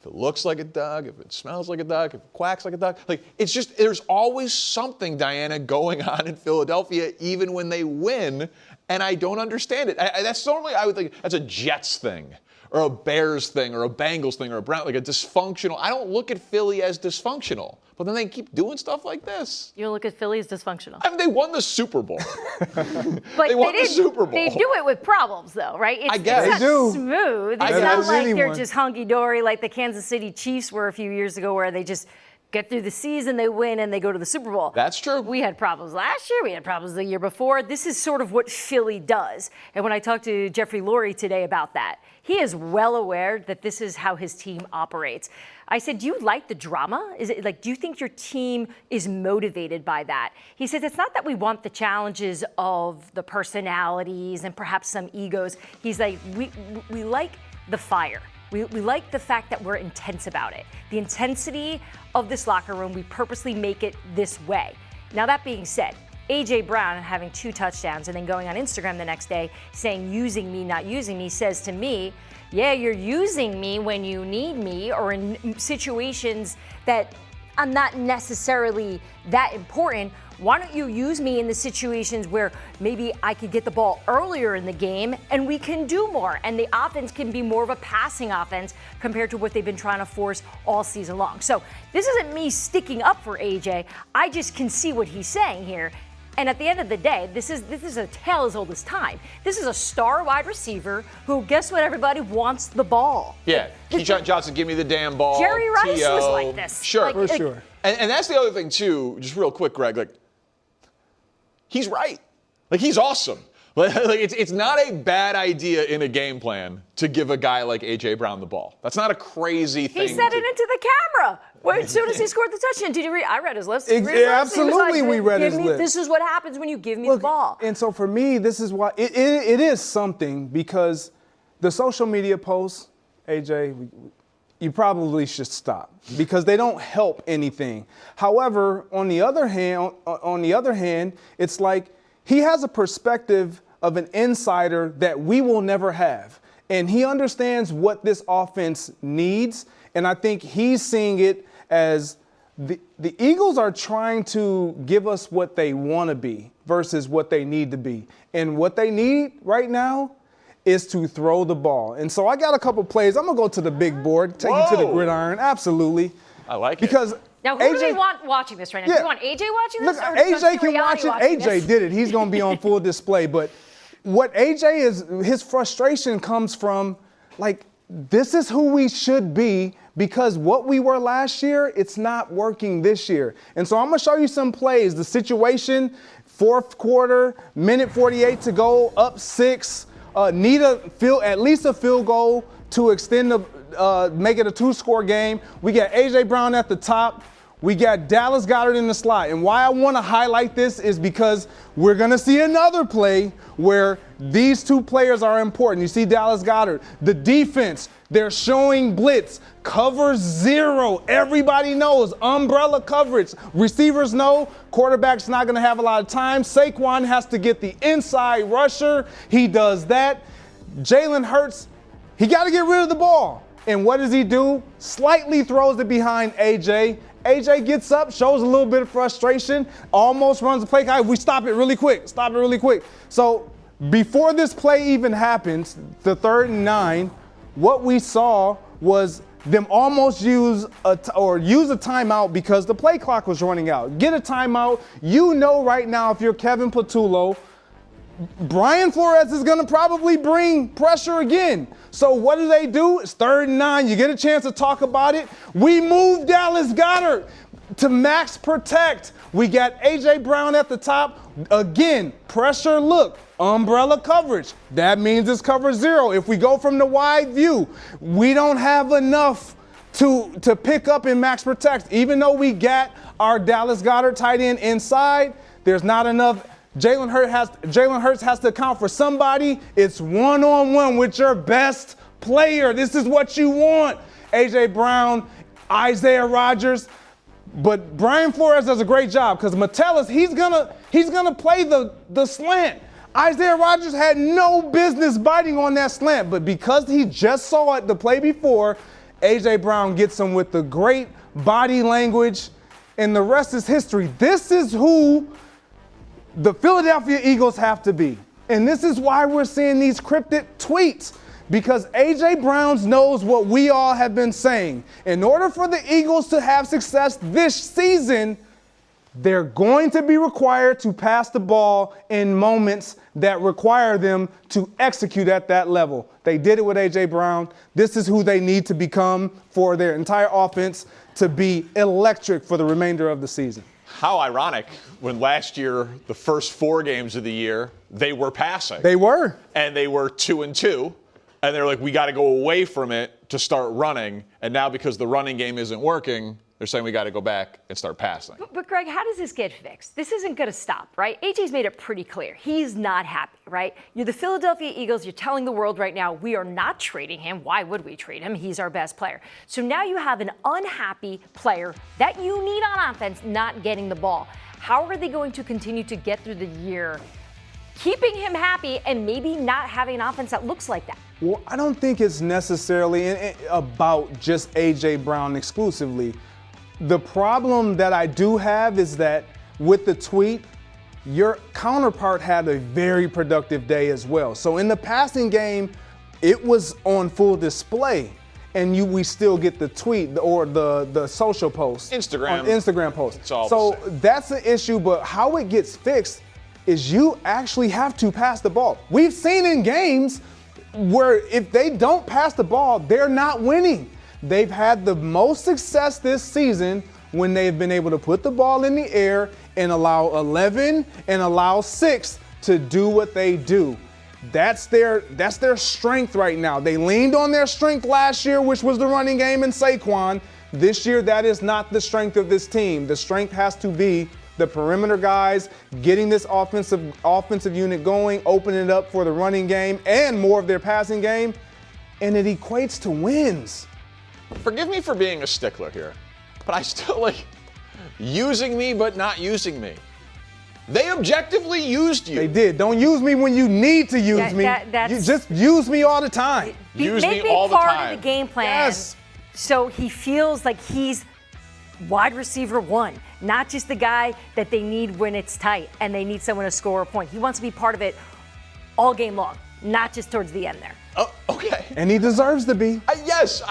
if it looks like a dog, if it smells like a dog, if it quacks like a dog, like, it's just, there's always something, Diana, going on in Philadelphia, even when they win, and I don't understand it. That's normally, I would think, that's a Jets thing, or a Bears thing, or a Bengals thing, or a Brown, like a dysfunctional. I don't look at Philly as dysfunctional, but then they keep doing stuff like this. You look at Philly as dysfunctional. I mean, they won the Super Bowl. But they won the Super Bowl. They do it with problems, though, right? I guess. It's They not do. smooth. It's not like they're just hunky-dory like the Kansas City Chiefs were a few years ago, where they just get through the season, they win, and they go to the Super Bowl. That's true. We had problems last year. We had problems the year before. This is sort of what Philly does. And when I talked to Jeffrey Lurie today about that, he is well aware that this is how his team operates. I said, do you like the drama? Is it like, do you think your team is motivated by that? He says, it's not that we want the challenges of the personalities and perhaps some egos. He's like, we like the fire. We like the fact that we're intense about it. The intensity of this locker room, we purposely make it this way. Now, that being said, A.J. Brown having 2 touchdowns and then going on Instagram the next day saying, using me, not using me, says to me, yeah, you're using me when you need me or in situations that I'm not necessarily that important. Why don't you use me in the situations where maybe I could get the ball earlier in the game and we can do more and the offense can be more of a passing offense compared to what they've been trying to force all season long. So this isn't me sticking up for AJ. I just can see what he's saying here. And at the end of the day, this is a tale as old as time. This is a star wide receiver who, guess what, everybody wants the ball. Yeah, Keyshawn Johnson, give me the damn ball. Jerry Rice T.O. was like this. Sure. For sure. And that's the other thing, too, just real quick, Greg, like, he's right. Like, he's awesome. Like it's not a bad idea in a game plan to give a guy like A.J. Brown the ball. That's not a crazy thing. He said it into the camera. As soon as he scored the touchdown, did you read? I read his list. Absolutely, we read his list. This is what happens when you give me the ball. And so for me, this is why it is something, because the social media posts, AJ, you probably should stop because they don't help anything. However, on the other hand, it's like he has a perspective of an insider that we will never have. And he understands what this offense needs. And I think he's seeing it as the Eagles are trying to give us what they want to be versus what they need to be. And what they need right now is to throw the ball. And so I got a couple plays. I'm going to go to the big board, take you to the gridiron. Absolutely. I like it. Because now, who do we want watching this right now? Do you want AJ watching this? Look, or do you AJ want can watch it. AJ did it. He's going to be on full display. But what AJ is, his frustration comes from, like, this is who we should be because what we were last year, it's not working this year. And so I'm going to show you some plays. The situation, fourth quarter, minute 48 to go, up 6, need at least a field goal to extend make it a 2-score game. We got A.J. Brown at the top. We got Dallas Goedert in the slot. And why I want to highlight this is because we're going to see another play where these 2 players are important. You see Dallas Goedert. The defense, they're showing blitz. Cover 0. Everybody knows. Umbrella coverage. Receivers know. Quarterback's not going to have a lot of time. Saquon has to get the inside rusher. He does that. Jalen Hurts, he got to get rid of the ball. And what does he do? Slightly throws it behind A.J. AJ gets up, shows a little bit of frustration, almost runs the play. We stop it really quick. Stop it really quick. So before this play even happens, the 3rd and 9, what we saw was them almost use a timeout because the play clock was running out. Get a timeout. You know right now if you're Kevin Patullo, Brian Flores is going to probably bring pressure again. So what do? It's 3rd and 9. You get a chance to talk about it. We move Dallas Goedert to max protect. We got A.J. Brown at the top. Again, pressure look, umbrella coverage. That means it's cover 0. If we go from the wide view, we don't have enough to pick up in max protect. Even though we got our Dallas Goedert tight end inside, there's not enough. Jalen Hurts has to account for somebody. It's one-on-one with your best player. This is what you want. A.J. Brown, Isaiah Rodgers. But Brian Flores does a great job because Metellus, he's gonna play the slant. Isaiah Rodgers had no business biting on that slant, but because he just saw it the play before, A.J. Brown gets him with the great body language, and the rest is history. This is who the Philadelphia Eagles have to be. And this is why we're seeing these cryptic tweets, because A.J. Brown knows what we all have been saying. In order for the Eagles to have success this season, They're going to be required to pass the ball in moments that require them to execute at that level. They did it with A.J. Brown. This is who they need to become for their entire offense to be electric for the remainder of the season. How ironic when last year, the first 4 games of the year, they were passing. They were. And they were 2-2. And they're like, we got to go away from it to start running. And now because the running game isn't working, they're saying we got to go back and start passing. But Greg, how does this get fixed? This isn't going to stop, right? AJ's made it pretty clear. He's not happy, right? You're the Philadelphia Eagles. You're telling the world right now, we are not trading him. Why would we trade him? He's our best player. So now you have an unhappy player that you need on offense not getting the ball. How are they going to continue to get through the year, keeping him happy and maybe not having an offense that looks like that? Well, I don't think it's necessarily about just A.J. Brown exclusively. The problem that I do have is that with the tweet, your counterpart had a very productive day as well. So in the passing game, it was on full display, and we still get the tweet or the social post. Instagram post. It's all so the same. that's an issue, but how it gets fixed is you actually have to pass the ball. We've seen in games where if they don't pass the ball, they're not winning. They've had the most success this season when they've been able to put the ball in the air and allow 11 and allow 6 to do what they do. That's their strength right now. They leaned on their strength last year, which was the running game and Saquon. This year, that is not the strength of this team. The strength has to be the perimeter guys, getting this offensive unit going, opening it up for the running game and more of their passing game, and it equates to wins. Forgive me for being a stickler here, but I still like using me but not using me. They objectively used you. They did. Don't use me when you need to use me. You just use me all the time. Use me all the time. Make me part of the game plan so he feels like he's wide receiver 1, not just the guy that they need when it's tight and they need someone to score a point. He wants to be part of it all game long, not just towards the end there. Oh, okay. And he deserves to be. Yes,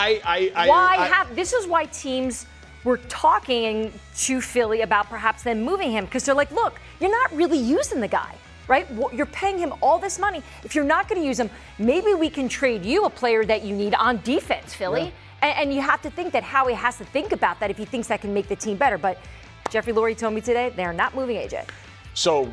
This is why teams were talking to Philly about perhaps them moving him, because they're like, look, you're not really using the guy, right? You're paying him all this money. If you're not going to use him, maybe we can trade you a player that you need on defense, Philly. Yeah. And you have to think that Howie has to think about that if he thinks that can make the team better. But Jeffrey Lurie told me today they're not moving AJ. So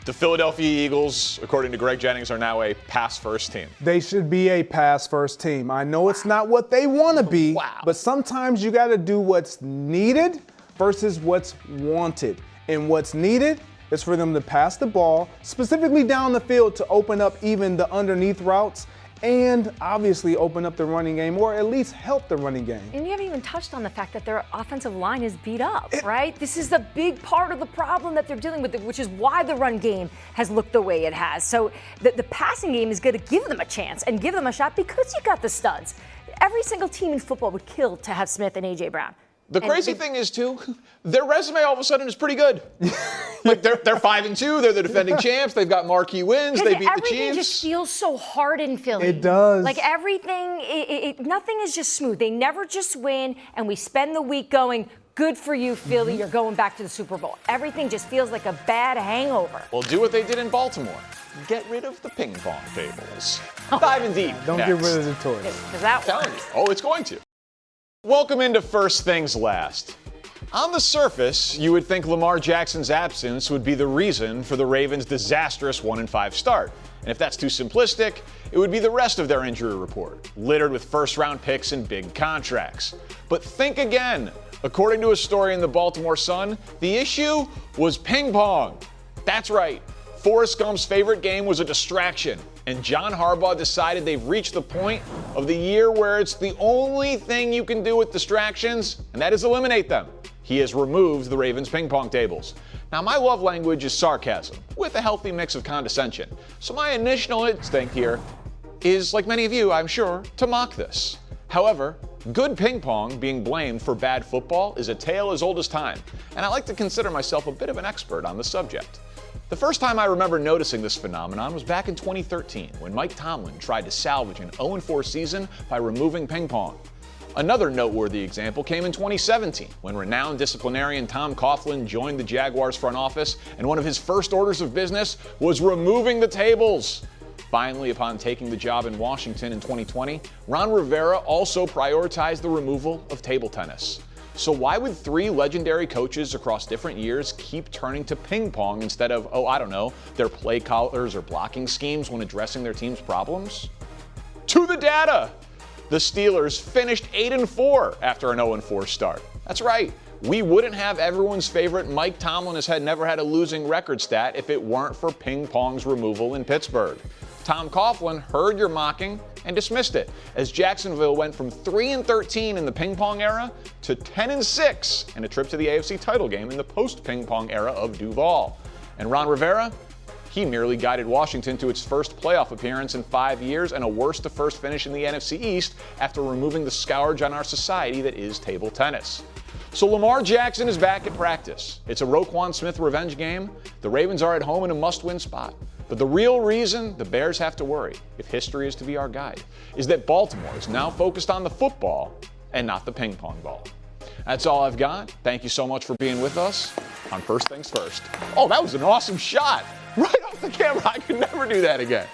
the Philadelphia Eagles, according to Greg Jennings, are now a pass-first team. They should be a pass-first team. I know it's not what they want to be, but sometimes you got to do what's needed versus what's wanted. And what's needed is for them to pass the ball, specifically down the field, to open up even the underneath routes and obviously open up the running game, or at least help the running game. And you haven't even touched on the fact that their offensive line is beat up, right? This is the big part of the problem that they're dealing with, which is why the run game has looked the way it has. So the passing game is going to give them a chance and give them a shot because you got the studs. Every single team in football would kill to have Smith and A.J. Brown. The crazy thing is, too, their resume all of a sudden is pretty good. Like, they're 5-2. They're the defending champs. They've got marquee wins. They beat the Chiefs. Everything just feels so hard in Philly. It does. Like, everything, nothing is just smooth. They never just win, and we spend the week going, good for you, Philly. You're going back to the Super Bowl. Everything just feels like a bad hangover. Well, do what they did in Baltimore. Get rid of the ping pong tables. Dive in deep. Don't get rid of the toys. Because that works. Oh, it's going to. Welcome into First Things Last. On the surface, you would think Lamar Jackson's absence would be the reason for the Ravens' disastrous 1-5 start. And if that's too simplistic, it would be the rest of their injury report, littered with first-round picks and big contracts. But think again. According to a story in the Baltimore Sun, the issue was ping pong. That's right. Forrest Gump's favorite game was a distraction, and John Harbaugh decided they've reached the point of the year where it's the only thing you can do with distractions, and that is eliminate them. He has removed the Ravens' ping pong tables. Now, my love language is sarcasm, with a healthy mix of condescension. So my initial instinct here is, like many of you, I'm sure, to mock this. However, good ping pong being blamed for bad football is a tale as old as time, and I like to consider myself a bit of an expert on the subject. The first time I remember noticing this phenomenon was back in 2013 when Mike Tomlin tried to salvage an 0-4 season by removing ping pong. Another noteworthy example came in 2017 when renowned disciplinarian Tom Coughlin joined the Jaguars front office, and one of his first orders of business was removing the tables. Finally, upon taking the job in Washington in 2020, Ron Rivera also prioritized the removal of table tennis. So why would 3 legendary coaches across different years keep turning to ping pong instead of, their play callers or blocking schemes when addressing their team's problems? To the data! The Steelers finished 8-4 after an 0-4 start. That's right. We wouldn't have everyone's favorite Mike Tomlin had never had a losing record stat if it weren't for ping pong's removal in Pittsburgh. Tom Coughlin heard your mocking and dismissed it, as Jacksonville went from 3-13 in the ping pong era to 10-6 in a trip to the AFC title game in the post-ping pong era of Duval. And Ron Rivera? He merely guided Washington to its first playoff appearance in 5 years and a worst-to-first finish in the NFC East after removing the scourge on our society that is table tennis. So Lamar Jackson is back at practice. It's a Roquan Smith revenge game. The Ravens are at home in a must-win spot. But the real reason the Bears have to worry, if history is to be our guide, is that Baltimore is now focused on the football and not the ping pong ball. That's all I've got. Thank you so much for being with us on First Things First. Oh, that was an awesome shot. Right off the camera. I could never do that again.